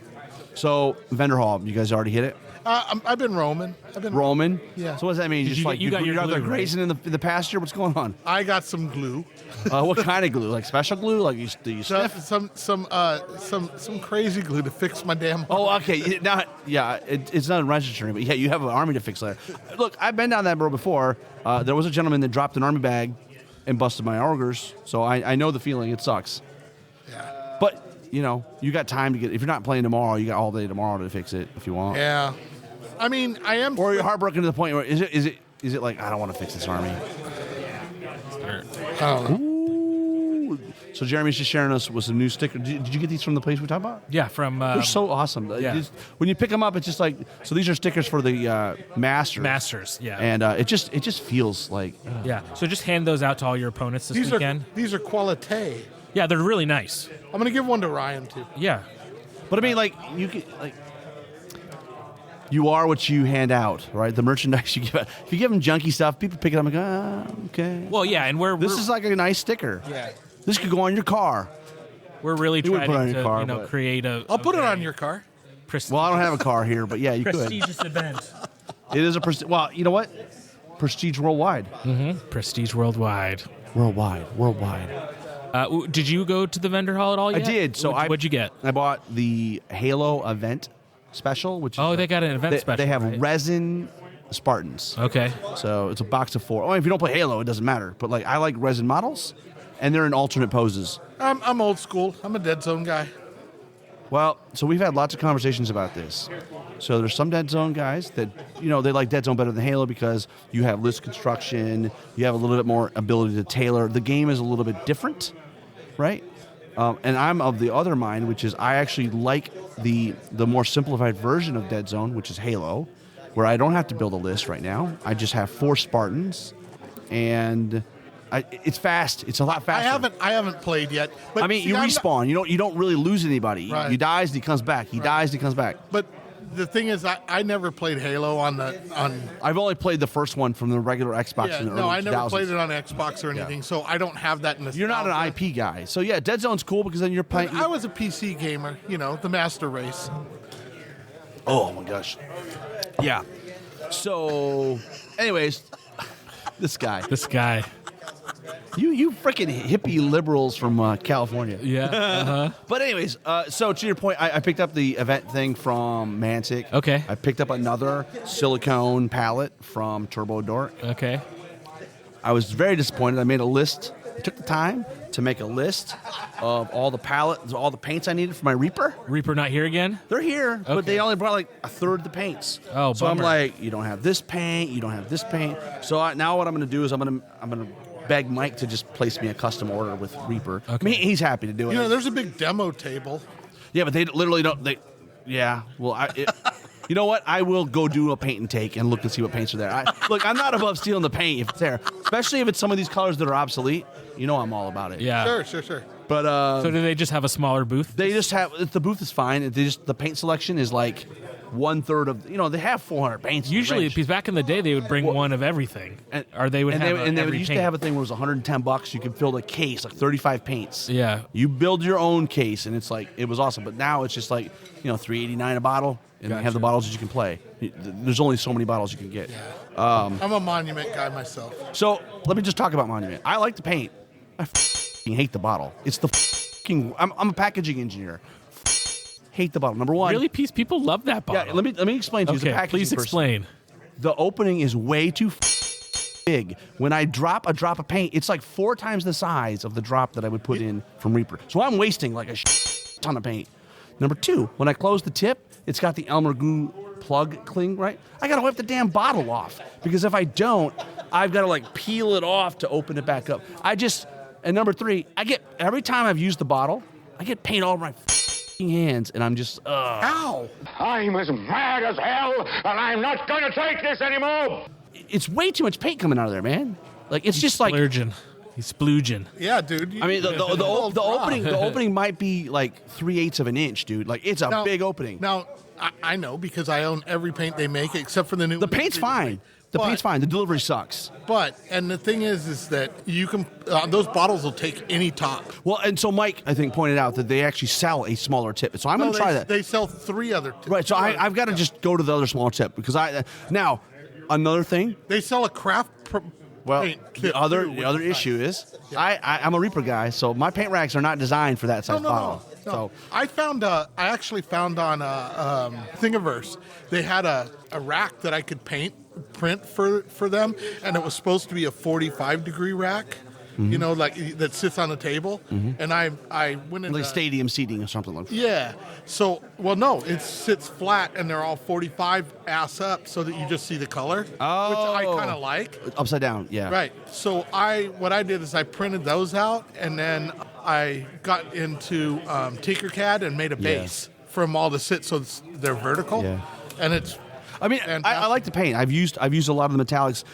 So vendor hall, you guys already hit it. I've been roaming. Roman. Yeah. So what does that mean? Did Just you like get- you got your you're out there glue, right? grazing in the pasture. What's going on? I got some glue. What kind of glue? Like special glue? Like you sniff? Some crazy glue to fix my damn. Oh, okay. It's not registering, but yeah, you have an army to fix later. Look, I've been down that road before. There was a gentleman that dropped an army bag and busted my augurs, so I know the feeling. It sucks. Yeah. But you got time to get. If you're not playing tomorrow, you got all day tomorrow to fix it if you want. Yeah. I mean, I am. Or you're heartbroken to the point where is it like I don't want to fix this army. I don't know. Ooh. So Jeremy's just sharing us with some new sticker. Did you get these from the place we talked about? Yeah, from They're so awesome. yeah. When you pick them up, it's just like so. These are stickers for the Masters. Yeah. And it just feels like yeah. So just hand those out to all your opponents this weekend. These are qualité. Yeah, they're really nice. I'm gonna give one to Ryan too. Yeah. But I mean, like you could like You are what you hand out, right? The merchandise you give out. If you give them junky stuff, people pick it up and go, okay. Well, yeah, and This is like a nice sticker. Yeah. This could go on your car. we're really You wouldn't trying put it on to your car, but- create a. I'll put it on your car. Well, I don't have a car here, but yeah, you could. Prestigious event. It is a well, you know what? Prestige worldwide. Prestige worldwide. Worldwide. Did you go to the vendor hall at all I yet? did. So what'd you get? I bought the Halo event special, which is They got an event special. They have right? resin Spartans. Okay. So it's a box of 4. Oh, if you don't play Halo, it doesn't matter. But like, I like resin models, and they're in alternate poses. I'm old school. I'm a Dead Zone guy. Well, so we've had lots of conversations about this. So there's some Dead Zone guys that, they like Dead Zone better than Halo because you have list construction, you have a little bit more ability to tailor. The game is a little bit different, right? And I'm of the other mind, which is I actually like the more simplified version of Dead Zone, which is Halo, where I don't have to build a list right now. I just have 4 Spartans, and it's fast. It's a lot faster. I haven't played yet. But I mean, see, you I'm respawn. You don't really lose anybody. Right. He dies, he comes back. He dies, he comes back. But the thing is, I never played Halo on. I've only played the first one from the regular Xbox. Yeah, in the no, early I never 2000s. played it on Xbox or anything, so I don't have that nostalgia. You're not an IP guy, so yeah, Dead Zone's cool because then you're playing. I was a PC gamer, the master race. Oh my gosh. Yeah. So, anyways, this guy. You freaking hippie liberals from California. Yeah. But anyways, so to your point, I picked up the event thing from Mantic. Okay. I picked up another silicone palette from Turbo Dork. Okay. I was very disappointed. I made a list. I took the time to make a list of all the palettes, all the paints I needed for my Reaper. Reaper not here again? They're here, but Okay. they only brought like a third of the paints. Oh, so I'm bummer. like, you don't have this paint, you don't have this paint. So now what I'm going to do is I'm going to beg Mike to just place me a custom order with Reaper. Okay. I mean, he's happy to do it. There's a big demo table. Yeah, but they literally don't. Yeah. Well, you know what? I will go do a paint and take and look and see what paints are there. Look, I'm not above stealing the paint if it's there, especially if it's some of these colors that are obsolete. I'm all about it. Yeah. Sure. But So do they just have a smaller booth? they just have the booth is fine. The paint selection is like 1/3 of. They have 400 paints. in the Usually, range. because back in the day, they would bring one of everything. Or they would and have they every used paint. to have a thing where it was $110. You could fill the case like 35 paints. Yeah. You build your own case, and it's like it was awesome. But now it's just like $3.89 a bottle, and they have the bottles that you can play. There's only so many bottles you can get. I'm a Monument guy myself. So let me just talk about Monument. I like the paint. I hate the bottle. It's the I'm a packaging engineer. Hate the bottle. Number one. Really, people love that bottle. Yeah. Let me explain to you. as a Okay, packaging please person. explain. The opening is way too big. When I drop a drop of paint, it's like 4 times the size of the drop that I would put in from Reaper. So I'm wasting like a ton of paint. Number 2, when I close the tip, it's got the Elmer Goo plug cling, right? I gotta wipe the damn bottle off because if I don't, I've got to like peel it off to open it back up. And number 3, every time I've used the bottle, I get paint all over my hands, and I'm just Ow! I'm as mad as hell, and I'm not going to take this anymore. It's way too much paint coming out of there, man. Like it's just like Splurging. He's splooging. Yeah, dude. I mean, the opening might be like 3/8 of an inch, dude. Like it's a big opening. Now, I know because I own every paint they make except for the new. The paint's fine. The paint's fine. The delivery sucks. And the thing is that you can those bottles will take any top. Well, and so Mike, I think, pointed out that they actually sell a smaller tip. So I'm going to try that. They sell 3 other tips. Right. So I've got to just go to the other smaller tip because now another thing. They sell a craft. Paint tip the other too, issue is I'm a Reaper guy, so my paint racks are not designed for that size bottle. No. So I actually found on Thingiverse they had a rack that I could print for them, and it was supposed to be a 45-degree rack. Mm-hmm. Like that sits on the table, and I went in like stadium seating or something like that. Yeah. So, no, it sits flat, and they're all 45 ass up, so that you just see the color, which I kind of like. Upside down, yeah. Right. So what I did is I printed those out, and then I got into Tinkercad and made a base for them all to sit so they're vertical, and it's. I mean, I like the paint. I've used a lot of the metallics.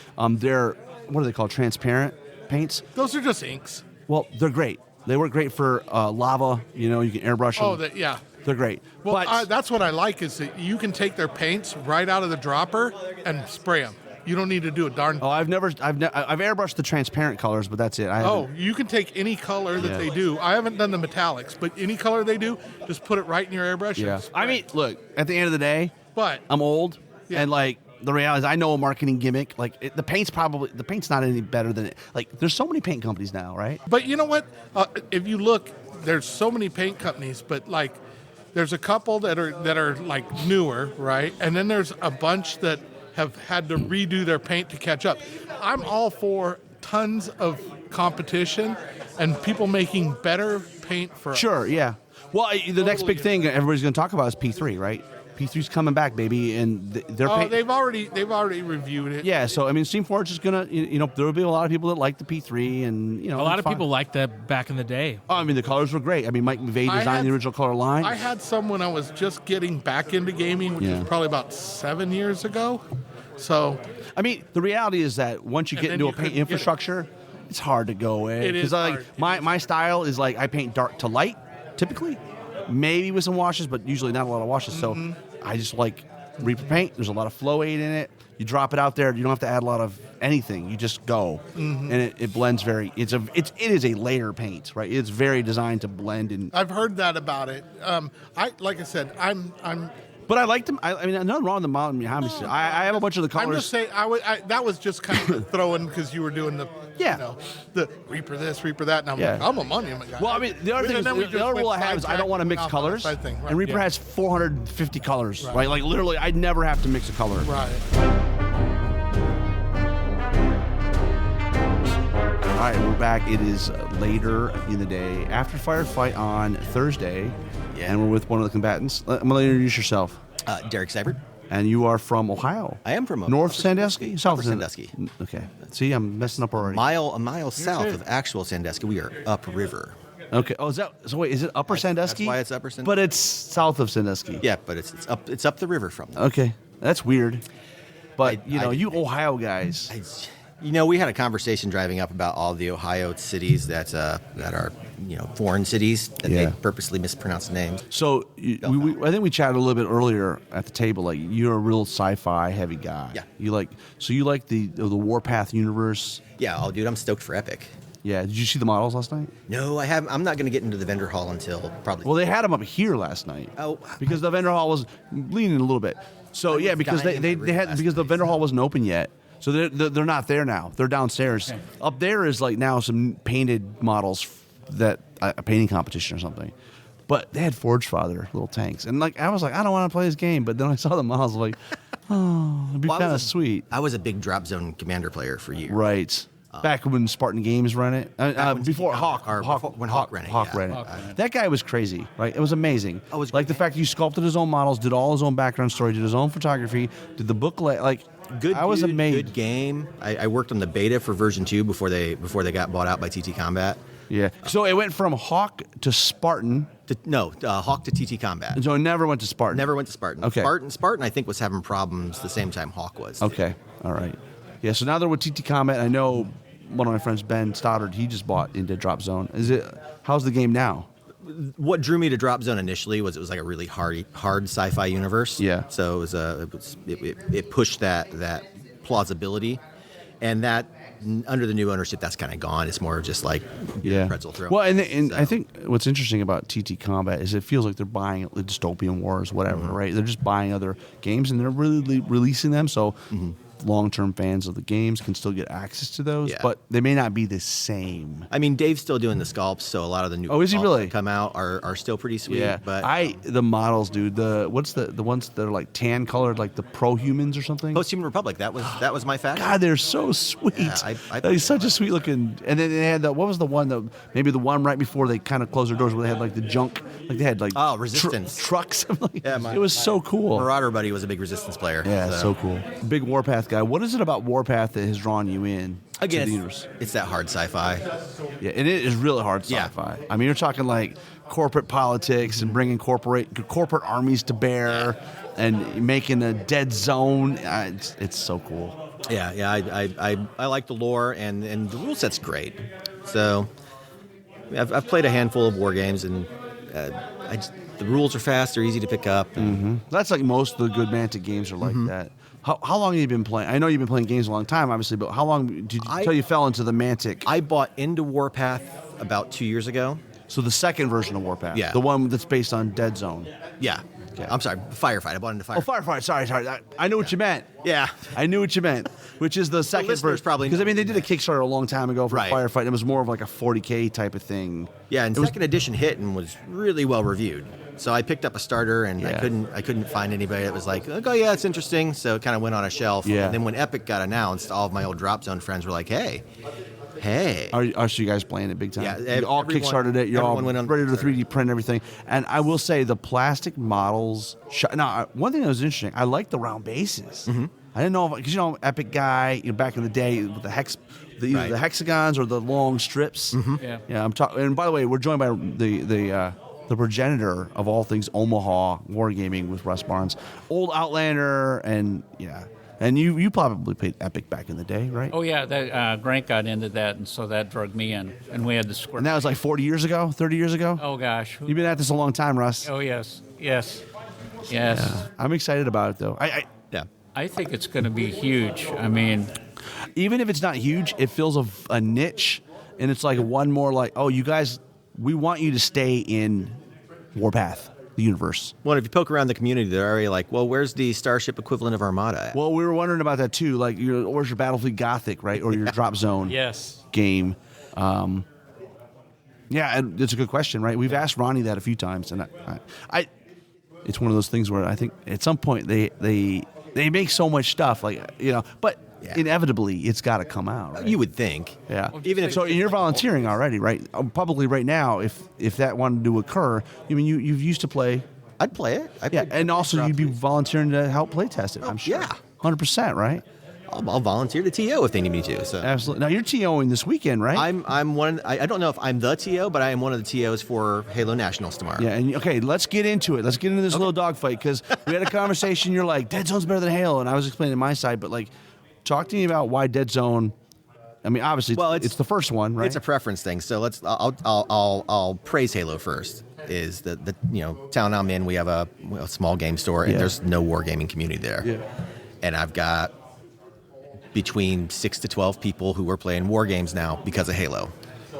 They're what are they called? Transparent paints. Those are just inks. Well, they're great. They work great for lava. You can airbrush them. Oh, yeah. They're great. Well, but that's what I like is that you can take their paints right out of the dropper and spray them. You don't need to do a darn. oh, I've airbrushed the transparent colors, but that's it. You can take any color that they do. I haven't done the metallics, but any color they do, just put it right in your airbrush. Yeah. And spray. I mean, look, at the end of the day, but I'm old, Yeah. and like the reality is, I know a marketing gimmick. Like the paint's not any better than it. Like there's so many paint companies now, right? But you know what? If you look, there's so many paint companies, but like there's a couple that are like newer, right? And then there's a bunch that have had to redo their paint to catch up. I'm all for tons of competition and people making better paint for us. Sure, yeah. Well, the next big thing everybody's going to talk about is P3, right? P3's coming back, baby, and they're they've already reviewed it. Yeah, so I mean, Steamforge is gonna, there will be a lot of people that like the P3, and a lot of people liked that back in the day. Oh, I mean, the colors were great. I mean, Mike McVeigh designed the original color line. I had some when I was just getting back into gaming, which was probably about 7 years ago. So, I mean, the reality is that once you get into a paint infrastructure, it's hard to go away. It is like hard. my style is like I paint dark to light, typically, maybe with some washes, but usually not a lot of washes. So I just like Reaper paint. There's a lot of flow aid in it. You drop it out there. You don't have to add a lot of anything. You just go, and it blends very. It is a layer paint, right? It's very designed to blend in. I've heard that about it. Like I said, I'm. But I liked them. I mean, nothing wrong with the Mountain Muhammad. I have a bunch of the colors. I'm just saying, that was just kind of throwing because you were doing the, the Reaper this, Reaper that, and I'm like, I'm a monument guy. Well, I mean, the other thing is, the other rule I have is I don't want to mix colors. Right. And Reaper has 450 colors, right? Like literally, I never have to mix a color. Right. All right, we're back. It is later in the day, after firefight on Thursday, and we're with one of the combatants. I'm going to let you introduce yourself. Derek Seibert. And you are from Ohio. I am from North Sandusky? South of Sandusky. Okay. See, I'm messing up already. A mile south of actual Sandusky. We are upriver. Okay. Oh, is it Upper Sandusky? That's why it's Upper Sandusky. But it's south of Sandusky. Yeah, but it's up the river from there. Okay. That's weird. But, you Ohio guys. We had a conversation driving up about all the Ohio cities that are foreign cities that they purposely mispronounce the names. So I think we chatted a little bit earlier at the table. Like you're a real sci-fi heavy guy. Yeah. You like the Warpath universe. Yeah. Oh, dude, I'm stoked for Epic. Yeah. Did you see the models last night? No, I haven't. I'm not going to get into the vendor hall until probably. Well, they had them up here last night. Oh. Because the vendor hall was leaning a little bit. So yeah, because they had because the vendor hall wasn't open yet. So they're not there now. They're downstairs. Okay. Up there is like now some painted models that a painting competition or something. But they had Forge Father little tanks, and like I was like, I don't want to play this game. But then I saw the models, like, oh, it'd be kind of sweet. I was a big Drop Zone Commander player for years. Right. Back when Spartan Games ran it, before Hawk ran it. That guy was crazy, right? It was amazing. Like the fact that you sculpted his own models, did all his own background story, did his own photography, did the booklet, like. I was amazed. Good game. I worked on the beta for version 2 before they got bought out by TT Combat. Yeah. So it went from Hawk to Spartan. Hawk to TT Combat. So it never went to Spartan. Never went to Spartan. Okay. Spartan I think was having problems the same time Hawk was. Okay. All right. Yeah. So now they're with TT Combat. I know one of my friends, Ben Stoddard, he just bought into Drop Zone. How's the game now? What drew me to Drop Zone initially was it was like a really hard sci-fi universe. Yeah. So it pushed that plausibility, and that under the new ownership that's kind of gone. It's more just like pretzel throw. Well, and I think what's interesting about TT Combat is it feels like they're buying the Dystopian Wars, whatever, right? They're just buying other games and they're really releasing them. So. Long-term fans of the games can still get access to those, but they may not be the same. I mean, Dave's still doing the sculpts, so a lot of the new is he really? that come out are still pretty sweet. Yeah, but the models, dude. What's the ones that are like tan colored, like the Pro-Humans or something? Post-Human Republic. That was my favorite. God, they're so sweet. Yeah, he's such a sweet looking. And then they had what was the one maybe the one right before they kind of closed their doors where they had like the junk, like they had like Resistance trucks. It was so cool. Marauder buddy was a big Resistance player. Yeah, so cool. Big Warpath guy. What is it about Warpath that has drawn you in? Again, to the universe? It's that hard sci-fi. Yeah, and it is really hard sci-fi. I mean, you're talking like corporate politics and bringing corporate armies to bear and making a dead zone. It's so cool. Yeah. I like the lore and the rule set's great. So I've played a handful of war games and The rules are fast. They're easy to pick up. That's like most of the good Mantic games are like that. How long have you been playing? I know you've been playing games a long time, obviously, but how long did you till you fell into the Mantic? I bought into Warpath about 2 years ago. So the second version of Warpath, Yeah. the one that's based on Dead Zone. Yeah. Okay. I'm sorry, Firefight. I bought into Firefight. Oh, Firefight. Sorry. I knew what you meant. Yeah. I knew what you meant, which is the second listeners version. probably Because, I know mean, they what did you a Kickstarter a long time ago for Right. Firefight, and it was more of like a 40K type of thing. Yeah, and second edition hit and was really well reviewed. So I picked up a starter, and Yeah. I couldn't find anybody that was like, oh yeah, it's interesting. So it kind of went on a shelf. Yeah. And then when Epic got announced, all of my old Drop Zone friends were like, hey. Are so you guys playing it big time? Yeah, you all everyone- kickstarted it. You're all everyone went on ready to Kickstarter. 3D print everything. And I will say the plastic models. Now, one thing that was interesting, I like the round bases. I didn't know because Epic guy, back in the day with the either Right. the hexagons or the long strips. Yeah. I'm talking. And by the way, we're joined by the progenitor of all things Omaha wargaming with Russ Barnes, old Outlander, and yeah. And you probably played Epic back in the day, right? Oh yeah, that Grant got into that, and so that drug me in, and we had the squirt. And that was like 40 years ago, 30 years ago. Oh gosh. You've been at this a long time, Russ. Oh yes. I'm excited about it, though. I think it's going to be huge. I mean, Even if it's not huge, it fills a niche, and it's like one more like, oh, you guys, we want you to stay in Warpath, the universe. Well, if you poke around the community, they're already like, well, where's the Starship equivalent of Armada at? Well, we were wondering about that too. Like, where's your Battlefield Gothic, right, or your Drop Zone yes. game? Yeah, and it's a good question, right? We've asked Ronnie that a few times, and I it's one of those things where I think at some point they make so much stuff, like but inevitably it's got to come out. Right? You would think. Yeah. Even if So you're volunteering already, right? Publicly right now, if that wanted to occur, I mean, you've used to play. I'd play it. And also you'd be volunteering to help play test it. I'm sure. yeah. 100%, right? I'll volunteer to TO if they need me to. So Absolutely. Now you're TOing this weekend, right? I'm one. I don't know if I'm the TO, but I am one of the TOs for Halo Nationals tomorrow. Yeah, and okay, let's get into it. Let's get into this little dogfight because we had a conversation. You're like, Dead Zone's better than Halo, and I was explaining my side, but like, talk to me about why Dead Zone. I mean, obviously, it's the first one, right? It's a preference thing. So I'll praise Halo first. Is the town I'm in? We have a small game store, and there's no wargaming community there. Yeah. And I've got between 6 to 12 people who are playing war games now because of Halo.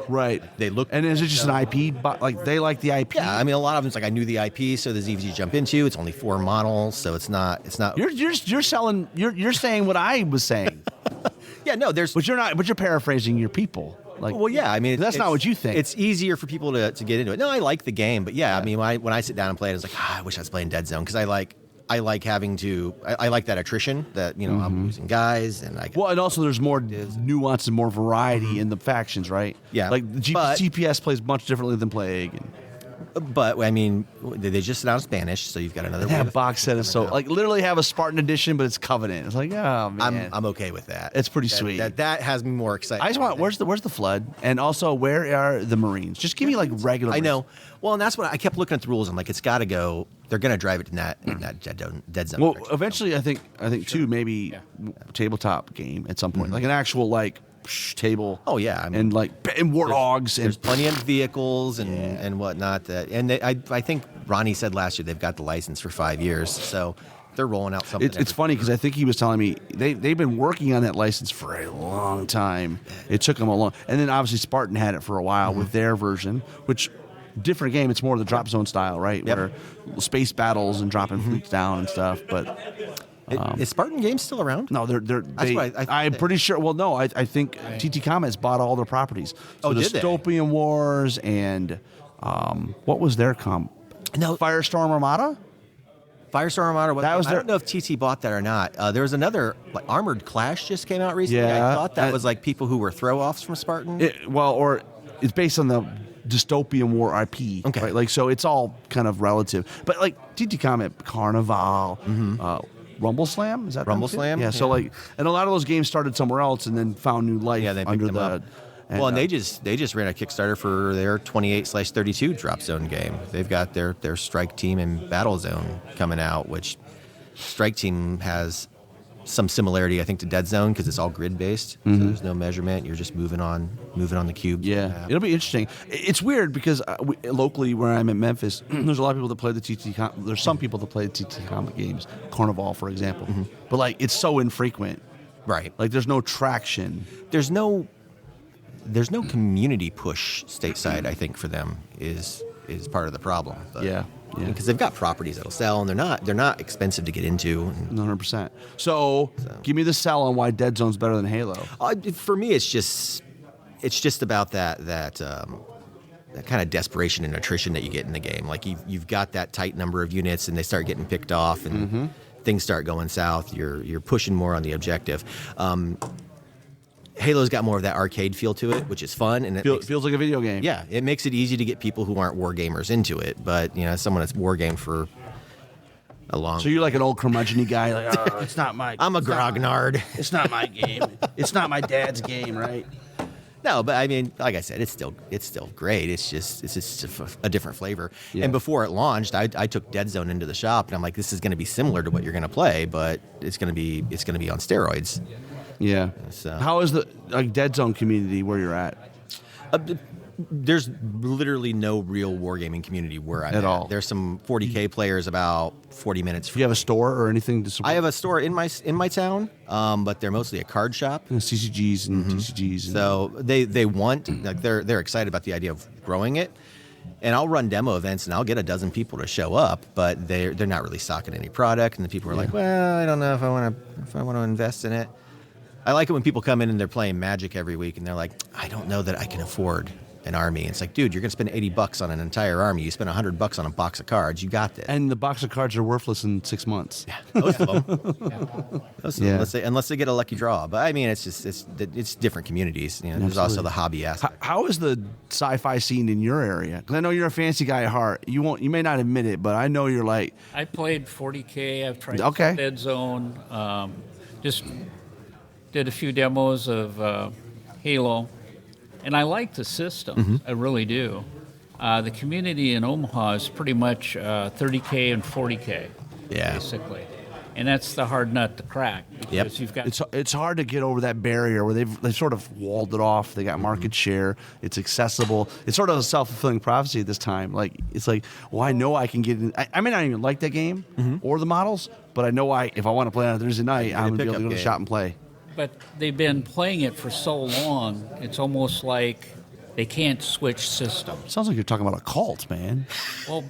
Right. They look. And is it just an IP? Like they like the IP? Yeah, I mean, a lot of them's like I knew the IP, so there's easy to jump into. It's only 4 models, so it's not. You're selling. You're saying what I was saying. Yeah, no, there's. But you're not. But you're paraphrasing your people. Like, well, yeah, I mean, that's not what you think. It's easier for people to get into it. No, I like the game, but yeah, I mean, when I sit down and play it, it's like, I wish I was playing Dead Zone because I like having to. I like that attrition that I'm losing guys and and also there's more nuance and more variety in the factions, right? Yeah, like GPS plays much differently than Plague. But I mean, they just announced Spanish, so you've got another. That box set is so like literally have a Spartan edition, but it's Covenant. It's like, oh man, I'm okay with that. It's pretty sweet. That has me more excited. I just want where's the flood, and also where are the Marines? Just give me like regular. I know. Well, and that's what I kept looking at the rules. I'm like, it's got to go. They're going to drive it in that Dead Zone. Well, eventually, I think too maybe tabletop game at some point, like an actual like table. Oh yeah, I mean, and like and warthogs. There's plenty of vehicles and whatnot. I think Ronnie said last year they've got the license for 5 years, so they're rolling out something. It's funny because I think he was telling me they've been working on that license for a long time. It took them a long, and then obviously Spartan had it for a while with their version, which different game. It's more the Drop Zone style, right? Yep. Where space battles and dropping fleets down and stuff, but. Is Spartan Games still around? No, I'm pretty sure. Well, no, I think TT Comments bought all their properties. So did they? Dystopian Wars and what was their comp? No, Firestorm Armada. Firestorm Armada. That was I don't know if TT bought that or not. There was another Armored Clash just came out recently. Yeah, I thought that was like people who were throw-offs from Spartan. Or it's based on the Dystopian War IP. Okay, right? Like so, it's all kind of relative. But like TT Comment, Carnival. Rumble Slam, is that Rumble them too? Slam? Yeah, so like, and a lot of those games started somewhere else and then found new life they picked under them the. up. And they just ran a Kickstarter for their 28/32 Drop Zone game. They've got their Strike Team and Battle Zone coming out, which Strike Team has some similarity, I think, to Dead Zone because it's all grid based. So there's no measurement. You're just moving on the cube. Yeah, it'll be interesting. It's weird because locally where I'm in Memphis, there's a lot of people that play the TT. There's some people that play the TT comic games, Carnival, for example. But like, it's so infrequent. Right. Like, there's no traction. There's no community push stateside. I think for them is part of the problem. But, Yeah. because they've got properties that'll sell, and they're not expensive to get into. 100%. So, give me the sell on why Dead Zone's better than Halo. For me, it's just about that kind of desperation and attrition that you get in the game. Like you've got that tight number of units, and they start getting picked off, and things start going south. You're pushing more on the objective. Halo's got more of that arcade feel to it, which is fun, and it feels like a video game. Yeah, it makes it easy to get people who aren't war gamers into it. But someone that's war gamed for a long. So you're like an old curmudgeon guy, like, oh, it's not my. I'm a grognard. It's not my game. It's not my dad's game, right? No, but I mean, like I said, it's still great. It's just a different flavor. Yeah. And before it launched, I took Dead Zone into the shop, and I'm like, this is going to be similar to what you're going to play, but it's going to be on steroids. Yeah. So. How is the Dead Zone community where you're at? There's literally no real wargaming community where I'm at all. There's some 40K players about 40 minutes from. Do you have a store or anything to support? I have a store in my town, but they're mostly a card shop. And CCGs and TCGs. So they want, like, they're excited about the idea of growing it. And I'll run demo events, and I'll get a dozen people to show up, but they're not really stocking any product. And the people are like, well, I don't know if I want to invest in it. I like it when people come in and they're playing Magic every week, and they're like, I don't know that I can afford an army. And it's like, dude, you're going to spend $80 on an entire army. You spend $100 on a box of cards. You got this. And the box of cards are worthless in 6 months. Yeah, most of them. Unless they get a lucky draw. But I mean, it's different communities. There's also the hobby aspect. How is the sci-fi scene in your area? Because I know you're a fancy guy at heart. You may not admit it, but I know you're like. I played 40K. I've tried Dead Zone. Just did a few demos of Halo. And I like the system. I really do. The community in Omaha is pretty much 30K and 40K, basically. And that's the hard nut to crack. Because you've got it's hard to get over that barrier where they've sort of walled it off. They got market share. It's accessible. It's sort of a self-fulfilling prophecy at this time. Like, it's like, well, I know I can get in. I may not even like that game or the models, but I know if I want to play on a Thursday night, I'm going to be able to go to the shop and play. But they've been playing it for so long, it's almost like they can't switch systems. Sounds like you're talking about a cult, man. Well,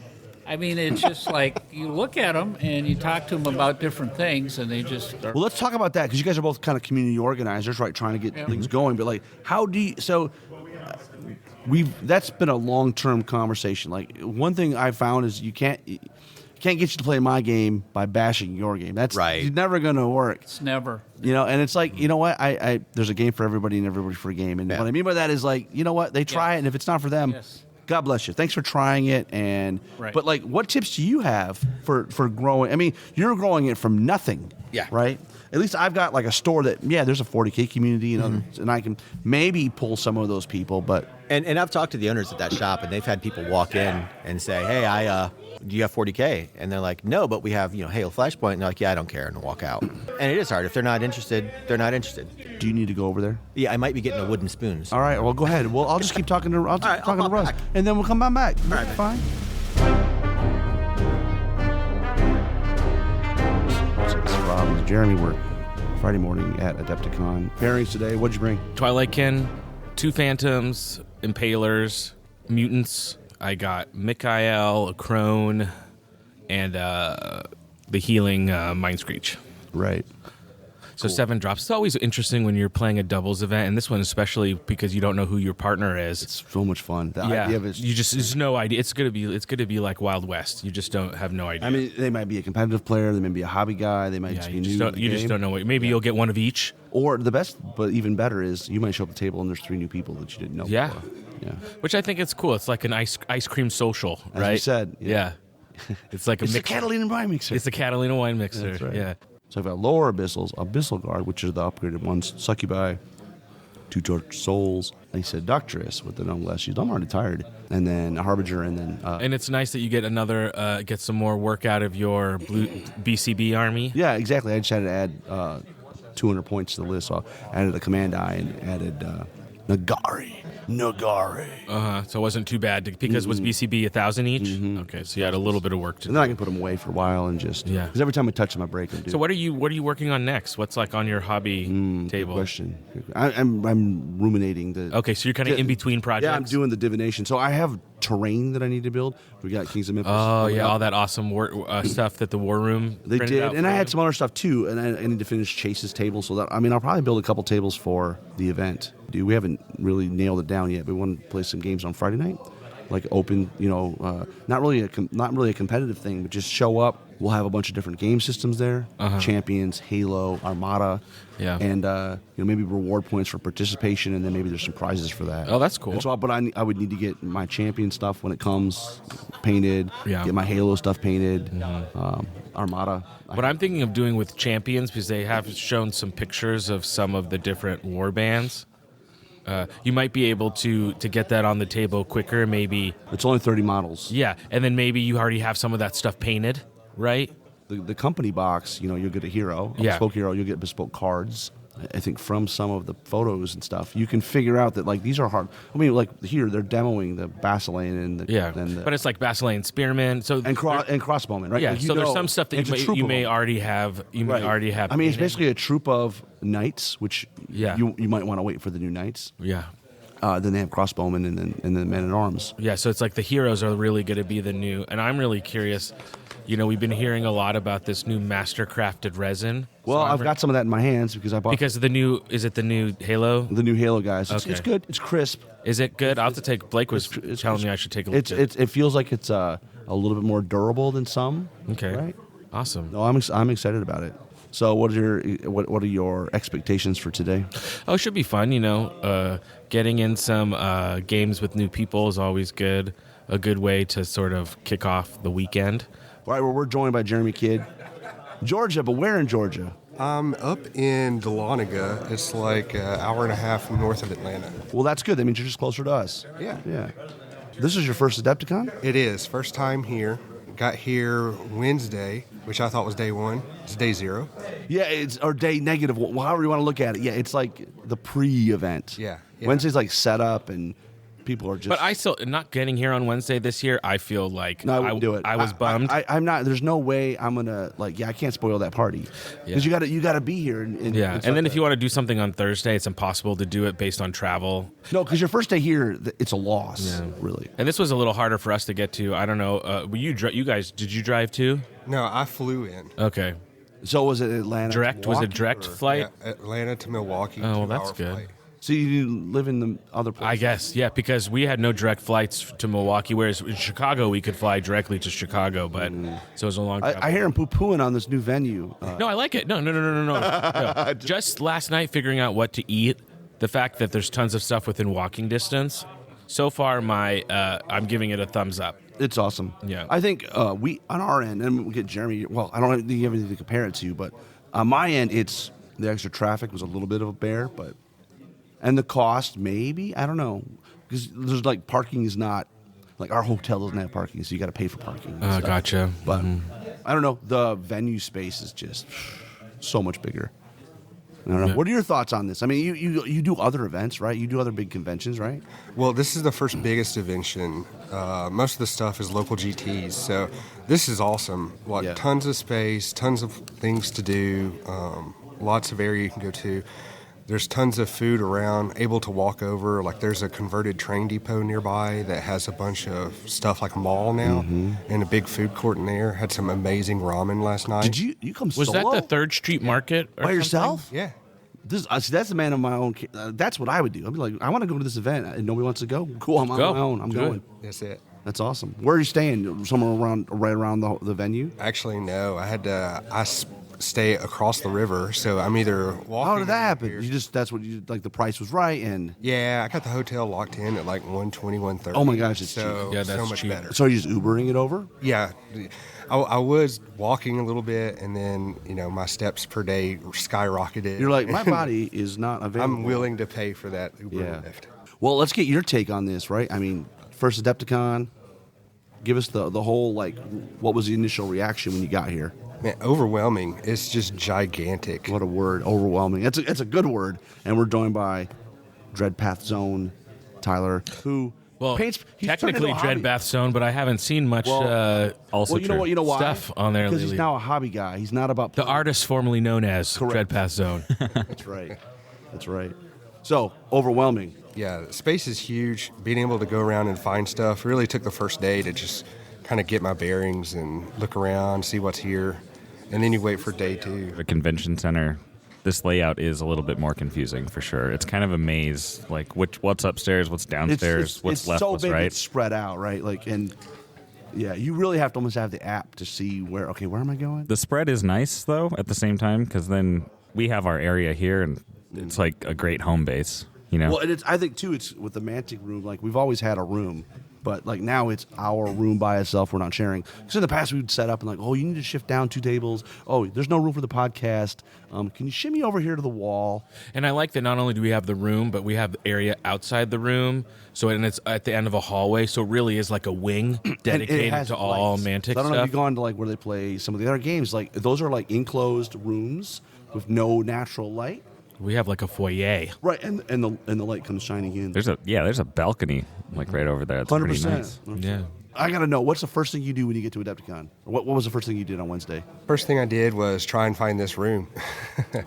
I mean, it's just like you look at them and you talk to them about different things, and they just start. Well, let's talk about that because you guys are both kind of community organizers, right? Trying to get things going. But like, how do you? So that's been a long-term conversation. Like, one thing I found is you can't get you to play my game by bashing your game. That's right. It's never going to work. It's never. And it's like, you know what? I there's a game for everybody and everybody for a game. And what I mean by that is, like, you know what? They try it, and if it's not for them, God bless you. Thanks for trying it. And but like, what tips do you have for growing? I mean, you're growing it from nothing. Yeah. Right. At least I've got like a store that there's a 40K community, and I can maybe pull some of those people. But and I've talked to the owners at that shop, and they've had people walk in and say, hey, do you have 40K? And they're like, no, but we have, Halo Flashpoint. And they're like, yeah, I don't care, and walk out. And it is hard. If they're not interested, they're not interested. Do you need to go over there? Yeah, I might be getting a wooden spoon. All right, well, go ahead. Well, I'll just keep talking to Russ, and then we'll come on back. All right, fine. What's up, Rob and Jeremy? We're Friday morning at Adepticon. Pairings today, what'd you bring? Twilightkin, 2 Phantoms, Impalers, Mutants. I got Mikael, a Crone, and the healing Mind Screech. Right. So 7 drops. It's always interesting when you're playing a doubles event, and this one especially because you don't know who your partner is. It's so much fun. The idea of it, there's no idea. It's gonna be like Wild West. You just don't have no idea. I mean, they might be a competitive player. They may be a hobby guy. They might just be new. You just don't know what. Maybe you'll get one of each. Or the best, but even better is you might show up at the table and there's 3 new people that you didn't know. Yeah. Before. Yeah. Which I think it's cool. It's like an ice cream social, right? As you said. Yeah. It's like a Catalina wine mixer. It's a Catalina wine mixer. That's right. Yeah. So I've got lower abyssals, Abyssal Guard, which are the upgraded ones, Succubi, Two Torch Souls. He said Doctress with the no less. I'm already tired. And then a Harbinger, and then and it's nice that you get get some more work out of your blue BCB army. Yeah, exactly. I just had to add 200 points to the list. So I added a command die and added Nagari. So it wasn't too bad because was BCB 1,000 each? Mm-hmm. Okay, so you had a little bit of work to do. And then I can put them away for a while and just because every time I touch them, I break them. Dude. So what are you working on next? What's like on your hobby table? Good question. I'm ruminating the. Okay, so you're kind of in between projects. Yeah, I'm doing the divination. So I have terrain that I need to build. We got Kings of Memphis. Oh yeah, all that awesome stuff that the War Room they did, and I had some other stuff too. And I need to finish Chase's table. So that I'll probably build a couple tables for the event. Dude, we haven't really nailed it down yet. We want to play some games on Friday night, like open. Not really a competitive thing, but just show up. We'll have a bunch of different game systems there: Champions, Halo, Armada, and maybe reward points for participation, and then maybe there's some prizes for that. Oh, that's cool. And so, but I would need to get my Champion stuff when it comes painted. Yeah. Get my Halo stuff painted. Armada. What I'm thinking of doing with Champions, because they have shown some pictures of some of the different war bands. You might be able to get that on the table quicker. Maybe it's only 30 models. Yeah, and then maybe you already have some of that stuff painted, right? The company box, you'll get a hero, bespoke hero. You'll get bespoke cards. I think from some of the photos and stuff, you can figure out that these are hard. Here they're demoing the Basilean and but it's like Basilean Spearman, and crossbowmen, right? Yeah, so there's some stuff that you may already have. It's basically a troop of knights, which you might want to wait for the new knights. Yeah. Then they have crossbowmen and then men at arms. Yeah, so it's like the heroes are really going to be the new, and I'm really curious. We've been hearing a lot about this new master-crafted resin. Well, I've got some of that in my hands because I bought... Because the new Halo? The new Halo, guys. It's good. It's crisp. Is it good? I'll have to take... Blake was telling me I should take a look at it. It feels like it's a little bit more durable than some. Okay. Right? Awesome. No, I'm excited about it. So what are your expectations for today? Oh, it should be fun, Getting in some games with new people is always good. A good way to sort of kick off the weekend. All right, well, we're joined by Jeremy Kidd. Georgia, but where in Georgia? I'm up in Dahlonega. It's like an hour and a half north of Atlanta. Well, that's good. That means you're just closer to us. Yeah. This is your first Adepticon? It is. First time here. Got here Wednesday, which I thought was day one. It's day 0. Yeah, or day negative. However you want to look at it. Yeah, it's like the pre-event. Yeah. Wednesday's like set up and people are just... But I still, not getting here on Wednesday this year, I feel like I wouldn't do it. I was bummed. I'm not, there's no way I'm going to, I can't spoil that party. Because you got to be here. And then if you want to do something on Thursday, it's impossible to do it based on travel. No, because your first day here, it's a loss, really. And this was a little harder for us to get to. I don't know. You guys, did you drive too? No, I flew in. Okay. So was it Atlanta? Direct? Was it direct flight? Yeah, Atlanta to Milwaukee. Oh, well, that's good. Flight. So you live in the other place? I guess, yeah, because we had no direct flights to Milwaukee, whereas in Chicago we could fly directly to Chicago, but so it was a long time. I hear him poo-pooing on this new venue. No, I like it. No. Just last night figuring out what to eat, the fact that there's tons of stuff within walking distance, so far I'm giving it a thumbs up. It's awesome. Yeah. I think we, on our end, and we get Jeremy, well, I don't think you have anything to compare it to, but on my end, it's the extra traffic was a little bit of a bear, but... And the cost, maybe, I don't know, because there's parking is not our hotel doesn't have parking, so you got to pay for parking. Oh, gotcha. But I don't know. The venue space is just so much bigger. I don't know. Yeah. What are your thoughts on this? I mean, you do other events, right? You do other big conventions, right? Well, this is the first biggest convention. Most of the stuff is local GTs, so this is awesome. Tons of space, tons of things to do, lots of area you can go to. There's tons of food around, able to walk over. There's a converted train depot nearby that has a bunch of stuff like a mall now, and a big food court in there. Had some amazing ramen last night. Did you come Was solo? that the 3rd Street Market by yourself? Yeah. That's the man of my own. That's what I would do. I'd be like, I want to go to this event, and nobody wants to go. Cool, I'm on my own. I'm going. That's it. That's awesome. Where are you staying? Somewhere right around the venue? Actually, no. I had to. stay across the river. So I'm either walking. How did that happen? The price was right, and yeah, I got the hotel locked in at like 120, 130. Oh my gosh, it's so cheap. Yeah, that's so much cheap. better. So you're just Ubering it over? Yeah, I was walking a little bit, and then my steps per day skyrocketed. You're like, my body is not available. I'm willing to pay for that Uber lift. Well, let's get your take on this, right? I mean, first Adepticon. Give us the whole, like, what was the initial reaction when you got here? Man, overwhelming. It's just gigantic. What a word, overwhelming. That's a good word. And we're joined by Dreadpath Zone, Tyler, who paints. He's Technically Dreadbath Zone, but I haven't seen much Also you know why? stuff on there Because lately. he's now a hobby guy. He's not about The artist formerly known as Correct. Dreadpath Zone. That's right. That's right. So, overwhelming. Yeah, the space is huge. Being able to go around and find stuff really took the first day to just kind of get my bearings and look around, see what's here. And then you wait for day 2. The convention center, this layout is a little bit more confusing for sure. It's kind of a maze, like what's upstairs, what's downstairs, what's left, so what's big right. It's spread out, right? Like, and yeah, you really have to almost have the app to see where am I going? The spread is nice though at the same time because then we have our area here and it's like a great home base. Well, and I think too, it's with the Mantic room. Like we've always had a room, but like now it's our room by itself. We're not sharing. Because in the past we'd set up and like, oh, you need to shift down 2 tables. Oh, there's no room for the podcast. Can you shimmy over here to the wall? And I like that not only do we have the room, but we have the area outside the room. So and it's at the end of a hallway. So it really is like a wing dedicated to all Mantic I don't know if stuff. you've gone to like where they play some of the other games. Like those are like enclosed rooms with no natural light. We have like a foyer, right? And the light comes shining in. There's a balcony like right over there. It's pretty 100%. nice. Yeah. I gotta know, what's the first thing you do when you get to Adepticon? What was the first thing you did on Wednesday? First thing I did was try and find this room.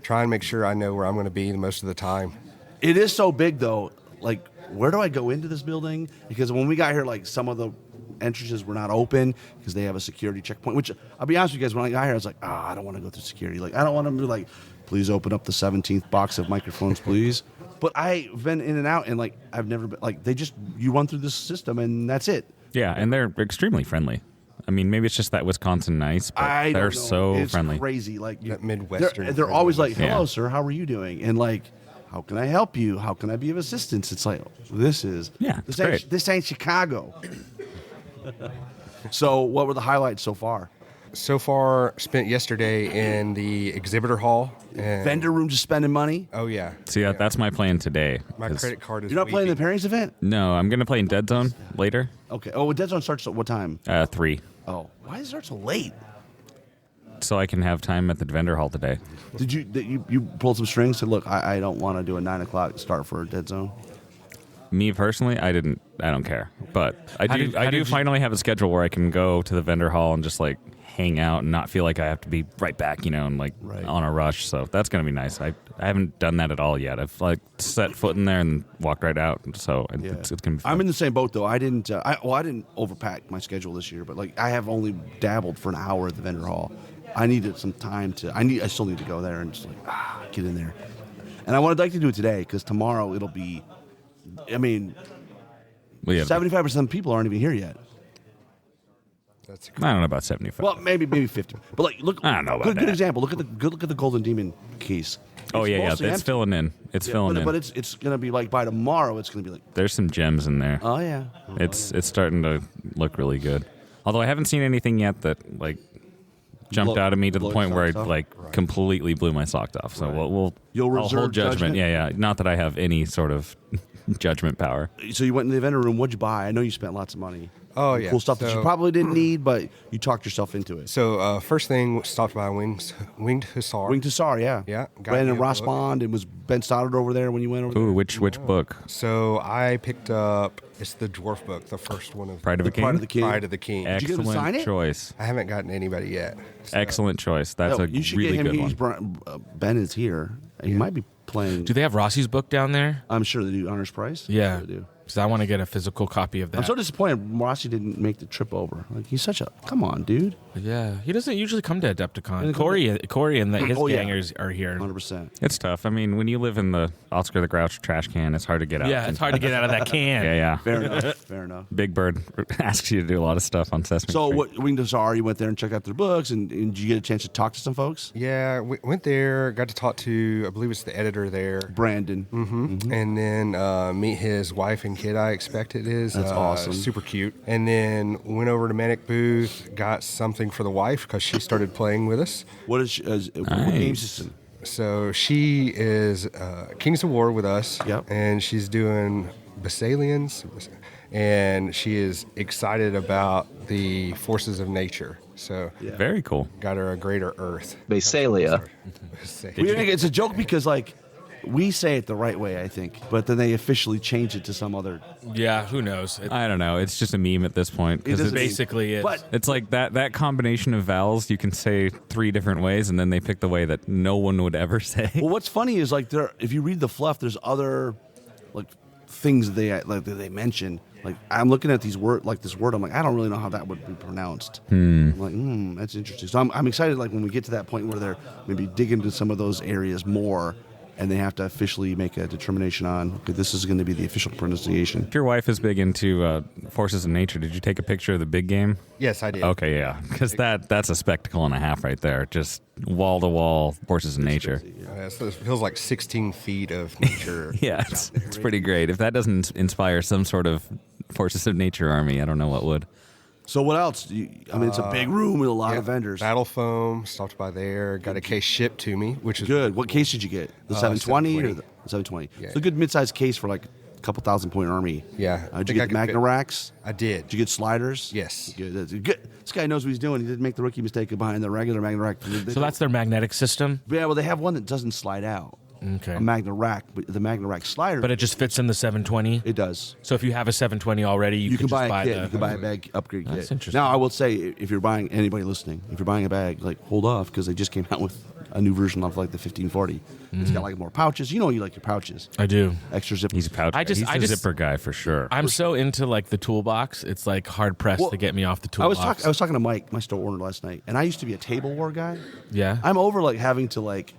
Try and make sure I know where I'm going to be most of the time. It is so big though. Like, where do I go into this building? Because when we got here, like some of the entrances were not open because they have a security checkpoint. Which I'll be honest with you guys, when I got here, I was like, I don't want to go through security. Like, I don't want them to be like, please open up the 17th box of microphones, please. But I've been in and out, and like I've never been like you run through this system and that's it. Yeah, and they're extremely friendly. I mean, maybe it's just that Wisconsin nice, but they're so it's friendly. Crazy, like that Midwestern. They're always like, "Hello, sir. How are you doing?" And like, "How can I help you? How can I be of assistance?" It's like, this ain't Chicago. So, what were the highlights so far? So far, spent yesterday in the exhibitor hall. And vendor room, just spending money. Oh yeah. See, that's my plan today. My credit card is. You're not playing the pairings event? No, I'm going to play in Dead Zone later. Okay. Oh, Dead Zone starts at what time? 3. Oh, why does it start so late? So I can have time at the vendor hall today. Did you pulled some strings? Said, look, I don't want to do a 9 o'clock start for Dead Zone. Me personally, I don't care, but I do finally have a schedule where I can go to the vendor hall and just like hang out and not feel like I have to be right back, and like on a rush. So that's gonna be nice. I haven't done that at all yet. I've like set foot in there and walked right out. So it's gonna be fun. I'm in the same boat though. I didn't overpack my schedule this year, but like I have only dabbled for an hour at the vendor hall. I needed some time I still need to go there and just like get in there. And I would like to do it today because tomorrow it'll be. I mean, 75% of the people aren't even here yet. That's I don't know about 75. Well, maybe 50. But like, look, I don't know about good that. example. Look at the Golden Demon case. Oh yeah, it's empty. filling in. It's filling in. But it's gonna be like by tomorrow. It's gonna be like. There's some gems in there. Oh yeah. It's starting to look really good. Although I haven't seen anything yet that like jumped out at me to the point where it like completely blew my socks off. So You'll I'll reserve hold judgment. Yeah. Not that I have any sort of judgment power. So you went in the vendor room. What'd you buy? I know you spent lots of money. Oh yeah, Cool stuff that you probably didn't need, but you talked yourself into it. So first thing, stopped by Winged Hussar. Winged Hussar, yeah. Yeah. Brandon Rossbond, and was Ben Stoddard over there when you went over there? Ooh, which book? So I picked up, it's the dwarf book, the first one of Pride of the King? Pride of the King. Pride of the King. Did you get him to sign Excellent it? choice. I haven't gotten anybody yet. So. Excellent choice. That's a You should really get him. good one. Ben is here. He might be playing. Do they have Rossi's book down there? I'm sure they do. Honors Price? Yeah. They do. because I want to get a physical copy of that. I'm so disappointed Rossi didn't make the trip over. Like, he's such a come on, dude. Yeah, he doesn't usually come to Adepticon. Corey and his gangers are here. 100%. It's tough. I mean, when you live in the Oscar the Grouch trash can, it's hard to get out. Yeah, it's hard to get out of that can. Yeah. Fair enough. Fair enough. Big Bird asks you to do a lot of stuff on Sesame So, Street. you went there and checked out their books, and did you get a chance to talk to some folks? Yeah, we went there, got to talk to, I believe it's the editor there. Brandon. Mm-hmm. And then meet his wife and kid, I expect it is. That's awesome. Super cute. And then went over to Manic Booth, got something for the wife because she started playing with us. What is what game system? So she is Kings of War with us. Yep. And she's doing Basalians. And she is excited about the forces of nature. So Very cool. Got her a greater earth. Basalia. It's a joke because, like, we say it the right way, I think, but then they officially change it to some other. Yeah, who knows? I don't know. It's just a meme at this point. It is basically it. But It's like that combination of vowels you can say 3 different ways, and then they pick the way that no one would ever say. well, what's funny is like if you read the fluff, there's other like things that they mention. Like I'm looking at this word, I'm like, I don't really know how that would be pronounced. I'm like, that's interesting. So I'm excited. Like when we get to that point where they're maybe digging into some of those areas more, and they have to officially make a determination on, okay, this is going to be the official pronunciation. If your wife is big into forces of nature, did you take a picture of the big game? Yes, I did. Okay, yeah, because that's a spectacle and a half right there. Just wall to wall forces of nature. So it feels like 16 feet of nature. Yeah, it's pretty great. If that doesn't inspire some sort of forces of nature army, I don't know what would. So what else? It's a big room with a lot of vendors. Battle foam, stopped by there. Got a case shipped to me, which is good. What case did you get? The 720 or the 720? Yeah. It's a good mid-sized case for like a couple $1,000-point army. Yeah. Did you get the Magna racks? I did. Did you get sliders? Yes. Good. That's good. This guy knows what he's doing. He didn't make the rookie mistake of buying the regular Magna rack. So that's their magnetic system? Yeah, well, they have one that doesn't slide out. Okay. A Magna rack, but the Magna rack slider. But it just fits in the 720? It does. So if you have a 720 already, you can buy just a kit. You can buy a bag upgrade That's kit. interesting. Now, I will say, if you're buying, anybody listening, if you're buying a bag, like, hold off, because they just came out with a new version of, like, the 1540. It's got, like, more pouches. You know you like your pouches. I do. Extra zipper. He's a pouch. He's a zipper guy for sure. I'm so into, like, the toolbox. It's, like, hard-pressed to get me off the toolbox. I was talking to Mike, my store owner, last night, and I used to be a table war guy. Yeah. I'm over, like, having to, like,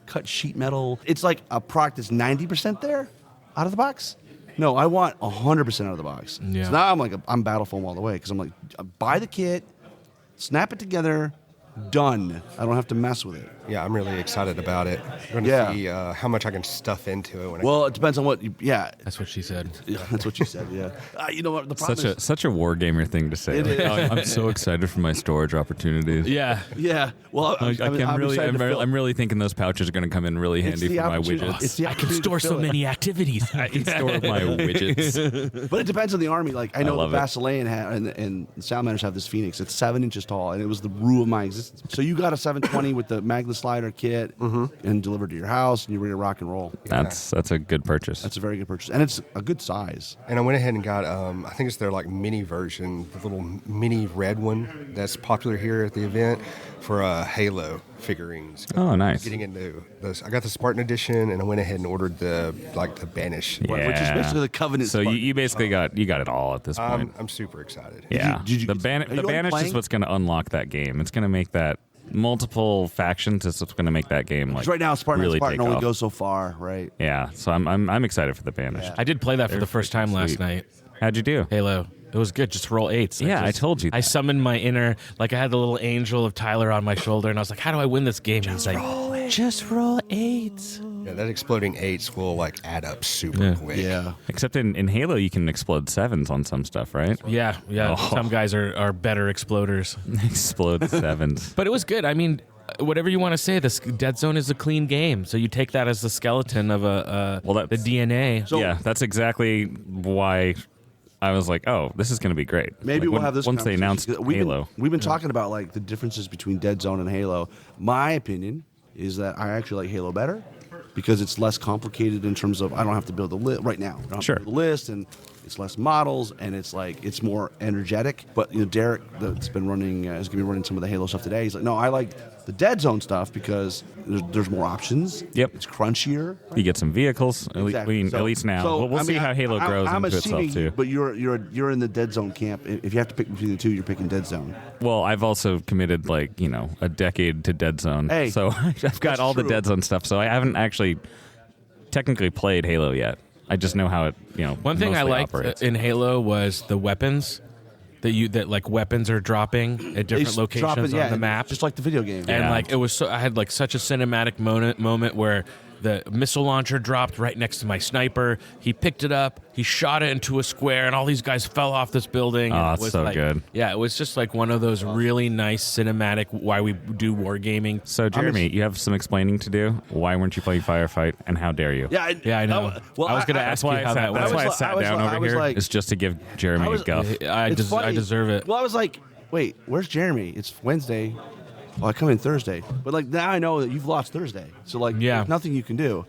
cut sheet metal. It's like a product that's 90% there out of the box. No, I want 100% out of the box. Yeah. So now I'm battle foam all the way because I'm like, buy the kit, snap it together, done. I don't have to mess with it. Yeah, I'm really excited about it. I'm going to see how much I can stuff into it. It depends on what. That's what she said. Yeah, that's what she said. Yeah. You know what? The problem Such a war gamer thing to say. It is. I'm so excited for my storage opportunities. Yeah. Yeah. Well, I'm really thinking those pouches are going to come in really handy for my widgets. I can store so many activities. I can store my widgets. But it depends on the army. Like I know love the it. Basilean and Salamanders have this Phoenix. It's 7 inches tall, and it was the rule of my existence. So you got a 720 with the Magna slider kit and delivered to your house, and you're ready to rock and roll. That's a good purchase. That's a very good purchase, and it's a good size. And I went ahead and got, I think it's their like mini version, the little mini red one that's popular here at the event for Halo figurines. Oh, nice. Getting into those, I got the Spartan edition, and I went ahead and ordered the Banish, Yeah. Which is basically the Covenant. So Spartan. you basically got it all at this point. I'm super excited. Yeah. Did you- the are you Banish playing? is what's going to unlock that game. It's going to make that multiple factions. It's what's going to make that game like 'Cause right now, Spartan really Spartan take only off. goes so far, right? Yeah. So I'm excited for the Banish. I did play that for They're the first time last sweet. night. How'd you do? Halo. It was good. Just roll 8s. Yeah, I told you I that. summoned my inner, like I had the little angel of Tyler on my shoulder, and I was like, how do I win this game? And he's like, just roll 8s. Yeah, that exploding 8s will like add up super quick. Yeah. Except in Halo, you can explode 7s on some stuff, right? Yeah. Oh. Some guys are better exploders. Explode 7s. But it was good. I mean, whatever you want to say, this Dead Zone is a clean game. So you take that as the skeleton of the DNA. So- yeah, that's exactly why I was like, oh, this is going to be great. Maybe Like, we'll have this once they announced conversation. Halo. We've been talking about like the differences between Dead Zone and Halo. My opinion is that I actually like Halo better because it's less complicated in terms of I don't have to build a list right now. I don't have Sure. to build a list, and it's less models, and it's more energetic. But Derek, that's been running, is going to be running some of the Halo stuff today. He's like, no, I like the Dead Zone stuff because there's more options. Yep. It's crunchier. You get some vehicles. Exactly. At least now. So, We'll see how Halo grows I'm into assuming, itself too. But you're in the Dead Zone camp. If you have to pick between the two, you're picking Dead Zone. Well, I've also committed a decade to Dead Zone. Hey, so I've got all the Dead Zone stuff. So I haven't actually technically played Halo yet. I just know how it One thing I liked operates. in Halo was the weapons that like weapons are dropping at different locations on the map, just like the video game. And like it was, I had like such a cinematic moment where the missile launcher dropped right next to my sniper. He picked it up, he shot it into a square, and all these guys fell off this building. Oh, it it's was so like, good. Yeah, it was just like one of those really nice cinematic why we do wargaming. So Jeremy, you have some explaining to do. Why weren't you playing Firefight, and how dare you? Yeah, I know. Well, I was going to ask you how that That's was. why I sat down over here. Is just to give Jeremy a guff. I deserve it. Well, I was like, wait, where's Jeremy? It's Wednesday. Well, I come in Thursday. But like now I know that you've lost Thursday. So like there's nothing you can do.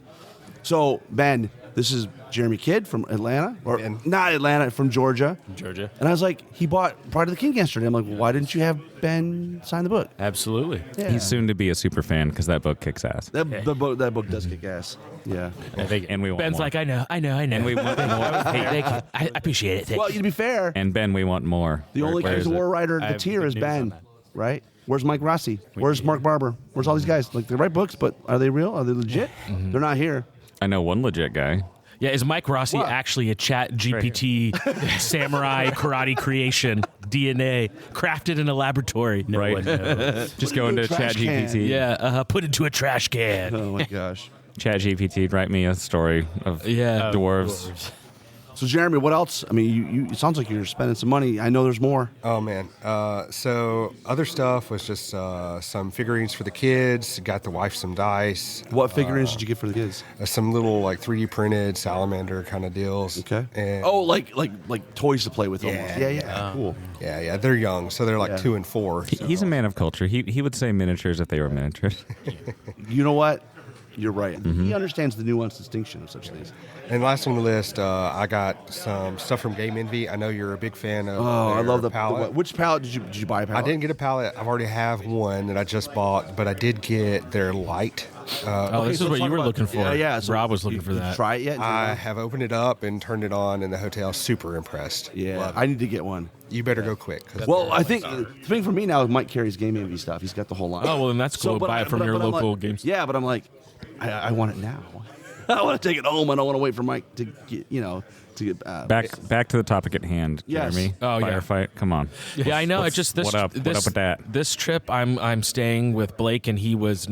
So Ben, this is Jeremy Kidd from Atlanta. Or not Atlanta, from Georgia. Georgia. And I was like, he bought Pride of the King yesterday. I'm like, why didn't you have Ben sign the book? Absolutely. Yeah. He's soon to be a super fan because that book kicks ass. That book does kick ass. Yeah. And we want Ben's more. like, I know. And we want more. I appreciate it. Thank Well, you. to be fair, And Ben, we want more. the only Where Kings is of it? War writer I the have tier good is news Ben, on that. right? Where's Mike Rossi? Where's Mark Barber? Where's all these guys? Like they write books, but are they real? Are they legit? They're not here. I know one legit guy. Yeah, is Mike Rossi actually a Chat GPT samurai karate creation DNA crafted in a laboratory? No one knows. Just go into trash can. ChatGPT. Yeah, put into a trash can. Oh my gosh. ChatGPT, write me a story of dwarves. So Jeremy, what else? I mean, you it sounds like you're spending some money. I know there's more. Oh man. So other stuff was just some figurines for the kids. Got the wife some dice. What figurines did you get for the kids? Some little like 3D printed salamander kind of deals. Okay. And like toys to play with almost. Yeah. Cool. yeah. They're young, so they're like 2 and 4. So. He's a man of culture. He would say miniatures if they were miniatures. You know what? You're right. He understands the nuanced distinction of such things. And last on the list, I got some stuff from Game Envy. I know you're a big fan of. I love the palette. which palette did you buy? A palette? I didn't get a palette. I've already have one that I just bought, but I did get their light. This is what you were looking for. Yeah. So Rob was looking for that. Try it yet? I have opened it up and turned it on in the hotel. Super impressed. Yeah, I need to get one. You better go quick. Well, I think the thing for me now is Mike carries Game Envy stuff. He's got the whole line. Oh, well, then that's cool. Buy it from your local game store. Yeah, but I'm like, I want it now. I want to take it home. I don't want to wait for Mike to get, to get Back to the topic at hand, Yes. Jeremy. Oh, yeah. Firefight. Come on. Yeah, I know. It's just this. What up with that? This trip, I'm staying with Blake, and he's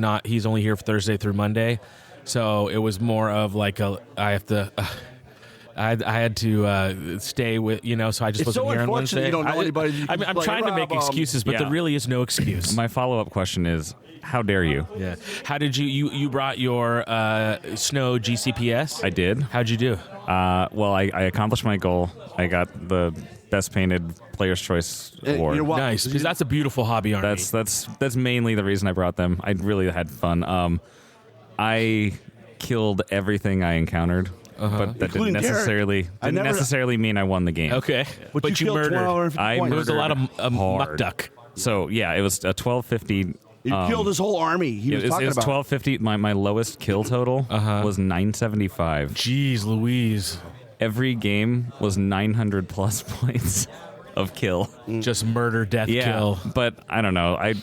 only here for Thursday through Monday, so it was more of like I had to stay with so I just It's wasn't so here on unfortunate Wednesday. you don't know anybody you can I'm play trying to Rob, make excuses, but yeah. there really is no excuse. My follow-up question is, how dare you? Yeah. How did you brought your Snow GCPS? I did. How'd you do? Well, I accomplished my goal. I got the best painted Player's Choice Award. You're welcome. Nice, because that's a beautiful hobby army. That's mainly the reason I brought them. I really had fun. I killed everything I encountered, but that Including didn't necessarily mean I won the game. Okay, but you killed murdered. 1250 I points. There was a lot of hard. muck duck. So yeah, it was a 1250. You killed his whole army. He was It talking was about 1250. My lowest kill total was 975. Jeez Louise. Every game was 900 plus points of kill. Just murder, death, kill. But I don't know. I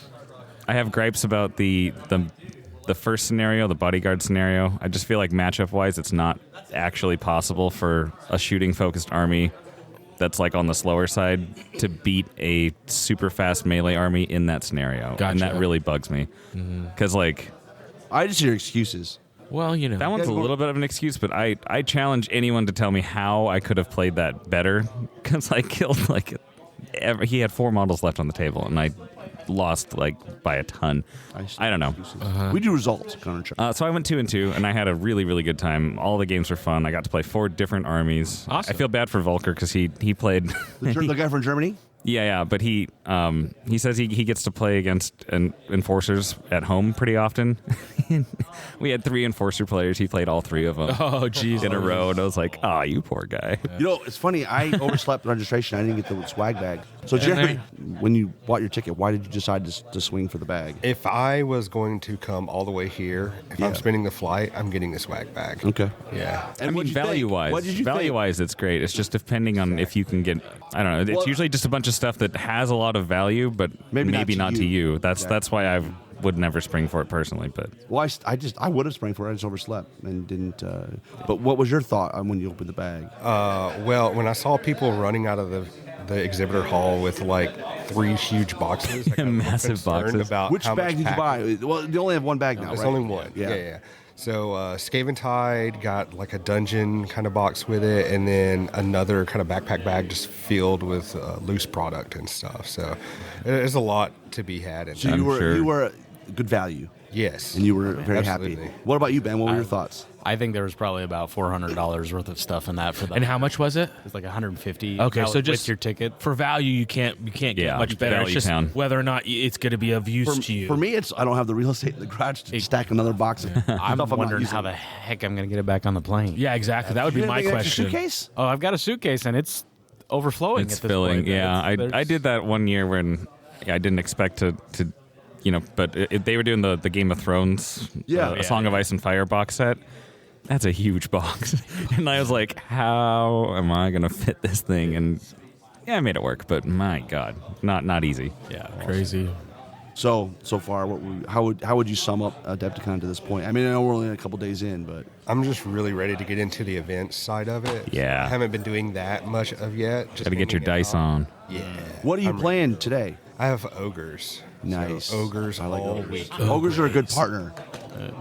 have gripes about the first scenario, the bodyguard scenario. I just feel like matchup wise, it's not actually possible for a shooting focused army that's like on the slower side to beat a super fast melee army in that scenario. Gotcha. And that really bugs me. Because I just hear excuses. Well, that one's a little bit of an excuse, but I challenge anyone to tell me how I could have played that better. Because I killed he had 4 models left on the table, and I lost by a ton. I don't know. We do results. So I went 2 and 2, and I had a really, really good time. All the games were fun. I got to play 4 different armies. Awesome. I feel bad for Volker because he played The guy from Germany. Yeah, but he says he gets to play against enforcers at home pretty often. We had 3 enforcer players. He played all 3 of them. Oh, jeez. In a row, and I was like, "Oh, you poor guy." You know, it's funny. I overslept registration. I didn't get the swag bag. So, Jeremy, when you bought your ticket, why did you decide to swing for the bag? If I was going to come all the way here, if I'm spending the flight, I'm getting the swag bag. Okay. Yeah. And I mean, value-wise, it's great. It's just depending on if you can get. I don't know. It's usually just a bunch of stuff that has a lot of value, but maybe not to you. That's why I would never spring for it personally. But I would have sprang for it. I just overslept and didn't. But what was your thought when you opened the bag? Well, when I saw people running out of the exhibitor hall with like 3 huge boxes, I got massive boxes. About which bag did you buy? Well, you only have one bag now. There's right? only one. Yeah. So Skaven Tide got like a dungeon kind of box with it, and then another kind of backpack bag just filled with loose product and stuff. So there's a lot to be had. In so you were good value. Yes. And you were very Absolutely. happy. What about you, Ben? What were your thoughts? I think there was probably about $400 worth of stuff in that for them. And how much was it? It's like $150. Okay, so just with your ticket for value, you can't get much better. Value It's just town. whether or not it's going to be of use to you. For me, I don't have the real estate in the garage to stack another box of I'm stuff wondering not how the heck I'm going to get it back on the plane. Yeah, exactly. That would be my question. Suitcase? Oh, I've got a suitcase and it's overflowing. it's at this filling. point. Yeah, I did that one year when I didn't expect to but they were doing the Game of Thrones, A Song of Ice and Fire box set. That's a huge box. And I was like, how am I going to fit this thing? And yeah, I made it work, but my God, not easy. Yeah, crazy. So far, how would you sum up Adepticon to this point? I mean, I know we're only a couple days in, but I'm just really ready to get into the events side of it. Yeah. I haven't been doing that much of yet. Got to get your dice on. Yeah. What are you playing today? I have ogres. Nice. So ogres I like all ogres. week. Ogres are a good partner.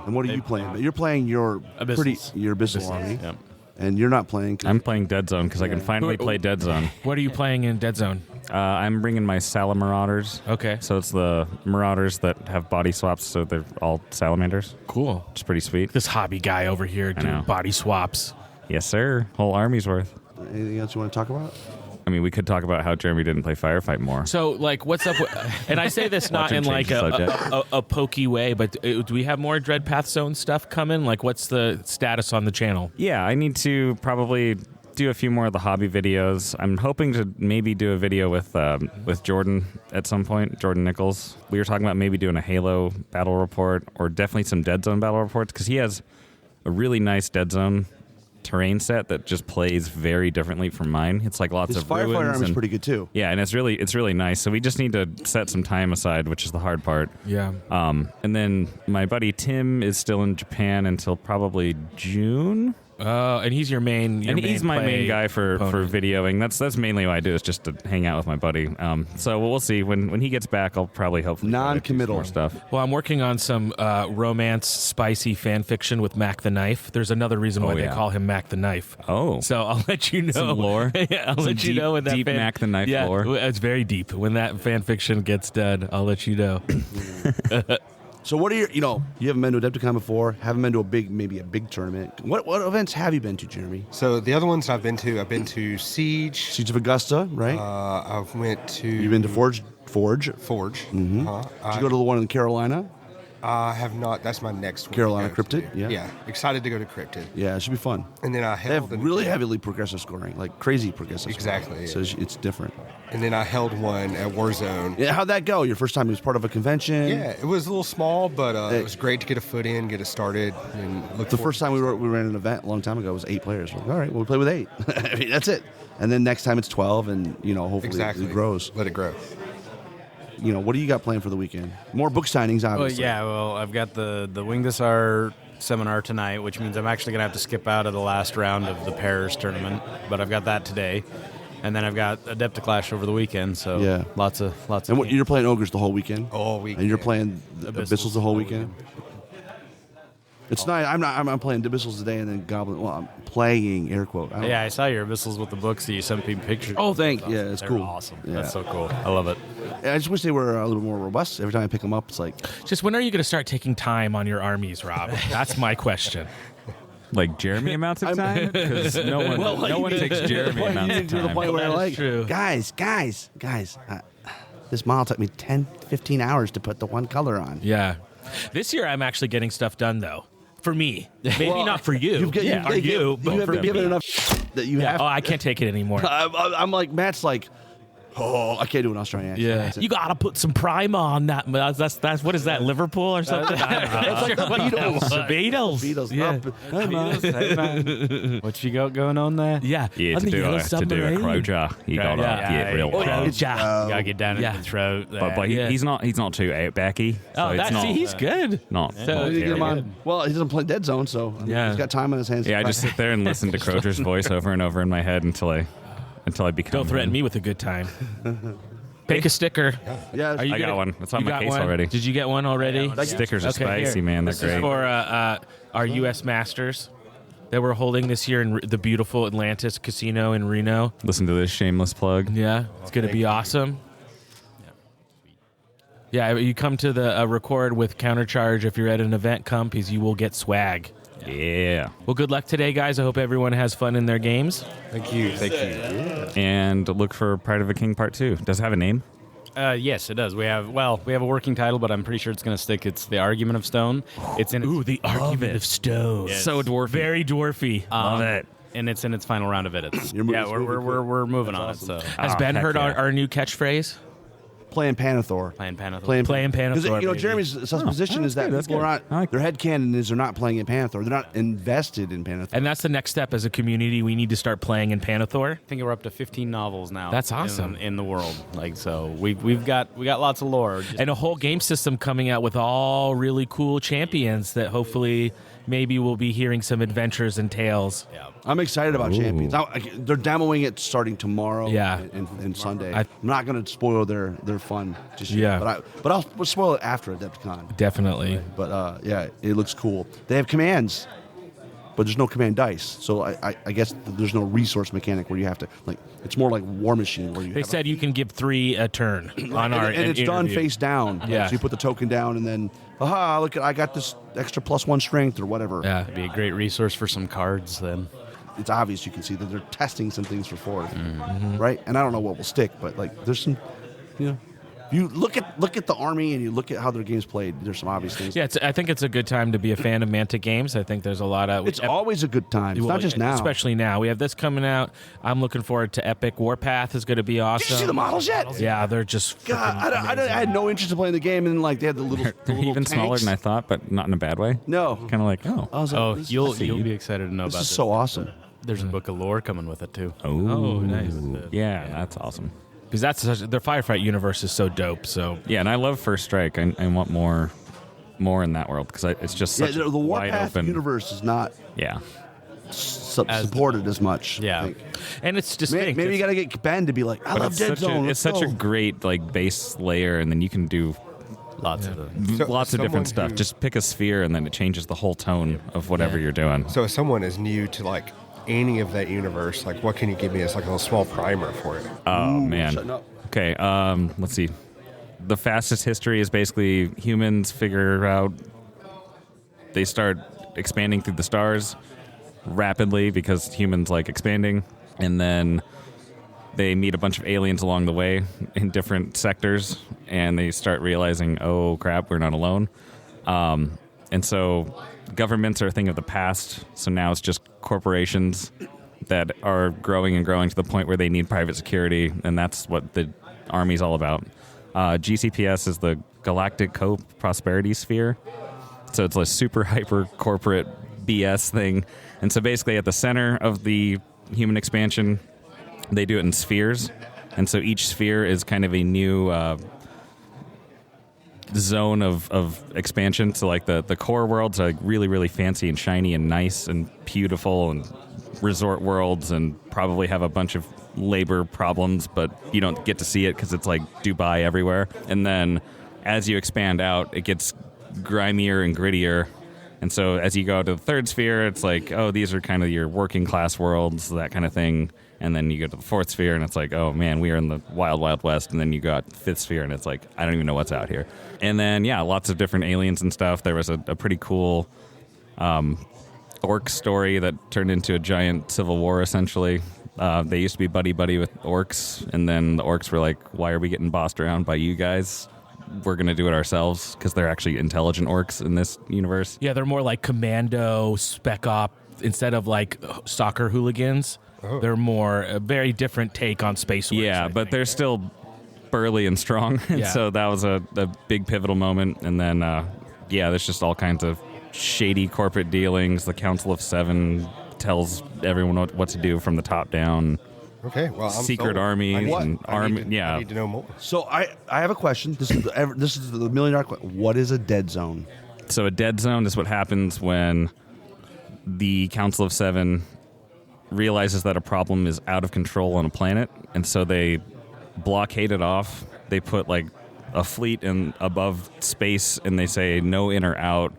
And what are you playing? You're playing your Abyssals army. Yep. And you're not playing. I'm playing Dead Zone because I can finally play Dead Zone. What are you playing in Dead Zone? I'm bringing my Sala Marauders. Okay. So it's the Marauders that have body swaps, so they're all salamanders. Cool. It's pretty sweet. This hobby guy over here doing body swaps. Yes, sir. Whole army's worth. Anything else you want to talk about? I mean, we could talk about how Jeremy didn't play Firefight more. So, like, what's up with... And I say this not in, like, a pokey way, but do we have more Dread Path Zone stuff coming? Like, what's the status on the channel? Yeah, I need to probably do a few more of the hobby videos. I'm hoping to maybe do a video with Jordan at some point, Jordan Nichols. We were talking about maybe doing a Halo battle report or definitely some Dead Zone battle reports because he has a really nice Dead Zone terrain set that just plays very differently from mine. It's like lots His of firefighter ruins army's and, pretty good too. Yeah, and it's really nice. So we just need to set some time aside, which is the hard part. Yeah. And then my buddy Tim is still in Japan until probably June. And he's your main. He's my main guy for videoing. That's mainly what I do is just to hang out with my buddy. So we'll see when he gets back. I'll probably hopefully non-committal more stuff. Well, I'm working on some romance, spicy fan fiction with Mac the Knife. There's another reason why they call him Mac the Knife. Oh, so I'll let you know. Some lore. Yeah, I'll let you know when that deep Mac the Knife lore. It's very deep. When that fan fiction gets done, I'll let you know. So what are your, you haven't been to Adepticon before, haven't been to maybe a big tournament. What events have you been to, Jeremy? So the other ones I've been to Siege of Augusta, right? I've went to... You've been to Forge? Mm-hmm. Did you go to the one in Carolina? I have not. That's my next one. Carolina Cryptid? Yeah. Excited to go to Cryptid. Yeah, it should be fun. And then they have really heavily progressive scoring, like crazy progressive scoring. So it's different. And then I held one at Warzone. Yeah, how'd that go? Your first time it was part of a convention? Yeah, it was a little small, but it was great to get a foot in, get it started. And the first time we ran an event a long time ago was 8 players. We're like, all right, we'll play with 8. I mean, that's it. And then next time it's 12, and hopefully it grows. Let it grow. What do you got planned for the weekend? More book signings, obviously. Well, I've got the Wing This Our seminar tonight, which means I'm actually going to have to skip out of the last round of the pairs tournament, but I've got that today. And then I've got Adepticlash over the weekend, so lots of. And you're playing Ogres the whole weekend? All weekend. And you're playing Abyssals the whole weekend? It's nice. I'm playing Abyssals today and then Goblin. Well, I'm playing, air quote. I saw your Abyssals with the books that you sent me pictures. Oh, thank you. Yeah, it's They're cool. Awesome. Yeah. That's so cool. I love it. I just wish they were a little more robust. Every time I pick them up, it's like... Just when are you going to start taking time on your armies, Rob? That's my question. Like Jeremy amounts of time? Because no one takes Jeremy amounts of time. To the point where like, true. guys, this model took me 10, 15 hours to put the one color on. Yeah. This year I'm actually getting stuff done though. For me, maybe not for you. But you have for been given me. enough that you have. Oh, I can't take it anymore. I'm like Matt's like, oh, I can't do an Australian accent. Yeah, That's it. you gotta put some primer on that. That's what is that? Liverpool or something? It's like the Beatles. The Beatles. Beatles. Yeah. What you got going on there? Yeah. Yeah, On to the do Yellow a Submarine. Croja, you gotta get real close. You gotta get down in the throat. But he's not too outbacky. So Oh, it's not, he's good. Not, So not You get him terrible. on. Well, he doesn't play Dead Zone, so Yeah. he's got time on his hands. Yeah, I just sit there and listen to Croja's voice over and over in my head until I become. Don't threaten him. me with a good time. Pick a sticker. Yeah, Are you I got gonna- one. It's on you my got case one? already. Did you get one already? Stickers are Okay, spicy, here. man. They're This is great. for our U.S. Masters that we're holding this year in the beautiful Atlantis Casino in Reno. Listen to this shameless plug. Yeah, it's going to be awesome. Yeah, you come to the record with countercharge if you're at an event, come because you will get swag. Yeah. Well, good luck today, guys. I hope everyone has fun in their games. Thank you. And look for Pride of a King Part 2. Does it have a name? Yes, it does. We have a working title, but I'm pretty sure it's going to stick. It's The Argument of Stone. It's in The Argument of Stone. Yes. So dwarfy. Very dwarfy. Love it. and it's in its final round of edits. You're moving- Yeah, we're moving on it. So Has Ben heard our new catchphrase? Playing Panathor. playing Panathor. Playing Panathor, Because you know baby. Jeremy's supposition is that that's people good. are I like not. Their headcanon is they're not playing in Panathor. They're not invested in Panathor. And that's the next step as a community. We need to start playing in Panathor. I think we're up to 15 novels now. That's awesome. in the world. Like so, we've got lots of lore. Just- And a whole game system coming out with all really cool champions that hopefully maybe we'll be hearing some adventures and tales. yeah. I'm excited about Champions. They're demoing it starting tomorrow. Yeah. and Sunday. I- I'm not going to spoil their fun just yet. Yeah. But I'll spoil it after Adepticon. Definitely. But yeah, it looks cool. They have commands, but there's no command dice. So I guess there's no resource mechanic where you have to it's more like War Machine where you. They have said you can give 3 a turn on our and it's done interview. face down. Yeah. So you put the token down and then look, I got this extra +1 strength or whatever. Yeah. It'd be a great resource for some cards then. It's obvious you can see that they're testing some things for fourth, right? And I don't know what will stick, but there's some, you look at the army and you look at how their game's played. There's some obvious things. Yeah, I think it's a good time to be a fan of Mantic games. I think there's a lot of. It's always a good time. It's not just now. Especially now. We have this coming out. I'm looking forward to Epic. Warpath is going to be awesome. Did you see the models yet? Yeah, they're just. God, I had no interest in playing the game, and then they had the little. They're even smaller than I thought, but not in a bad way. No, Kind of like, oh. I was like, Oh, this you'll is- be excited to know this about is this. so awesome. There's a book of lore coming with it too. Oh, nice. Yeah, that's awesome. Because their Firefight universe is so dope. So Yeah, and I love First Strike. I want more in that world because it's just such the a wide Warpath open universe is not Yeah. supported as much. Yeah. I think. and it's distinct. Maybe you got to get Ben to be like, I But love it's Dead such Zone. it's let's such a go. great base layer, and then you can do Lots of them. lots of different someone stuff. who- Just pick a sphere, and then it changes the whole tone of whatever you're doing. So if someone is new to any of that universe, what can you give me as a little small primer for it? Oh man. shutting up. Okay. Let's see. The fastest history is basically humans figure out they start expanding through the stars rapidly because humans like expanding, and then they meet a bunch of aliens along the way in different sectors, and they start realizing, oh crap, we're not alone. And so governments are a thing of the past. So now it's just corporations that are growing and growing to the point where they need private security, and that's what the Army's all about. GCPS is the Galactic Co-Prosperity Sphere. So it's a super hyper corporate BS thing. And so basically at the center of the human expansion, they do it in spheres. And so each sphere is kind of a new zone of expansion. So the core worlds are really, really fancy and shiny and nice and beautiful, and resort worlds, and probably have a bunch of labor problems, but you don't get to see it because it's like Dubai everywhere. And then as you expand out, it gets grimier and grittier. And so as you go to the third sphere, it's like, oh, these are kind of your working class worlds, that kind of thing. And then you go to the fourth sphere, and it's like, oh man, we are in the wild, wild west. And then you go out to the fifth sphere, and it's like, I don't even know what's out here. And then, yeah, lots of different aliens and stuff. There was a pretty cool orc story that turned into a giant civil war, essentially. They used to be buddy-buddy with orcs, and then the orcs were like, why are we getting bossed around by you guys? We're going to do it ourselves, because they're actually intelligent orcs in this universe. Yeah, they're more like commando, spec op, instead of like soccer hooligans. Oh. They're more a very different take on space orcs. Yeah, but they're still burly and strong, and so that was a big pivotal moment. And then, there's just all kinds of shady corporate dealings. The Council of Seven tells everyone what to do from the top down. Okay, well, I'm secret sold. armies and army. I need to know more. So I have a question. This is the $1 million question. What is a dead zone? So a dead zone is what happens when the Council of Seven realizes that a problem is out of control on a planet, and so they blockade it off. They put like a fleet in above space, and they say no in or out.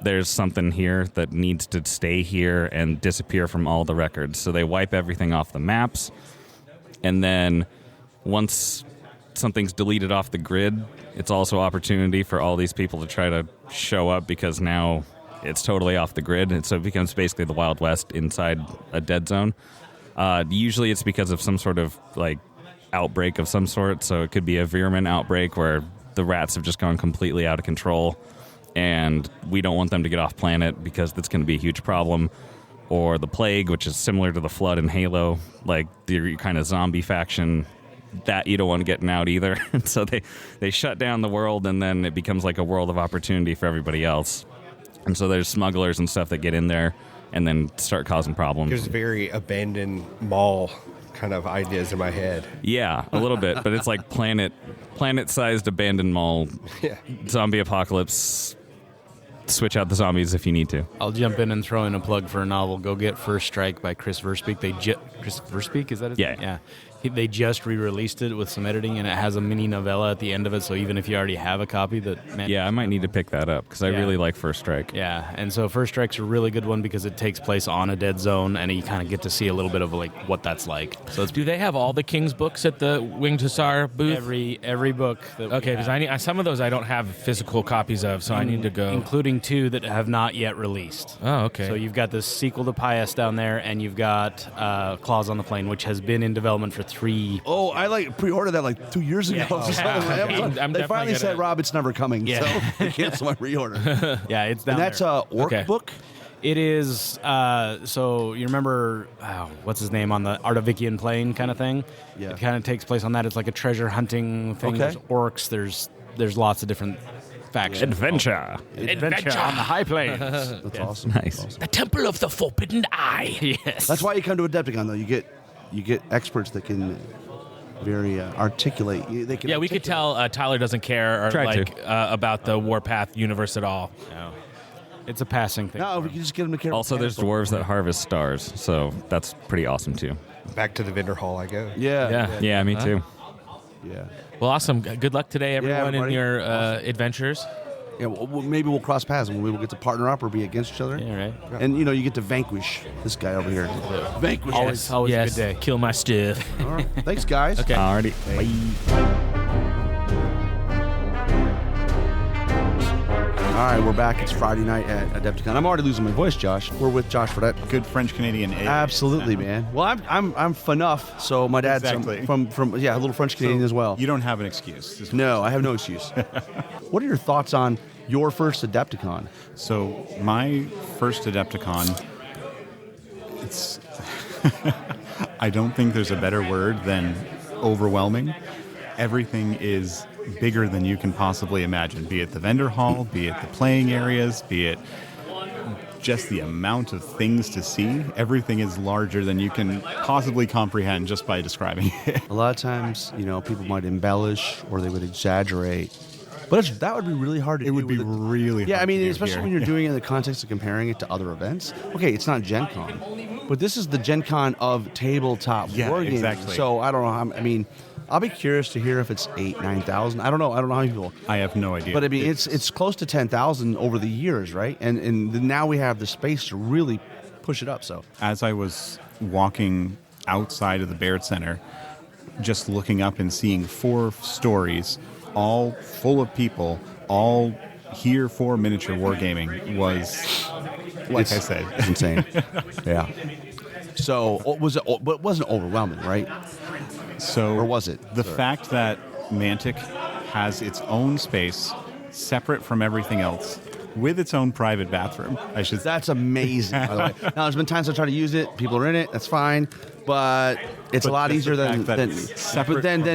There's something here that needs to stay here and disappear from all the records. So they wipe everything off the maps, and then once something's deleted off the grid, it's also opportunity for all these people to try to show up, because now it's totally off the grid, and so it becomes basically the Wild West inside a dead zone. Usually it's because of some sort of like outbreak of some sort, so it could be a vermin outbreak where the rats have just gone completely out of control, and we don't want them to get off planet because that's going to be a huge problem. Or the plague, which is similar to the flood in Halo, like the kind of zombie faction that you don't want getting out either. So they shut down the world, and then it becomes like a world of opportunity for everybody else. And so there's smugglers and stuff that get in there and then start causing problems. There's very abandoned mall kind of ideas in my head. Yeah, a little bit, but it's like planet-sized abandoned mall, zombie apocalypse. Switch out the zombies if you need to. I'll jump in and throw in a plug for a novel. Go get First Strike by Chris Verspeak. Chris Verspeak, is that his name? Yeah. They just re-released it with some editing, and it has a mini novella at the end of it, so even if you already have a copy I might need to pick that up, because I really like First Strike. Yeah, and so First Strike's a really good one because it takes place on a dead zone, and you kind of get to see a little bit of like what that's like. So do they have all the King's books at the Winged Hussar booth? Every book. Okay, because some of those I don't have physical copies of, so I need to go. Including 2 that have not yet released. Oh, okay. So you've got the sequel to Pius down there, and you've got Claws on the Plane, which has been in development for 3. Oh, I pre-ordered that like 2 years ago. They finally said, Rob, it's never coming. So I cancel my pre-order. Yeah, it's down there. And that's a orc book? It is. So you remember, what's his name on the Artavikian Plain kind of thing? Yeah. It kind of takes place on that. It's like a treasure hunting thing. Okay. There's orcs. There's lots of different factions. Adventure on the high plains. That's awesome. Nice. That's awesome. The Temple of the Forbidden Eye. Yes. That's why you come to Adepticon, though. You get experts that can very articulate. They can we could tell Tyler doesn't care about the Warpath universe at all. No. It's a passing thing. No, we can just get them to care. Also, there's dwarves that harvest stars, so that's pretty awesome too. Back to the vendor hall I go. Yeah, me too. Yeah. Well, awesome. Good luck today, everyone, in your adventures. Yeah, well, maybe we'll cross paths and we will get to partner up or be against each other. Yeah, right. And you get to vanquish this guy over here. Vanquish. Always a good day. Kill my stuff. All right. Thanks, guys. Okay. Alrighty. Bye. All right, we're back. It's Friday night at Adepticon. I'm already losing my voice, Josh. We're with Josh for that. Good French Canadian ale. Absolutely, man. Well, I'm FNUF, so my dad's from a little French Canadian as well. You don't have an excuse. No, I have no excuse. What are your thoughts on your first Adepticon? So my first Adepticon, it's I don't think there's a better word than overwhelming. Everything is bigger than you can possibly imagine, be it the vendor hall, be it the playing areas, be it just the amount of things to see. Everything is larger than you can possibly comprehend just by describing it. A lot of times, people might embellish or they would exaggerate. But that would be really hard to do. It would be really hard. Yeah, I mean, to do especially here. when you're doing it in the context of comparing it to other events. Okay, it's not Gen Con, but this is the Gen Con of tabletop war games. Exactly. So I don't know. I mean, I'll be curious to hear if it's 8,000, 9,000. I don't know how many people. I have no idea. But I mean, it's close to 10,000 over the years, right? And now we have the space to really push it up. So as I was walking outside of the Baird Center, just looking up and seeing 4 stories, all full of people, all here for miniature wargaming was, like I said, it's insane. Yeah. So was it? But it wasn't overwhelming, right? So, or was it? The fact that Mantic has its own space, separate from everything else, with its own private bathroom. That's amazing, by the way. Now, there's been times I try to use it. People are in it. That's fine. But it's a lot easier than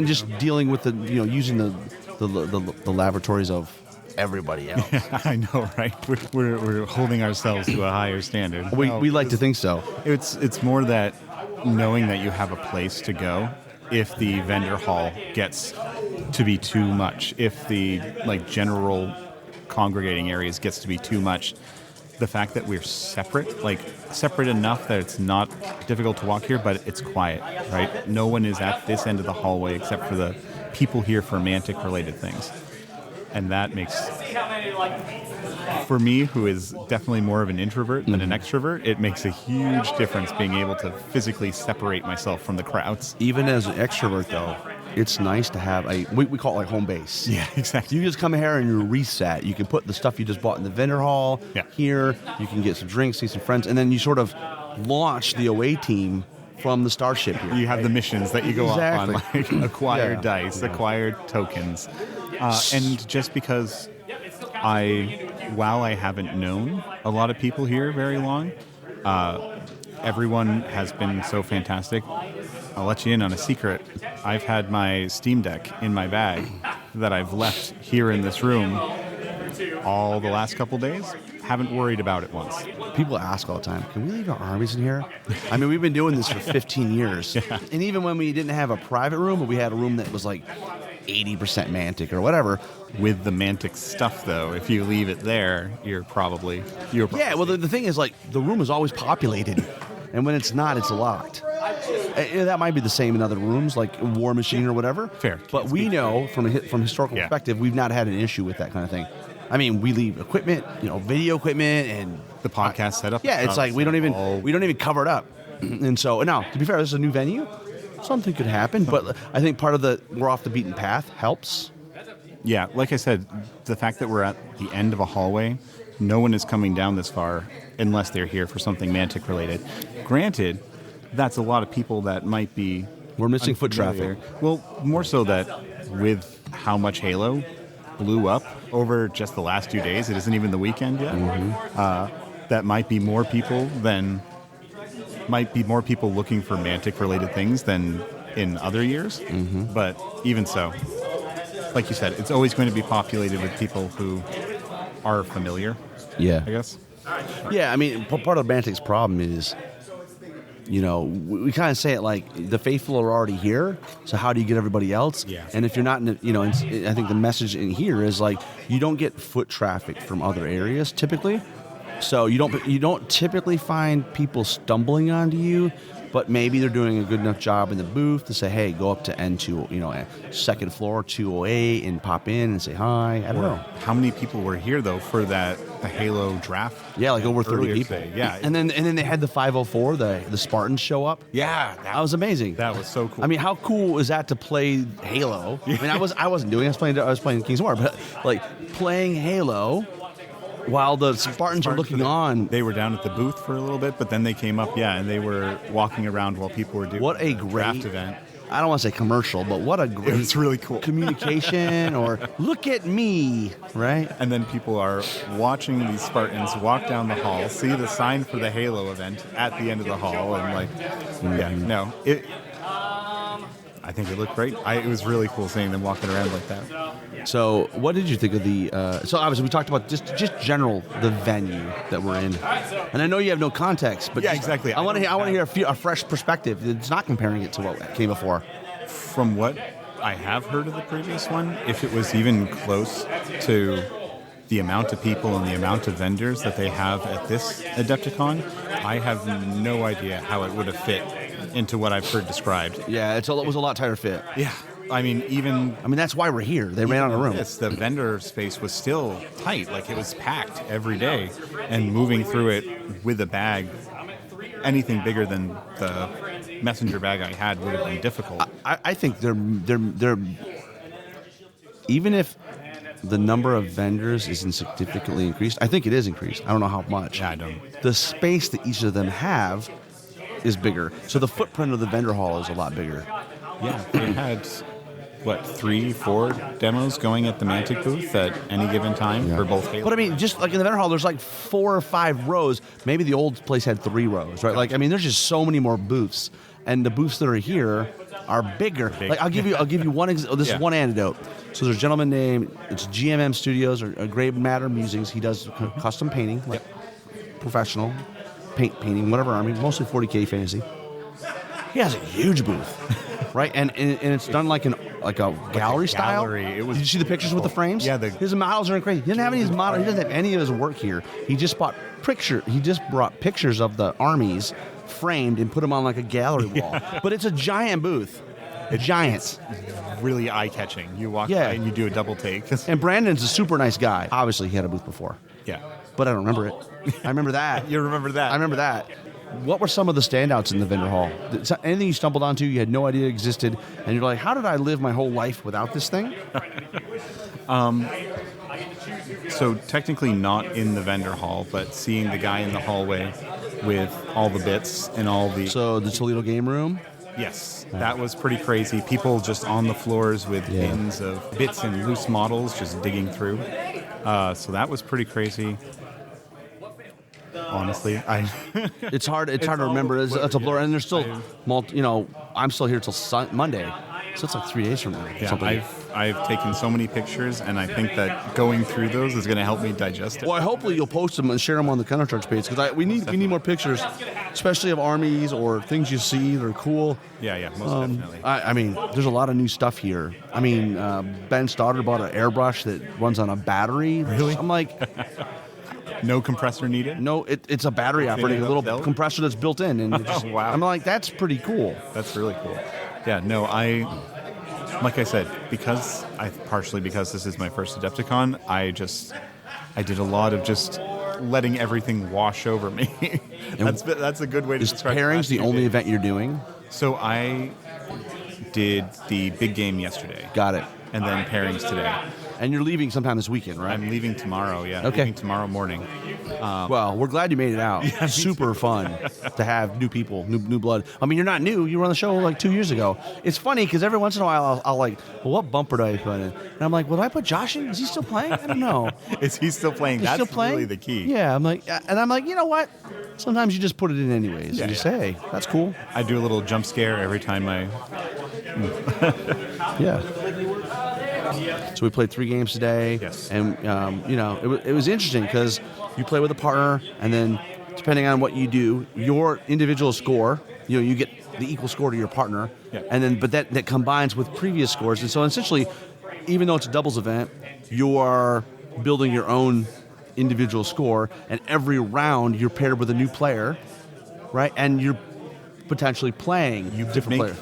just dealing with using the laboratories of everybody else. Yeah, I know, right? We're holding ourselves to a higher standard. We like to think so. It's more that knowing that you have a place to go if the vendor hall gets to be too much, if the general congregating areas gets to be too much. The fact that we're separate enough that it's not difficult to walk here, but it's quiet, right? No one is at this end of the hallway except for the people here for Mantic-related things. And that makes, for me, who is definitely more of an introvert than an extrovert, it makes a huge difference being able to physically separate myself from the crowds. Even as an extrovert, though, it's nice to have we call it like home base. Yeah, exactly. You just come here and you reset. You can put the stuff you just bought in the vendor hall here. You can get some drinks, see some friends, and then you sort of launch the away team from the starship here. You have the missions that you go off on, like acquired dice, acquired tokens. And just because while I haven't known a lot of people here very long, everyone has been so fantastic. I'll let you in on a secret. I've had my Steam Deck in my bag that I've left here in this room all the last couple days. Haven't worried about it once. People ask all the time, can we leave our armies in here? I mean, we've been doing this for 15 years. Yeah. And even when we didn't have a private room, but we had a room that was like 80% Mantic or whatever. With the Mantic stuff, though, if you leave it there, you're probably yeah, well, the thing is, the room is always populated. And when it's not, it's locked. That might be the same in other rooms, like War Machine or whatever. Fair. But we know, from historical perspective, we've not had an issue with that kind of thing. I mean, we leave equipment, video equipment, and the podcast setup. Yeah, it's like we don't even cover it up. And so now, to be fair, this is a new venue. Something could happen, but I think part of we're off the beaten path helps. Yeah, like I said, the fact that we're at the end of a hallway, no one is coming down this far unless they're here for something Mantic related. Granted, that's a lot of people that might be... We're missing foot traffic. Well, more so that with how much Halo blew up over just the last 2 days, it isn't even the weekend yet, that might be more people looking for Mantic related things than in other years. But even so, like you said, it's always going to be populated with people who are familiar. Yeah, I guess. Yeah, I mean, part of Mantic's problem is, we kind of say it like the faithful are already here. So how do you get everybody else? Yeah. And if you're not, I think the message in here is like you don't get foot traffic from other areas typically. So you don't typically find people stumbling onto you, but maybe they're doing a good enough job in the booth to say, hey, go up to N2, second floor 208 and pop in and say hi. I don't know. How many people were here though for the Halo draft? Yeah, like over 30 people. Today. Yeah. And then they had the 504, the Spartans show up. Yeah. That was amazing. That was so cool. I mean, how cool is that to play Halo? I mean, I wasn't doing it. I was playing King's War, but like playing Halo while the Spartans were looking on. They were down at the booth for a little bit, but then they came up, and they were walking around while people were doing a draft event. I don't want to say commercial, but what a great it's really cool communication or look at me, right? And then people are watching these Spartans walk down the hall, see the sign for the Halo event at the end of the hall, and I think it looked great. It was really cool seeing them walking around like that. So, what did you think of the? So, obviously, we talked about just general the venue that we're in, and I know you have no context, but exactly. I want to hear a fresh perspective. It's not comparing it to what came before. From what I have heard of the previous one, if it was even close to the amount of people and the amount of vendors that they have at this Adepticon, I have no idea how it would have fit into what I've heard described. Yeah, it was a lot tighter fit. Yeah. I mean, that's why we're here. They ran out of room. The vendor space was still tight. Like, it was packed every day. And moving through it with a bag, anything bigger than the messenger bag I had would have been difficult. I think they're even if the number of vendors isn't significantly increased. I think it is increased. I don't know how much. Yeah, I don't. The space that each of them have is bigger. So the footprint of the vendor hall is a lot bigger. Yeah, they had, 3-4 demos going at the Mantic booth at any given time for both Halo. But I mean, just like in the vendor hall, there's like 4 or 5 rows. Maybe the old place had 3 rows, right? Like, I mean, there's just so many more booths. And the booths that are here are bigger. Like, I'll give you one example. This is one anecdote. So there's a gentleman named, it's GMM Studios, or Gray Matter Musings. He does custom painting, like professional painting, whatever army, mostly 40K fantasy. He has a huge booth, right? And it's done like a gallery style. It was. Did you see the pictures with the frames? Yeah, his models are crazy. He doesn't have any of his models. He doesn't have any of his work here. He just brought pictures of the armies framed and put them on like a gallery wall. But it's a giant booth. It's really eye-catching. You walk by and you do a double take. And Brandon's a super nice guy. Obviously, he had a booth before. Yeah. But I don't remember it. I remember that. You remember that? I remember that. What were some of the standouts in the vendor hall? Anything you stumbled onto, you had no idea existed, and you're like, how did I live my whole life without this thing? So technically not in the vendor hall, but seeing the guy in the hallway with all the bits and all the... So the Toledo game room? Yes, that was pretty crazy. People just on the floors with bins of bits and loose models just digging through. So that was pretty crazy. Honestly, it's hard to remember. It's a blur, and there's still I'm still here till Monday, so it's like 3 days from now. Yeah, I've taken so many pictures, and I think that going through those is going to help me digest it. Well, hopefully you'll post them and share them on the Countercharge page, because we need more pictures, especially of armies or things you see that are cool. Yeah, most definitely. I mean, there's a lot of new stuff here. I mean, Ben Stoddard bought an airbrush that runs on a battery. Really? I'm like. No compressor needed? No, it's a battery operating, a little compressor that's built in. And wow. I'm like, that's pretty cool. That's really cool. Yeah, no, like I said, partially because this is my first Adepticon, I did a lot of just letting everything wash over me. That's a good way to describe it. Is Pairings the only event you're doing? So I did the big game yesterday. Got it. And then Pairings today. And you're leaving sometime this weekend, right? I'm leaving tomorrow, yeah. Okay. Leaving tomorrow morning. Well, we're glad you made it out. Yeah, super fun to have new people, new blood. I mean, you're not new. You were on the show like 2 years ago. It's funny because every once in a while I'll like, well, what bumper do I put in? And I'm like, well, do I put Josh in? Is he still playing? I don't know. Is he still playing? He's That's still playing? really the key. Yeah, I'm like, you know what? Sometimes you just put it in anyways. And you say, hey, that's cool. I do a little jump scare every time I... Yeah. So we played 3 games today. Yes. And, it was interesting because you play with a partner, and then depending on what you do, your individual score, you get the equal score to your partner. Yeah. And then, but that combines with previous scores. And so essentially, even though it's a doubles event, you are building your own individual score, and every round you're paired with a new player, right? And you're potentially playing different players.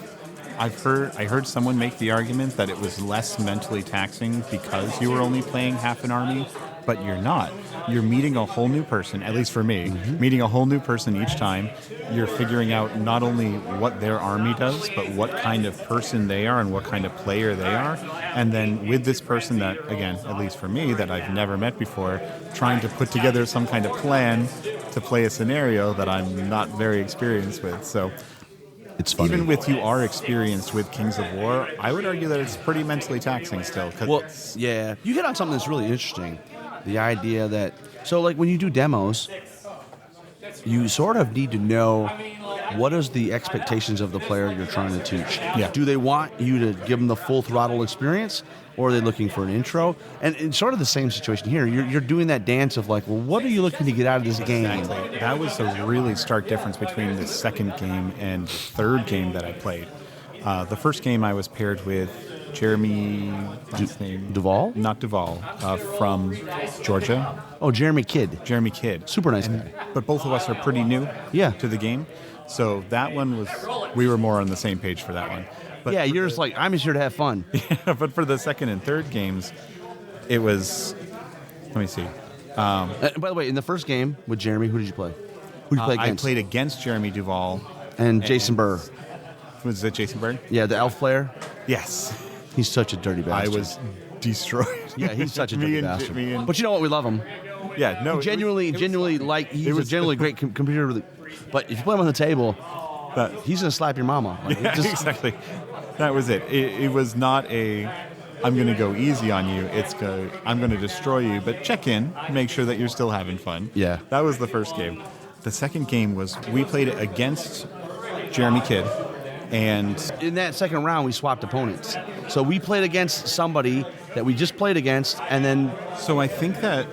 I heard someone make the argument that it was less mentally taxing because you were only playing half an army, but you're not. You're meeting a whole new person, at least for me, meeting a whole new person each time. You're figuring out not only what their army does, but what kind of person they are and what kind of player they are. And then with this person that, again, at least for me, that I've never met before, trying to put together some kind of plan to play a scenario that I'm not very experienced with. So it's funny. Even with you are experienced with Kings of War, I would argue that it's pretty mentally taxing still. Well, yeah. You hit on something that's really interesting. The idea that, so like when you do demos, you sort of need to know what is the expectations of the player you're trying to teach. Yeah. Do they want you to give them the full throttle experience, or are they looking for an intro? And it's sort of the same situation here. You're doing that dance of like, well, what are you looking to get out of this game? Exactly. That was a really stark difference between the second game and the third game that I played. The first game I was paired with Jeremy, last name? Duvall? Not Duvall, from Georgia. Oh, Jeremy Kidd. Jeremy Kidd. Super nice guy. But both of us are pretty new to the game. So that one we were more on the same page for that one. But yeah, you're just like, I'm just here to have fun. Yeah, but for the second and third games, it was, let me see. By the way, in the first game with Jeremy, who did you play? Who did you play against? I played against Jeremy Duvall. And Jason Burr. Was it Jason Burr? Yeah, the elf player. Yes. He's such a dirty bastard. I was destroyed. Yeah, he's such a Me dirty and- bastard. me and- But you know what? We love him. Yeah, no, He genuinely like he's a genuinely great computer. But if you put him on the table, he's gonna slap your mama. Like, Yeah, exactly. That was it. It was not a, I'm going to go easy on you. It's go, I'm going to destroy you. But check in, make sure that you're still having fun. Yeah. That was the first game. The second game was we played it against Jeremy Kidd. And in that second round, we swapped opponents. So we played against somebody that we just played against, and then. So I think that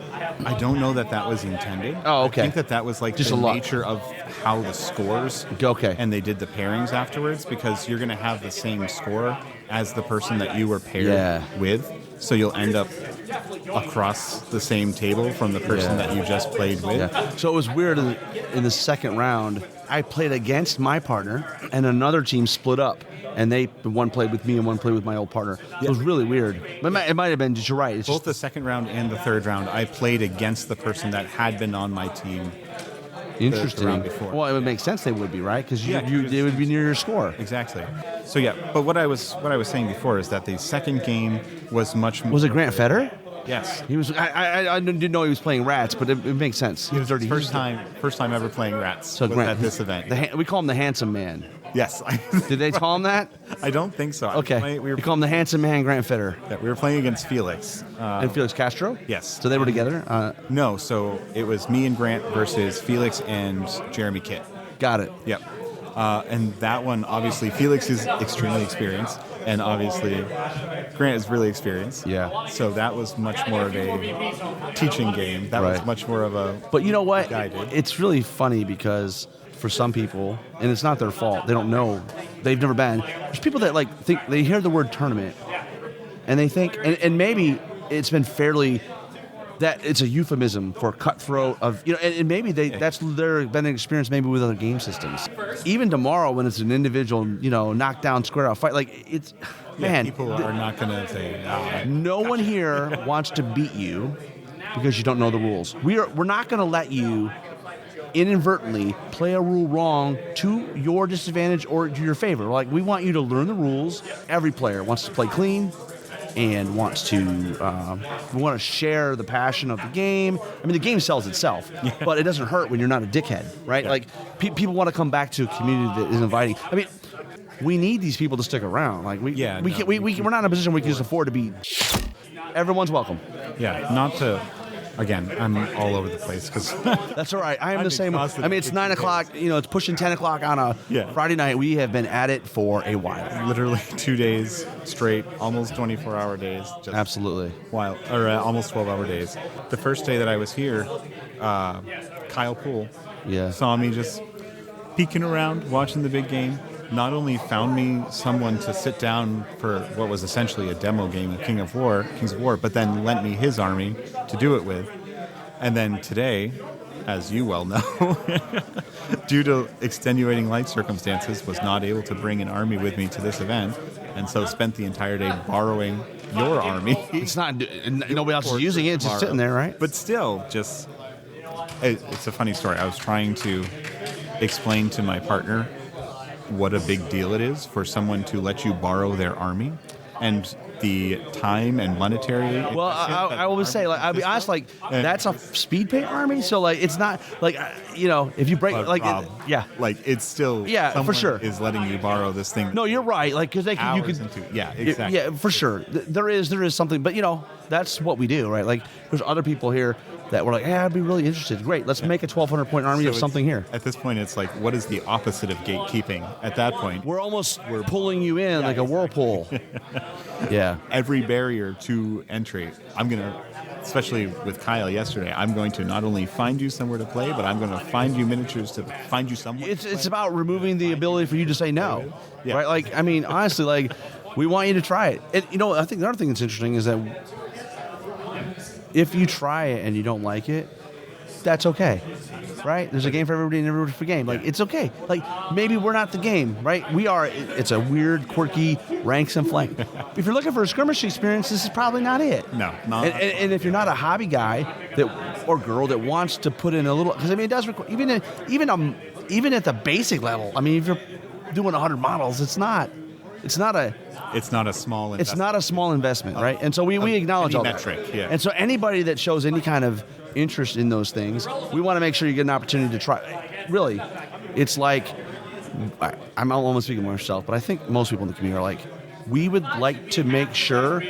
I don't know that that was intended. Oh, okay. I think that was like Just the a luck. nature of how the scores. Okay. And they did the pairings afterwards because you're going to have the same score as the person that you were paired with. So you'll end up across the same table from the person that you just played with. Yeah. So it was weird in the second round. I played against my partner, and another team split up, and one played with me and one played with my old partner. It was really weird. It might have been. You're right. It's Both the second round and the third round, I played against the person that had been on my team. Interesting. The round before. Well, it would make sense they would be, right? Because Yeah, they would be near your score. Exactly. So yeah, but what I was saying before is that the second game was much more. Was it Grant Feder? Yes. He was. I didn't know he was playing Rats, but it makes sense. He was dirty. First time ever playing Rats. So was Grant, at this event. We call him the handsome man. Yes. Did they call him that? I don't think so. Okay. We call him the handsome man, Grant Feder. Yeah, we were playing against Felix. And Felix Castro? Yes. So they were together? No, so it was me and Grant versus Felix and Jeremy Kitt. Got it. Yep. And that one, obviously, Felix is extremely experienced, and obviously, Grant is really experienced. Yeah. So that was much more of a teaching game. That was much more of a. But you know what? Guided. It's really funny because for some people, and it's not their fault, they don't know, they've never been. There's people that like think they hear the word tournament, and they think, and maybe it's been fairly. That it's a euphemism for cutthroat of and maybe that's their been an experience maybe with other game systems. Even tomorrow when it's an individual knockdown square out fight, like it's man, people are not going to say no one here wants to beat you because you don't know the rules. We're not going to let you inadvertently play a rule wrong to your disadvantage or to your favor. Like we want you to learn the rules. Every player wants to play clean and wants to share the passion of the game. I mean, the game sells itself, but it doesn't hurt when you're not a dickhead, right? Yeah. Like people want to come back to a community that is inviting. I mean, we need these people to stick around. Like we're not in a position where we can just afford to be. Everyone's welcome. Yeah, not to. Again, I'm all over the place because that's all right. I am the same. I mean, it's 9 o'clock. It's pushing 10 o'clock on a Friday night. We have been at it for a while. Literally 2 days straight, almost 24-hour days. Just absolutely wild, or almost 12-hour days. The first day that I was here, Kyle Poole saw me just peeking around, watching the big game. Not only found me someone to sit down for what was essentially a demo game of Kings of War, but then lent me his army to do it with. And then today, as you well know, due to extenuating life circumstances, was not able to bring an army with me to this event, and so spent the entire day borrowing your army. It's not, nobody else is using it, it's just sitting there, right? But still, it's a funny story. I was trying to explain to my partner what a big deal it is for someone to let you borrow their army and the time and monetary. Well, I always say, like, I'll be honest, like, that's a speed paint army, so like, it's not like, if you break, it's still, for sure, is letting you borrow this thing. No, you're right, like, because exactly, yeah, for sure, there is something, but that's what we do, right? Like, there's other people here that were like, hey, I'd be really interested. Great, let's make a 1,200 point army of something here. At this point, it's like, what is the opposite of gatekeeping? At that point, we're pulling you in like a whirlpool. Yeah. Every barrier to entry, I'm going to, especially with Kyle yesterday, I'm going to not only find you somewhere to play, but I'm going to find you miniatures to find you somewhere. It's about removing the ability for you to say no, right? Like, I mean, honestly, like, we want you to try it. And, I think the other thing that's interesting is that if you try it and you don't like it, that's okay, right? There's a game for everybody and everybody for a game. Like, it's okay. Like, maybe we're not the game, right? We are. It's a weird, quirky ranks and flank. If you're looking for a skirmish experience, this is probably not it. No, not. And if you're not a hobby guy or girl that wants to put in a little, because I mean, it does require even at the basic level. I mean, if you're doing 100 models, it's not it's not a small investment. It's not a small investment, right? And so we acknowledge all metric, that. yeah. And so anybody that shows any kind of interest in those things, we want to make sure you get an opportunity to try. Really, it's like, I'm almost speaking for myself, but I think most people in the community are like, we would like to make sure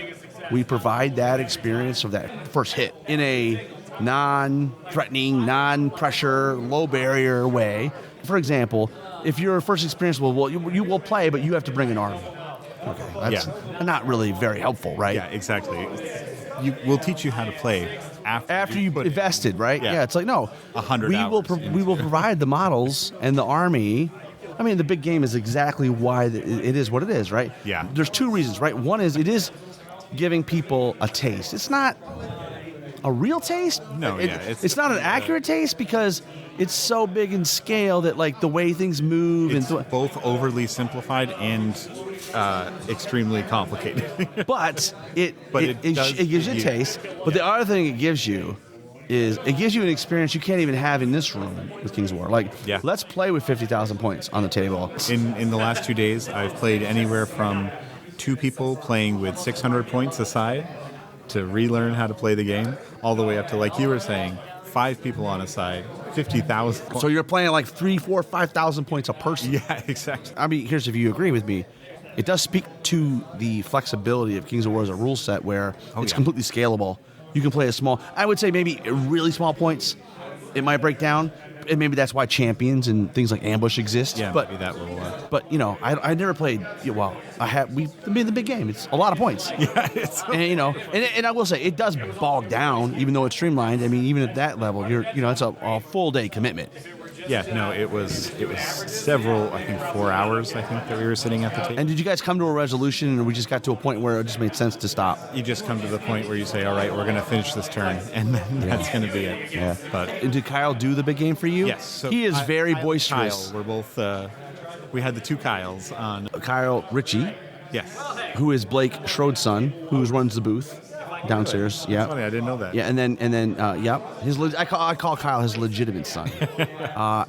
we provide that experience of that first hit in a non-threatening, non-pressure, low-barrier way. For example, if your first experience, you will play, but you have to bring an army. Okay, that's not really very helpful, right? Yeah, exactly. We'll teach you how to play after you invested, right? Yeah, it's like, no, 100 hours. We will provide the models and the army. I mean, the big game is exactly why it is what it is, right? Yeah. There's two reasons, right? One is it is giving people a taste. It's not a real taste. No, it's not an accurate taste because it's so big in scale that like the way things move it's both overly simplified and extremely complicated. But it gives you a taste. But the other thing it gives you is it gives you an experience you can't even have in this room with King's War. Like, let's play with 50,000 points on the table. In the last 2 days, I've played anywhere from 2 people playing with 600 points aside to relearn how to play the game, all the way up to, like you were saying, 5 people on a side, 50,000. So you're playing like 3,000, 4,000, 5,000 points a person. Yeah, exactly. I mean, here's if you agree with me. It does speak to the flexibility of Kings of War as a rule set where it's completely scalable. You can play a small, I would say maybe really small points, it might break down. And maybe that's why champions and things like ambush exist. Yeah, but maybe that will. But you know, I never played. Well, I mean, the big game. It's a lot of points. Yeah, it's and you know, and I will say it does bog down, even though it's streamlined. I mean, even at that level, it's a full day commitment. Yeah, no, it was several, I think 4 hours, that we were sitting at the table. And did you guys come to a resolution, or we just got to a point where it just made sense to stop? You just come to the point where you say, all right, we're going to finish this turn, and then that's going to be it. Yeah. But and did Kyle do the big game for you? Yes. So he is very boisterous. Kyle, we're both, we had the 2 Kyles on. Kyle Ritchie. Yes. Who is Blake Schroed's son, who runs the booth downstairs. Yeah. That's funny, I didn't know that. Yeah, and then I call Kyle his legitimate son.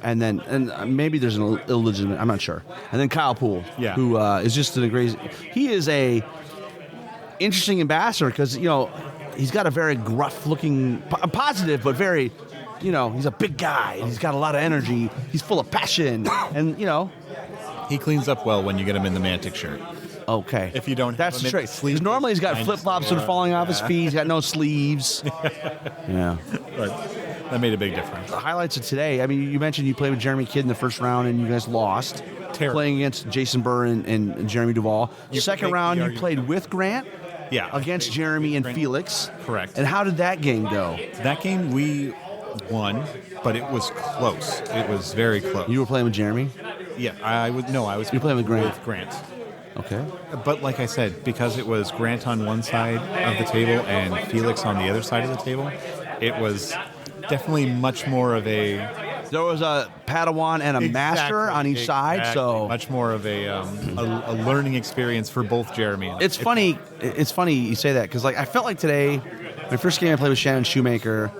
and maybe there's an illegitimate, I'm not sure. And then Kyle Poole, who is just an great. He is a interesting ambassador because he's got a very gruff looking, positive but very, he's a big guy. He's got a lot of energy. He's full of passion, and he cleans up well when you get him in the Mantic shirt. Okay. If you don't, that's the trick. Because normally he's got flip flops that are falling off his feet. He's got no sleeves. Yeah. But that made a big difference. The highlights of today. I mean, you mentioned you played with Jeremy Kidd in the first round and you guys lost. Terrible. Playing against Jason Burr and Jeremy Duvall. Second round, you played with Grant. Yeah. Against Jeremy and Felix. Correct. And how did that game go? That game we won, but it was close. It was very close. You were playing with Jeremy? Yeah. I was You were playing with Grant? With Grant. Okay. But like I said, because it was Grant on one side of the table and Felix on the other side of the table, it was definitely much more of a... There was a Padawan and a master on each side, so... Much more of a learning experience for both Jeremy and... It's funny you say that, because I felt like today, my first game I played with Shannon Shoemaker,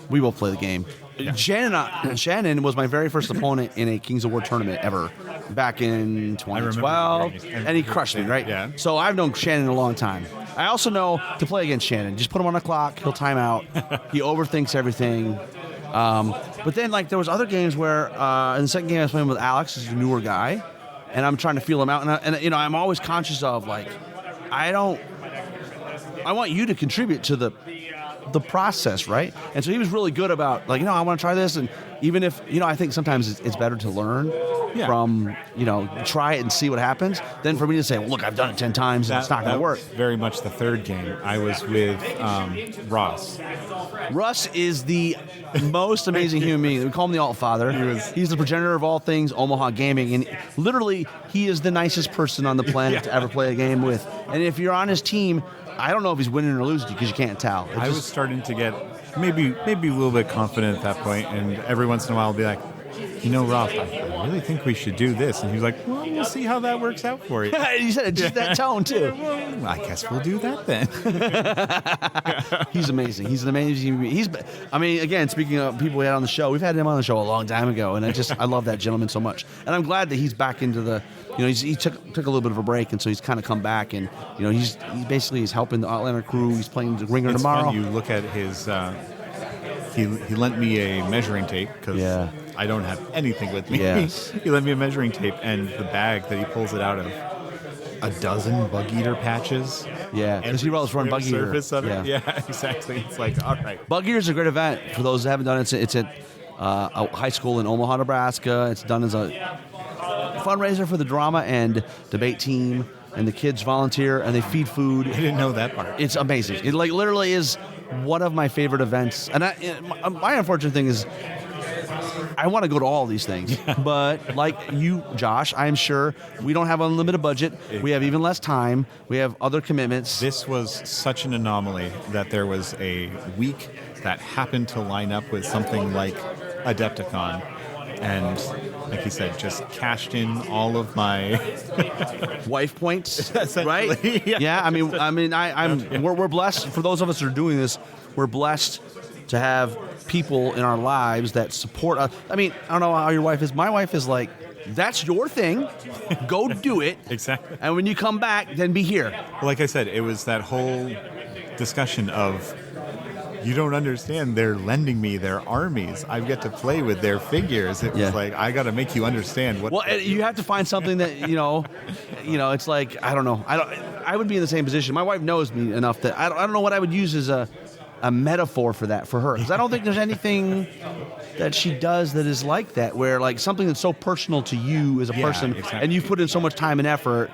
we both played the game. Yeah. Shannon was my very first opponent in a Kings of War tournament ever, back in 2012, and he crushed me, right? Yeah. So I've known Shannon a long time. I also know to play against Shannon. Just put him on the clock, he'll time out. He overthinks everything. But then there was other games where in the second game I was playing with Alex, who's a newer guy, and I'm trying to feel him out, and I'm always conscious of I want you to contribute to the process, right? And so he was really good about I want to try this, and even if I think sometimes it's better to learn from try it and see what happens than for me to say, well, look, I've done it 10 times and it's not going to work. Very much the third game. I was with Ross. Russ is the most amazing human being. We call him the Alt Father. He's the progenitor of all things Omaha gaming, and literally he is the nicest person on the planet to ever play a game with. And if you're on his team, I don't know if he's winning or losing because you can't tell. I was starting to get maybe a little bit confident at that point, and every once in a while I'll be like, Rob, I really think we should do this. And he's like, well, we'll see how that works out for you. He said it just that tone, too. Well, I guess we'll do that then. He's amazing. He's an amazing. Again, speaking of people we had on the show, we've had him on the show a long time ago, and I love that gentleman so much. And I'm glad that he's back into the, he took a little bit of a break, and so he's kind of come back, and he's helping the Outlander crew. He's playing the Ringer tomorrow. Fun. You look at his. He lent me a measuring tape because I don't have anything with me. Yes. He lent me a measuring tape, and the bag that he pulls it out of, a dozen Bug Eater patches. Yeah, because he rolls run Bug Eater. Surface of it. Yeah, exactly. It's like, all right. Bug Eater is a great event. For those that haven't done it, it's at a high school in Omaha, Nebraska. It's done as a fundraiser for the drama and debate team, and the kids volunteer and they feed food. I didn't know that part. It's amazing. It literally is one of my favorite events. And my unfortunate thing is I want to go to all these things, but like you, Josh, I'm sure we don't have unlimited budget. We have even less time. We have other commitments. This was such an anomaly that there was a week that happened to line up with something like Adepticon. And like you said, just cashed in all of my wife points, right? Yeah. We're blessed. For those of us who are doing this, we're blessed to have people in our lives that support us. I don't know how your wife is. My wife is like, that's your thing. Go do it. Exactly. And when you come back, then be here. Like I said, it was that whole discussion of, you don't understand, they're lending me their armies. I get to play with their figures. It was like, I got to make you understand what. Well, you have to find something that, it's like, I don't know. I would be in the same position. My wife knows me enough that I don't know what I would use as a metaphor for that for her. Because I don't think there's anything that she does that is like that, where like something that's so personal to you as a person, exactly. And you've put in so much time and effort,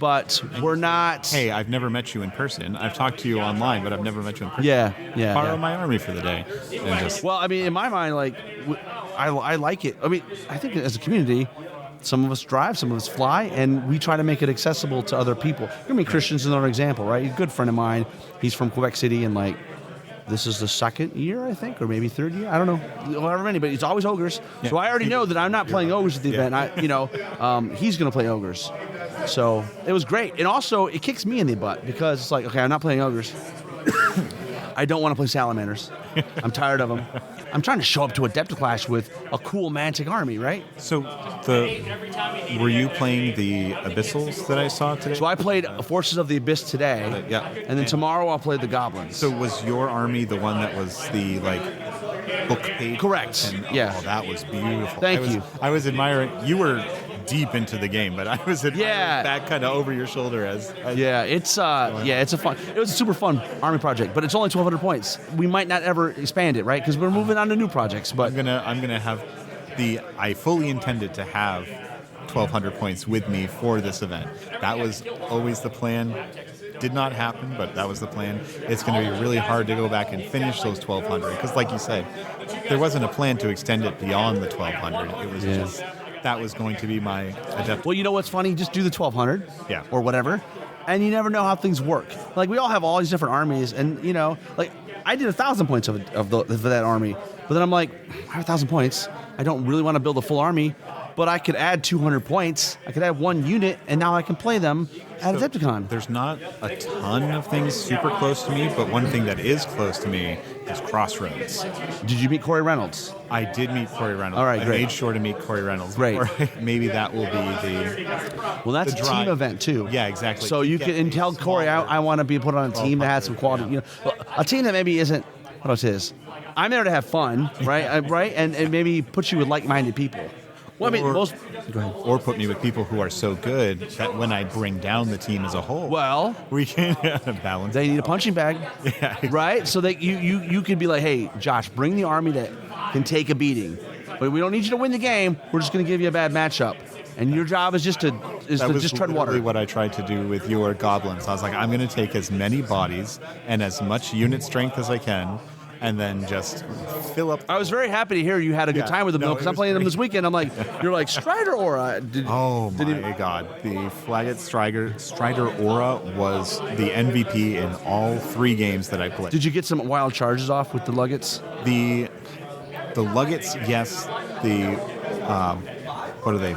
but we're not. Hey, I've never met you in person. I've talked to you online, but I've never met you in person. Yeah. Borrow my army for the day. Well, in my mind, like, I like it. I think as a community, some of us drive, some of us fly, and we try to make it accessible to other people. Christian's another example, right? He's a good friend of mine. He's from Quebec City, and like, this is the second year, I think, or maybe third year. I don't know, however many, but it's always ogres. Yeah. So I already know that I'm not playing ogres at the event. He's going to play ogres. So it was great. And also, it kicks me in the butt because it's like, okay, I'm not playing ogres. I don't want to play salamanders. I'm tired of them. I'm trying to show up to Adepticon with a cool Mantic army, right? So were you playing the Abyssals that I saw today? So I played Forces of the Abyss today. Yeah. And then tomorrow I'll play the Goblins. So was your army the one that was the book page? Correct. Oh, that was beautiful. Thank you. I was admiring. You were deep into the game, but I was admiring that kind of over your shoulder as it's it was a super fun army project, but it's only 1,200 points. We might not ever expand it, right? Because we're moving on to new projects. But I'm gonna have I fully intended to have 1,200 points with me for this event. That was always the plan. Did not happen, but that was the plan. It's going to be really hard to go back and finish those 1,200 because, like you said, there wasn't a plan to extend it beyond the 1,200. It was just that was going to be my adept. Well, you know what's funny? Just do the 1,200, or whatever, and you never know how things work. Like we all have all these different armies, and like I did 1,000 points of that army, but then I'm like, I have 1,000 points. I don't really want to build a full army. But I could add 200 points. I could add one unit, and now I can play them at Adepticon. There's not a ton of things super close to me, but one thing that is close to me is Crossroads. Did you meet Corey Reynolds? I did meet Corey Reynolds. All right, I great. made sure to meet Corey Reynolds. Great. Maybe that will be the. Well, that's a team event too. Yeah, exactly. So you can tell Corey, I want to be put on a team that has some quality. A team that maybe isn't. What else is? I'm there to have fun, right? Right, and maybe put you with like-minded people. Well, go ahead. Or put me with people who are so good that when I bring down the team as a whole, we can balance. They need a punching bag, right? So that you could be like, hey, Josh, bring the army that can take a beating, but we don't need you to win the game. We're just going to give you a bad matchup, and your job is just to tread water. That's what I tried to do with your goblins. I was like, I'm going to take as many bodies and as much unit strength as I can. And then just fill up. I was very happy to hear you had a good time with them, though, because I'm playing them this weekend. I'm like, you're like, Strider Aura. My God. The Flaget Strider Aura was the MVP in all 3 games that I played. Did you get some wild charges off with the Luggets? The Luggets, yes. The what are they?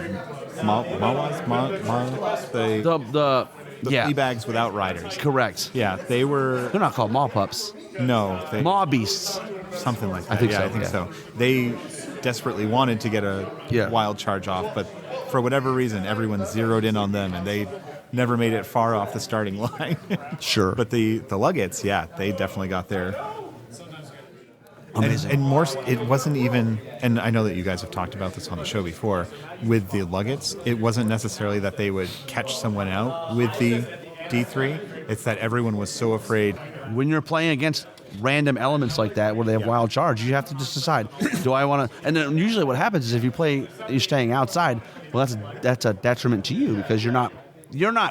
The flea bags without riders. Correct. Yeah, they were. They're not called maw pups. No, maw beasts. Something like that. I think so. I think so. They desperately wanted to get a wild charge off, but for whatever reason, everyone zeroed in on them, and they never made it far off the starting line. Sure. But the Luggets, they definitely got there. Amazing. And more, it wasn't even, and I know that you guys have talked about this on the show before, with the Luggets, it wasn't necessarily that they would catch someone out with the D3. It's that everyone was so afraid. When you're playing against random elements like that where they have wild charge, you have to just decide, do I want to? And then usually what happens is if you're staying outside, well, that's a detriment to you because you're not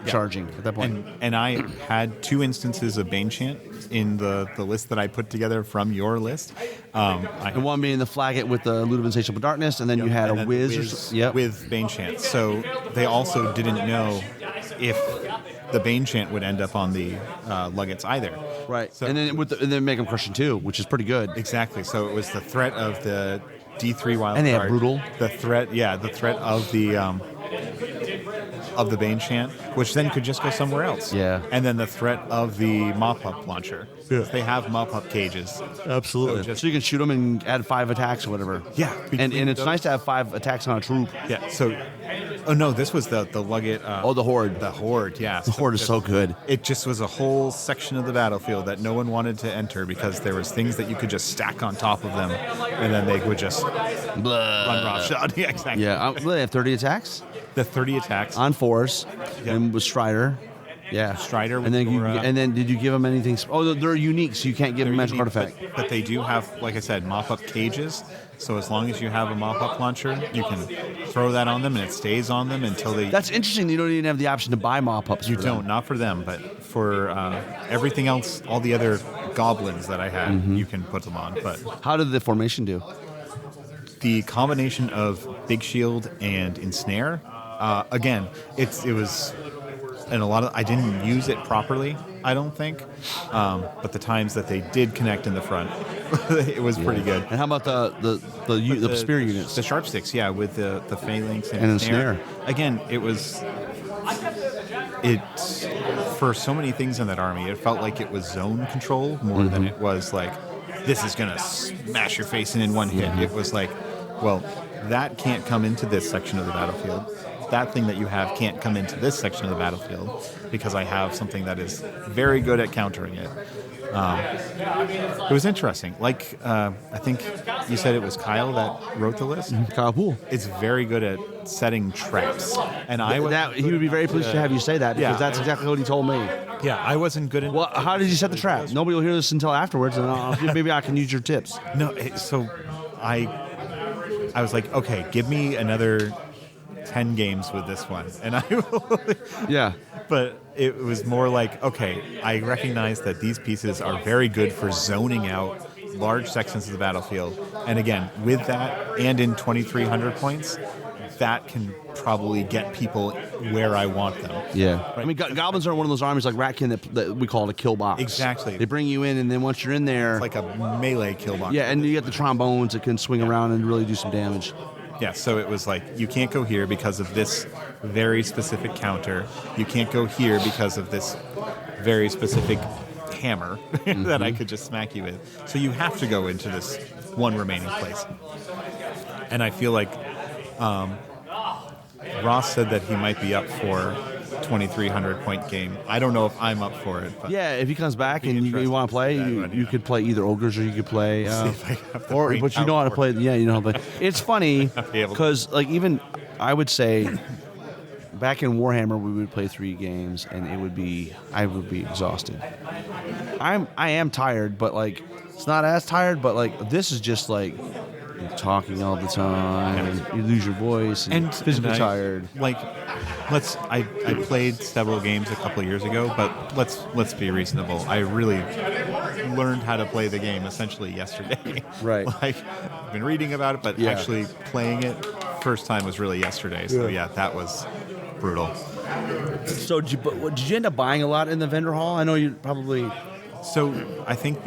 charging at that point. And I had 2 instances of Bane Chant in the list that I put together from your list. And one being the Flaget with the Loot of Insatiable Darkness, and then you had a Wiz with Bane Chant. So they also didn't know if the Bane Chant would end up on the Luggets either. Right. So, and then make them Crushing too, which is pretty good. Exactly. So it was the threat of the D3 wild and they card. have Brutal. The threat of the Bane Chant, which then could just go somewhere else. Yeah. And then the threat of the mop-up launcher. Yeah. They have mop-up cages. Absolutely. So you can shoot them and add 5 attacks or whatever. Yeah. And it's nice to have 5 attacks on a troop. Yeah. So, oh no, this was the Lugget. The Horde. The Horde, yeah. The Horde is so good. It just was a whole section of the battlefield that no one wanted to enter because there was things that you could just stack on top of them, and then they would just run roughshod. Yeah, exactly. Yeah. They have 30 attacks? The 30 attacks. On 4s. Yep. And with Strider. Yeah. Strider. And then did you give them anything? They're unique, so you can't give them magic artifact. But they do have, like I said, mop-up cages. So as long as you have a mop-up launcher, you can throw that on them, and it stays on them until they... That's interesting. You don't even have the option to buy mop-ups. You don't. Not for them, but for everything else, all the other goblins that I had, you can put them on. But how did the formation do? The combination of Big Shield and Ensnare, again, it was... And I didn't use it properly, I don't think. But the times that they did connect in the front, it was pretty good. And how about the spear units? The sharp sticks, yeah, with the phalanx and ensnare. Again, it for so many things in that army, it felt like it was zone control more than it was like, this is going to smash your face in one hit. It was like, well, that can't come into this section of the battlefield. That thing that you have can't come into this section of the battlefield because I have something that is very good at countering it. It was interesting. Like, I think you said it was Kyle that wrote the list? Kyle Poole. It's very good at setting traps. And he would be very pleased to have you say that because that's exactly what he told me. Yeah, I wasn't good at... Well, how did you set the trap? Nobody will hear this until afterwards, and maybe I can use your tips. No, so I was like, okay, give me another 10 games with this one, and I will. Yeah. But it was more like, okay, I recognize that these pieces are very good for zoning out large sections of the battlefield, and again, with that and in 2,300 points, that can probably get people where I want them. Yeah. Right? I mean, goblins are one of those armies like Ratkin that we call it a kill box. Exactly. They bring you in, and then once you're in there... It's like a melee kill box. Yeah, and you get the trombones that can swing around and really do some damage. Yeah, so it was like, you can't go here because of this very specific counter. You can't go here because of this very specific hammer that I could just smack you with. So you have to go into this one remaining place. And I feel like Ross said that he might be up for 2,300 point game. I don't know if I'm up for it. But yeah, if he comes back and you want to play, you could play either ogres or you could play, but you know how to play. Yeah, you know how to play. It's funny because even I would say back in Warhammer we would play 3 games and I would be exhausted. I am tired, but like it's not as tired. But like this is just like you're talking all the time, and you lose your voice, and physically tired. Like, I played several games a couple of years ago, but let's be reasonable. I really learned how to play the game essentially yesterday. Right. Like, I've been reading about it, but actually playing it first time was really yesterday. So yeah, that was brutal. So did you end up buying a lot in the vendor hall? I know you probably. So I think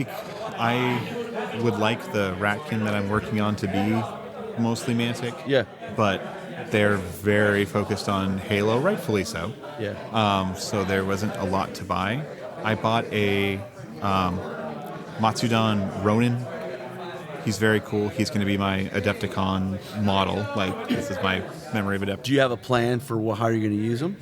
I would like the Ratkin that I'm working on to be mostly Mantic. Yeah. But they're very focused on Halo, rightfully so. Yeah. So there wasn't a lot to buy. I bought a Matsudan Ronin. He's very cool. He's going to be my Adepticon model. Like, this is my memory of Adepticon. Do you have a plan for how you're going to use them?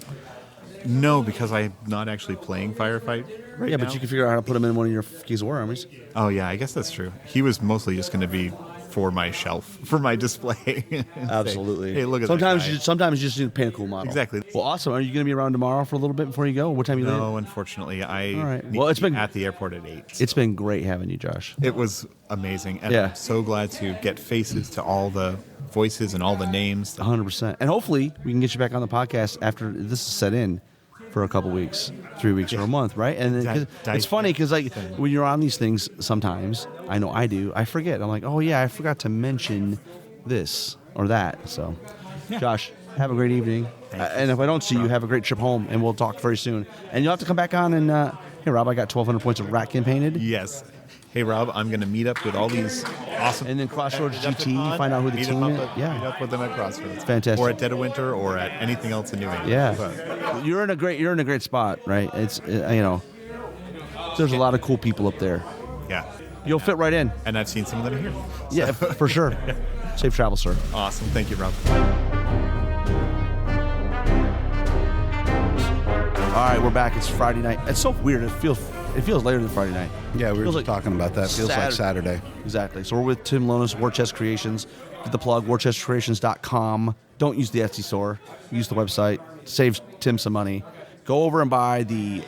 No, because I'm not actually playing Firefight right now. But you can figure out how to put them in one of your Kings of War armies. Oh, yeah, I guess that's true. He was mostly just going to be for my shelf, for my display. Absolutely. Say, hey, look at sometimes that guy. Sometimes you just need to paint a cool model. Exactly. Well, awesome. Are you going to be around tomorrow for a little bit before you go? What time you leave? No, unfortunately. All right. Need Well, it's to be been at the airport at 8. It's been great having you, Josh. It was amazing. And Yeah. I'm so glad to get faces to all the voices and all the names. 100%. And hopefully we can get you back on the podcast after this is set in for a couple weeks, 3 weeks, or a month, right? And it's funny because like when you're on these things, sometimes I know I do. I forget. I'm like, oh yeah, I forgot to mention this or that. So, Josh, have a great evening. And if I don't see you, have a great trip home, and we'll talk very soon. And you'll have to come back on and hey, Rob, I got 1,200 points of Ratkin painted. Yes. Hey, Rob, I'm going to meet up with all these awesome... And then Crossroads GT, find out who the team is. Meet up with them at Crossroads. Fantastic. Or at Dead of Winter, or at anything else in New England. Yeah. But You're in a great spot, right? It's, there's a lot of cool people up there. yeah. You'll fit right in. And I've seen some of them here. Yeah, for sure. Safe travel, sir. Awesome. Thank you, Rob. All right, we're back. It's Friday night. It's so weird. It feels later than Friday night. Yeah, we were Feels just talking about that. Feels like Saturday. Exactly. So we're with Tim Lonis, War Chest Creations. Get the plug, warchestcreations.com. Don't use the Etsy store. Use the website. Saves Tim some money. Go over and buy the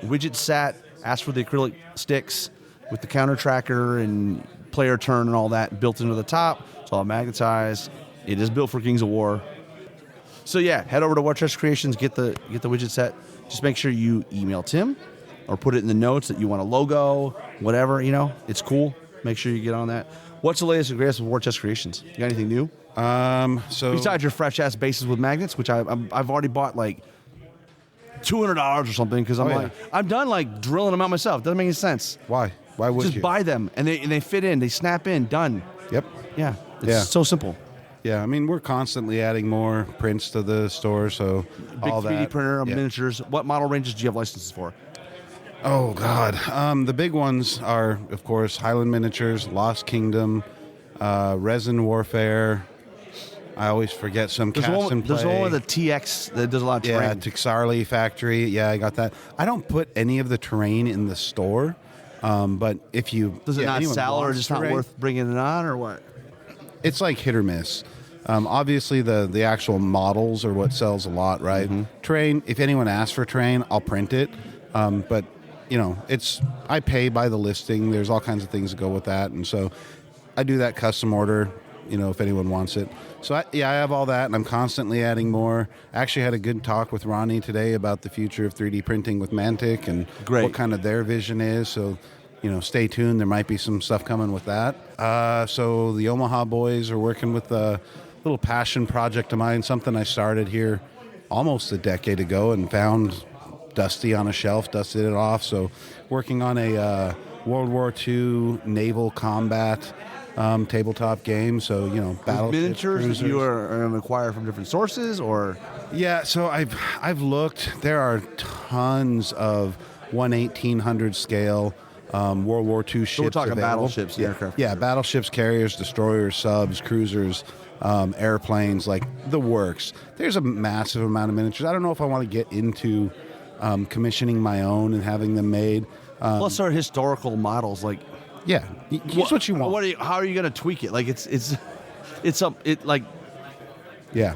widget set. Ask for the acrylic sticks with the counter tracker and player turn and all that built into the top. It's all magnetized. It is built for Kings of War. So yeah, head over to War Chest Creations, get the widget set. Just make sure you email Tim or put it in the notes that you want a logo, whatever, it's cool. Make sure you get on that. What's the latest and greatest with War Chest Creations? You got anything new? So besides your fresh ass bases with magnets, which I've already bought like $200 or something because I'm done like drilling them out myself. Doesn't make any sense. Why would just you? buy them and they fit in, they snap in, done. Yep. Yeah. It's so simple. Yeah, I mean, we're constantly adding more prints to the store, so Big all 3D that. printer of Yeah. miniatures. What model ranges do you have licenses for? Oh, God. The big ones are, of course, Highland Miniatures, Lost Kingdom, Resin Warfare. I always forget some There's cast and play. There's one with the TX that does a lot of terrain. Yeah, Tixarli Factory. Yeah, I got that. I don't put any of the terrain in the store, but if you... Does it not anyone sell or wants just not terrain, worth bringing it on or what? It's like hit or miss. Obviously, the actual models are what sells a lot, right? Terrain, if anyone asks for terrain, I'll print it. But, I pay by the listing. There's all kinds of things that go with that. And so I do that custom order, if anyone wants it. So, I have all that, and I'm constantly adding more. I actually had a good talk with Ronnie today about the future of 3D printing with Mantic and what kind of their vision is. So, stay tuned. There might be some stuff coming with that. So the Omaha boys are working with a little passion project of mine, something I started here almost a decade ago and found dusty on a shelf, dusted it off. So working on a World War II naval combat tabletop game. So, battleships, miniatures cruisers. that you are acquire from different sources or? Yeah, so I've looked. There are tons of 1/1800 scale World War II ships. So we're talking available. battleships, the aircraft. Yeah, battleships, carriers, destroyers, subs, cruisers, airplanes, like the works. There's a massive amount of miniatures. I don't know if I want to get into commissioning my own and having them made. Plus, our historical models, like yeah, use what you want. How are you going to tweak it? Like it's yeah.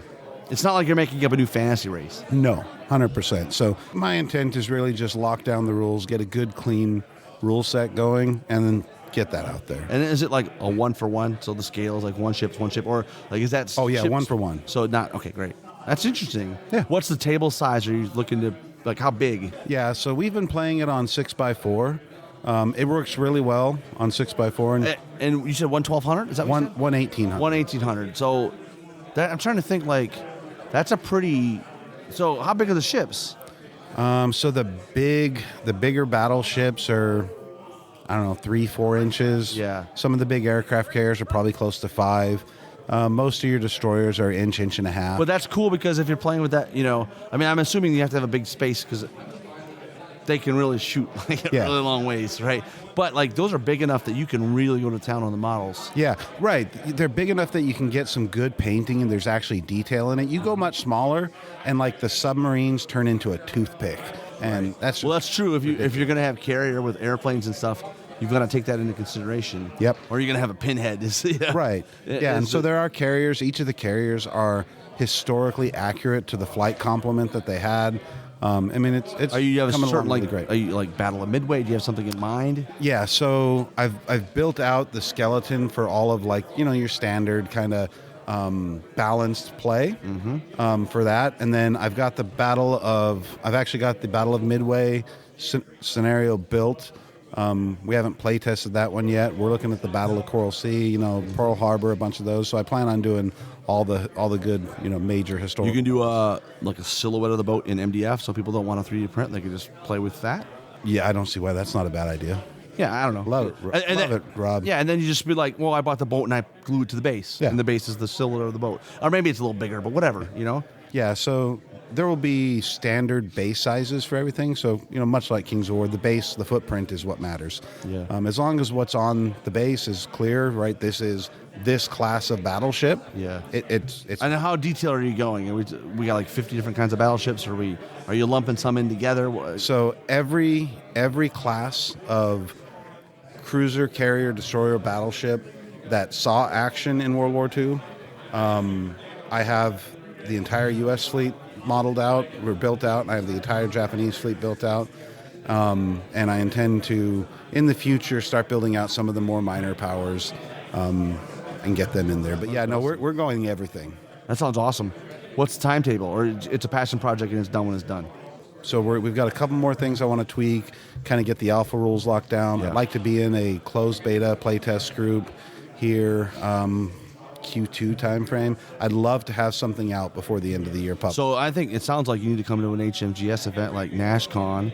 It's not like you're making up a new fantasy race. No, 100%. So my intent is really just lock down the rules, get a good, clean rule set going, and then get that out there. And is it like a 1-for-1? So the scale is like one ship, or like is that? Oh yeah, ships? 1-for-1. So not okay. Great. That's interesting. Yeah. What's the table size? Are you looking to like how big? Yeah. So we've been playing it on 6x4. It works really well on 6x4. And you said 1/1200? Is that what you said? 1/1800? 1/1800. So that I'm trying to think like that's a pretty. So how big are the ships? So the bigger battleships are, I don't know, 3-4 inches. Yeah. Some of the big aircraft carriers are probably close to 5. Most of your destroyers are inch and a half. But that's cool because if you're playing with that, I mean, I'm assuming you have to have a big space because they can really shoot like really long ways, right? But like those are big enough that you can really go to town on the models. Yeah, right. They're big enough that you can get some good painting and there's actually detail in it. You go much smaller and like the submarines turn into a toothpick. And that's true. If you're going to have carrier with airplanes and stuff, you've got to take that into consideration. Yep. Or you're going to have a pinhead. Right. Yeah, and so there are carriers. Each of the carriers are historically accurate to the flight complement that they had. I mean, it's Are you have a coming certain along really great. Are you like Battle of Midway? Do you have something in mind? Yeah, so I've built out the skeleton for all of your standard kind of balanced play for that, and then I've got the Battle of Midway scenario built. We haven't play tested that one yet. We're looking at the Battle of Coral Sea, Pearl Harbor, a bunch of those. So I plan on doing all the good, major historical. You can do like a silhouette of the boat in MDF, so people don't want a 3D print. They can just play with that. Yeah, I don't see why that's not a bad idea. Yeah, I don't know. Love it, Rob. Yeah, and then you just be like, well, I bought the boat and I glue it to the base. Yeah. And the base is the silhouette of the boat. Or maybe it's a little bigger, but whatever, Yeah, so there will be standard base sizes for everything. So, much like King's of War, the base, the footprint is what matters. Yeah. As long as what's on the base is clear, right? This is this class of battleship. Yeah. It's. And how detailed are you going? We got like 50 different kinds of battleships, or are you lumping some in together? So every class of cruiser, carrier, destroyer, battleship that saw action in World War II, I have the entire U.S. fleet modeled out. We're built out. I have the entire Japanese fleet built out. And I intend to, in the future, start building out some of the more minor powers and get them in there. But yeah, no, we're going everything. That sounds awesome. What's the timetable? Or it's a passion project and it's done when it's done? So we've got a couple more things I want to tweak, kind of get the alpha rules locked down. Yeah. I'd like to be in a closed beta playtest group here, Q2 timeframe. I'd love to have something out before the end of the year. So I think it sounds like you need to come to an HMGS event like NashCon,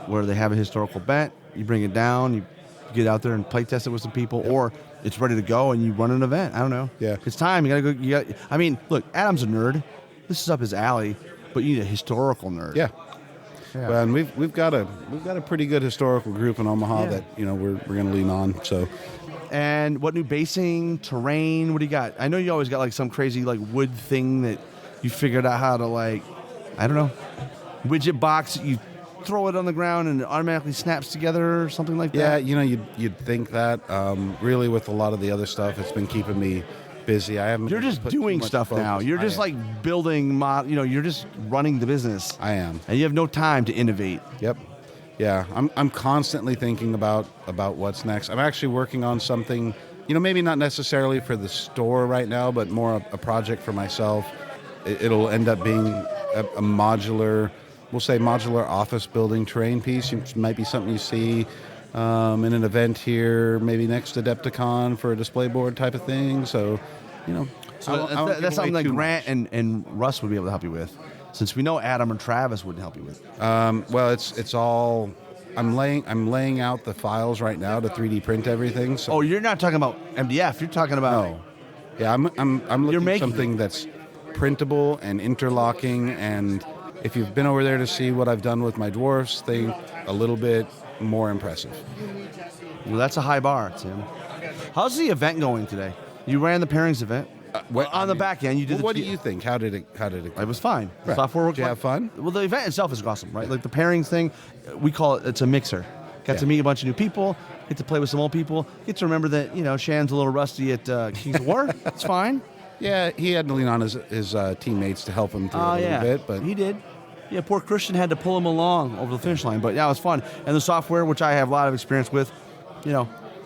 where they have a historical bent. You bring it down, you get out there and play test it with some people, or it's ready to go and you run an event. I don't know. Yeah, it's time. You gotta go. I mean, look, Adam's a nerd. This is up his alley, but you need a historical nerd. Yeah. Well, and we've got a pretty good historical group in Omaha that we're going to lean on. So. And what new basing, terrain? What do you got? I know you always got like some crazy like wood thing that you figured out how to I don't know, widget box. You throw it on the ground and it automatically snaps together or something like that. Yeah, you'd think that. Really, with a lot of the other stuff, it's been keeping me busy. I haven't. You're just doing stuff now. You're just like building you're just running the business. I am, and you have no time to innovate. Yep. Yeah, I'm constantly thinking about what's next. I'm actually working on something, maybe not necessarily for the store right now, but more a project for myself. It'll end up being a modular, we'll say modular office building terrain piece. It might be something you see in an event here, maybe next Adepticon for a display board type of thing. So, that's something that Grant and Russ would be able to help you with. Since we know Adam and Travis wouldn't help you with. Well, it's all. I'm laying out the files right now to 3D print everything. So. Oh, you're not talking about MDF. You're talking about. No. Yeah, I'm looking at something that's printable and interlocking. And if you've been over there to see what I've done with my dwarfs, they a little bit more impressive. Well, that's a high bar, Tim. How's the event going today? You ran the pairings event. On the back end, you did. What do you think? How did it? It was fine. Right. Software worked. Did you have fun? Well, the event itself is awesome, right? Like the pairings thing, we call it. It's a mixer. Got to meet a bunch of new people. Get to play with some old people. Get to remember that Shan's a little rusty at King's of War. It's fine. Yeah, he had to lean on his teammates to help him through a little bit, but he did. Yeah, poor Christian had to pull him along over the finish line, but yeah, it was fun. And the software, which I have a lot of experience with,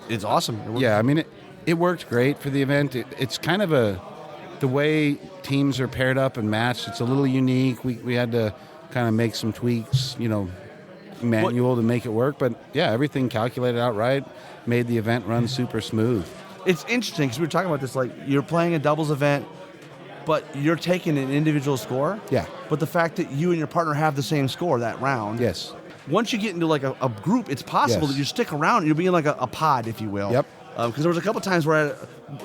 it's awesome. Yeah, I mean it worked great for the event. It's kind of the way teams are paired up and matched, it's a little unique. We had to kind of make some tweaks, manual to make it work. But yeah, everything calculated out right, made the event run super smooth. It's interesting because we were talking about this, like you're playing a doubles event, but you're taking an individual score. Yeah. But the fact that you and your partner have the same score that round. Yes. Once you get into like a group, it's possible that you stick around. You'll be in like a pod, if you will. Yep. Because there was a couple times where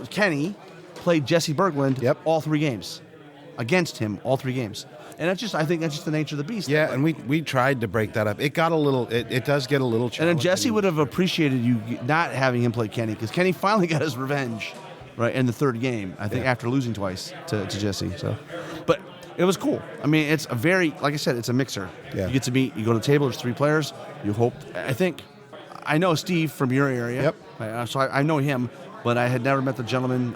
Kenny played Jesse Berglund all 3 games. Against him, all 3 games. And I think that's just the nature of the beast. Yeah, and we tried to break that up. It got a little. It does get a little challenging. And then Jesse would have appreciated you not having him play Kenny, because Kenny finally got his revenge, right, in the 3rd game. I think after losing twice to Jesse. So, but it was cool. I mean, it's a very, like I said, it's a mixer. Yeah. You get to meet. You go to the table. There's 3 players. You hope. I know Steve from your area. Yep. So I know him. But I had never met the gentleman,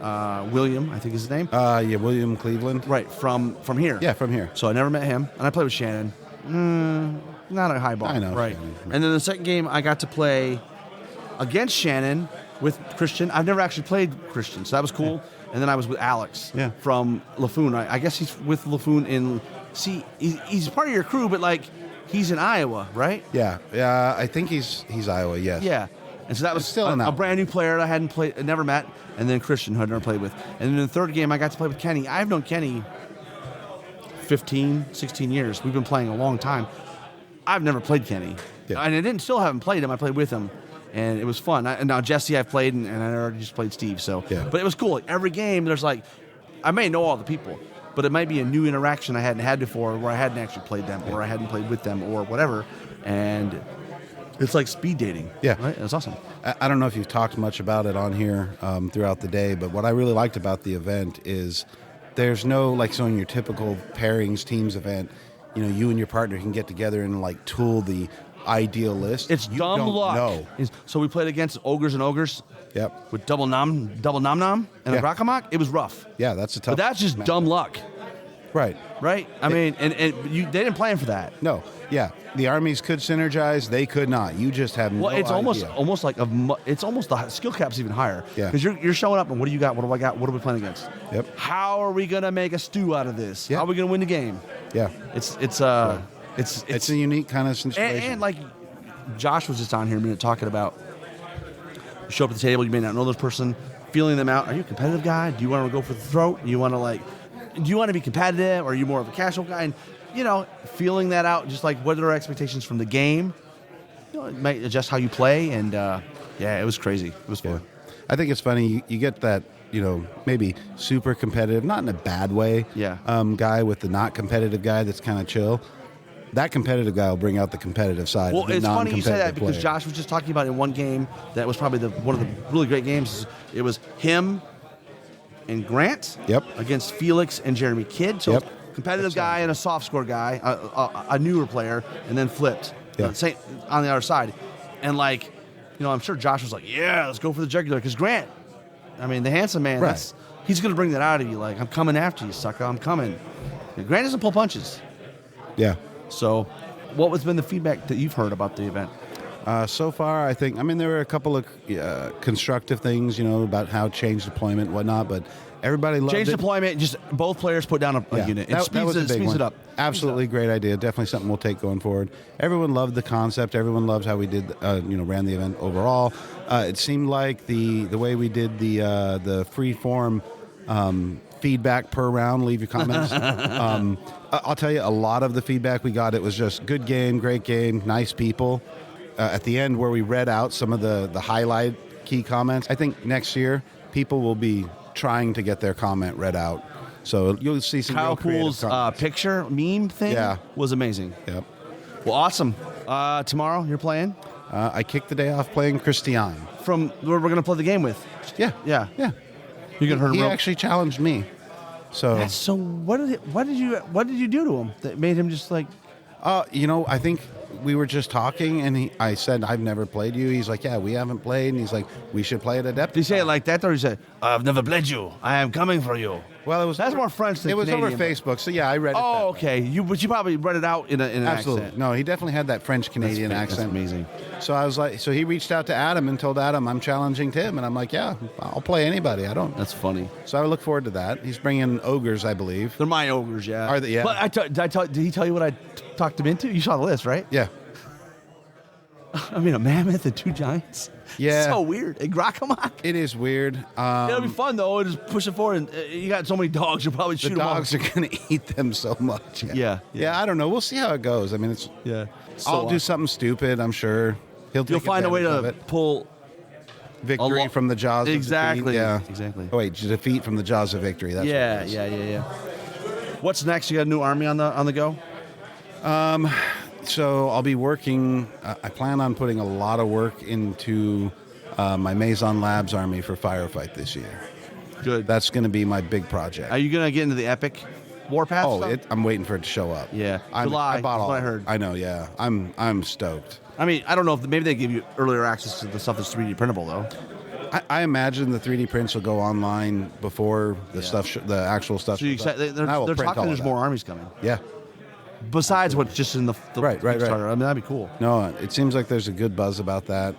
William, I think is his name. Yeah, William Cleveland. Right, from here. Yeah, from here. So I never met him, and I played with Shannon. Not a high bar. I know. Right. Shannon. And then the second game, I got to play against Shannon with Christian. I've never actually played Christian, so that was cool. Yeah. And then I was with Alex from LaFoon. I guess he's with LaFoon in... See, he's part of your crew, but, like, he's in Iowa, right? Yeah. I think he's Iowa, yes. Yeah. And so that was still a brand new player I hadn't played, never met, and then Christian, who I'd never played with. And then in the 3rd game, I got to play with Kenny. I've known Kenny 15, 16 years. We've been playing a long time. I've never played Kenny. Yeah. And I haven't played him. I played with him, and it was fun. And now Jesse I've played, and I already just played Steve. So, But it was cool. Like, every game, there's like, I may know all the people, but it might be a new interaction I hadn't had before, where I hadn't actually played them, or I hadn't played with them, or whatever. And it's like speed dating. Yeah. Right? It's awesome. I don't know if you've talked much about it on here throughout the day, but what I really liked about the event is there's no, like, so in your typical pairings teams event, you and your partner can get together and, like, tool the ideal list. It's dumb luck. No. So we played against Ogres and Ogres. Yep. With double nom nom and a Grakamak. It was rough. Yeah, that's a tough. But that's just dumb luck. Right. I mean, they didn't plan for that. No. Yeah. The armies could synergize. They could not. You just have no idea. It's almost like it's almost the skill cap's even higher. Yeah. Because you're showing up and what do you got? What do I got? What are we playing against? Yep. How are we gonna make a stew out of this? Yep. How are we gonna win the game? Yeah. It's a unique kind of situation. And like Josh was just on here a minute talking about, you show up at the table, you may not know this person, feeling them out. Are you a competitive guy? Do you want to go for the throat? Do you want to be competitive, or are you more of a casual guy? And feeling that out, just like what are our expectations from the game? It might adjust how you play, and it was crazy. It was fun. Yeah. I think it's funny. You get that, maybe super competitive, not in a bad way. Yeah. Guy with the not competitive guy that's kind of chill. That competitive guy will bring out the competitive side. Well, of the it's funny you say that because player. Josh was just talking about in one game that was probably one of the really great games. It was him and Grant against Felix and Jeremy Kidd. So competitive guy and a soft score guy, a newer player, and then flipped on the other side. And I'm sure Josh was like, yeah, let's go for the jugular. Because Grant, the handsome man, he's going to bring that out of you. Like, I'm coming after you, sucker. I'm coming. And Grant doesn't pull punches. Yeah. So, what has been the feedback that you've heard about the event? So far, I think, there were a couple of constructive things, about how change deployment and whatnot, but everybody loved change it. deployment, just both players put down a unit. It speeds it up. Absolutely great idea. Definitely something we'll take going forward. Everyone loved the concept. Everyone loves how we did, ran the event overall. It seemed like the way we did the free form feedback per round, leave your comments. I'll tell you, a lot of the feedback we got, it was just good game, great game, nice people. At the end where we read out some of the highlight key comments, I think next year people will be trying to get their comment read out. So you'll see some Kyle real creative Poole's comments. picture meme thing was amazing. Yep. Well, awesome. Tomorrow you're playing? I kicked the day off playing Christian. From where we're going to play the game with? Yeah. Yeah. Yeah. You're going to hurt him. He real- actually challenged me. So what did you do to him that made him just like? I think we were just talking, and I said, I've never played you. He's like, yeah, we haven't played. And he's like, we should play at Adepticon. Did he say it like that, or he said, I've never played you. I am coming for you. Well, that's more French than Canadian. It was over Facebook, so yeah, I read it. Oh, okay. But you probably read it out in an Absolutely. accent. No, he definitely had that French-Canadian accent. That's amazing. So I was like, so he reached out to Adam and told Adam, I'm challenging Tim. And I'm like, yeah, I'll play anybody. That's funny. So I look forward to that. He's bringing ogres, I believe. They're my ogres, yeah. Are they? Yeah. But did he tell you what I talked him into? You saw the list, right? Yeah. A mammoth and 2 giants. Yeah. So weird. A Grakamak. It is weird. It'll be fun, though. Just push it forward. And you got so many dogs, you'll probably shoot The them all. dogs are going to eat them so much. Yeah. Yeah, I don't know. We'll see how it goes. It's. Yeah. I'll do something stupid, I'm sure. He'll You'll find a way advantage to of it. pull victory from the jaws exactly. of defeat. Yeah, exactly. Oh wait, defeat from the jaws of victory. That's yeah, what it is. yeah. What's next? You got a new army on the go? So I'll be working. I plan on putting a lot of work into my Maison Labs army for Firefight this year. Good. That's going to be my big project. Are you going to get into the epic Warpath stuff? I'm waiting for it to show up. Yeah, I bought all. what I heard. I know. Yeah, I'm stoked. I mean, I don't know if maybe they give you earlier access to the stuff that's 3D printable though. I imagine the 3D prints will go online before the the actual stuff. So you they're talking there's more armies coming. Yeah. Besides what's just in the right. Kickstarter. I mean, that'd be cool. No, it seems like there's a good buzz about that.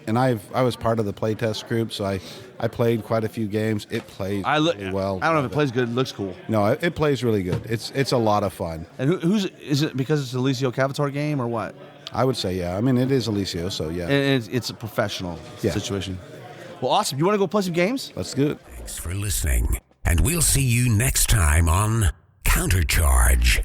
And I was part of the playtest group, so I played quite a few games. It plays really well. I don't know if it plays good. It looks cool. No, it plays really good. It's a lot of fun. And is it because it's an Alessio Cavatore game or what? I would say yeah. I mean, it is Alessio, so yeah. And it's a professional situation. Well, awesome. You want to go play some games? Let's do it. Thanks for listening, and we'll see you next time on Countercharge.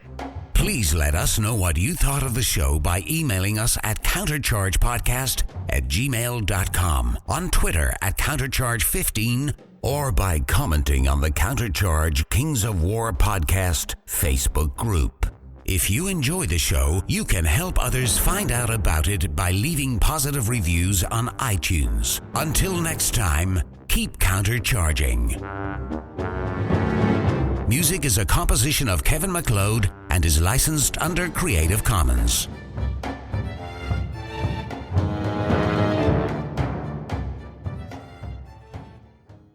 Please let us know what you thought of the show by emailing us at counterchargepodcast@gmail.com, on Twitter at countercharge15, or by commenting on the Countercharge Kings of War podcast Facebook group. If you enjoy the show, you can help others find out about it by leaving positive reviews on iTunes. Until next time, keep countercharging. Music is a composition of Kevin MacLeod and is licensed under Creative Commons.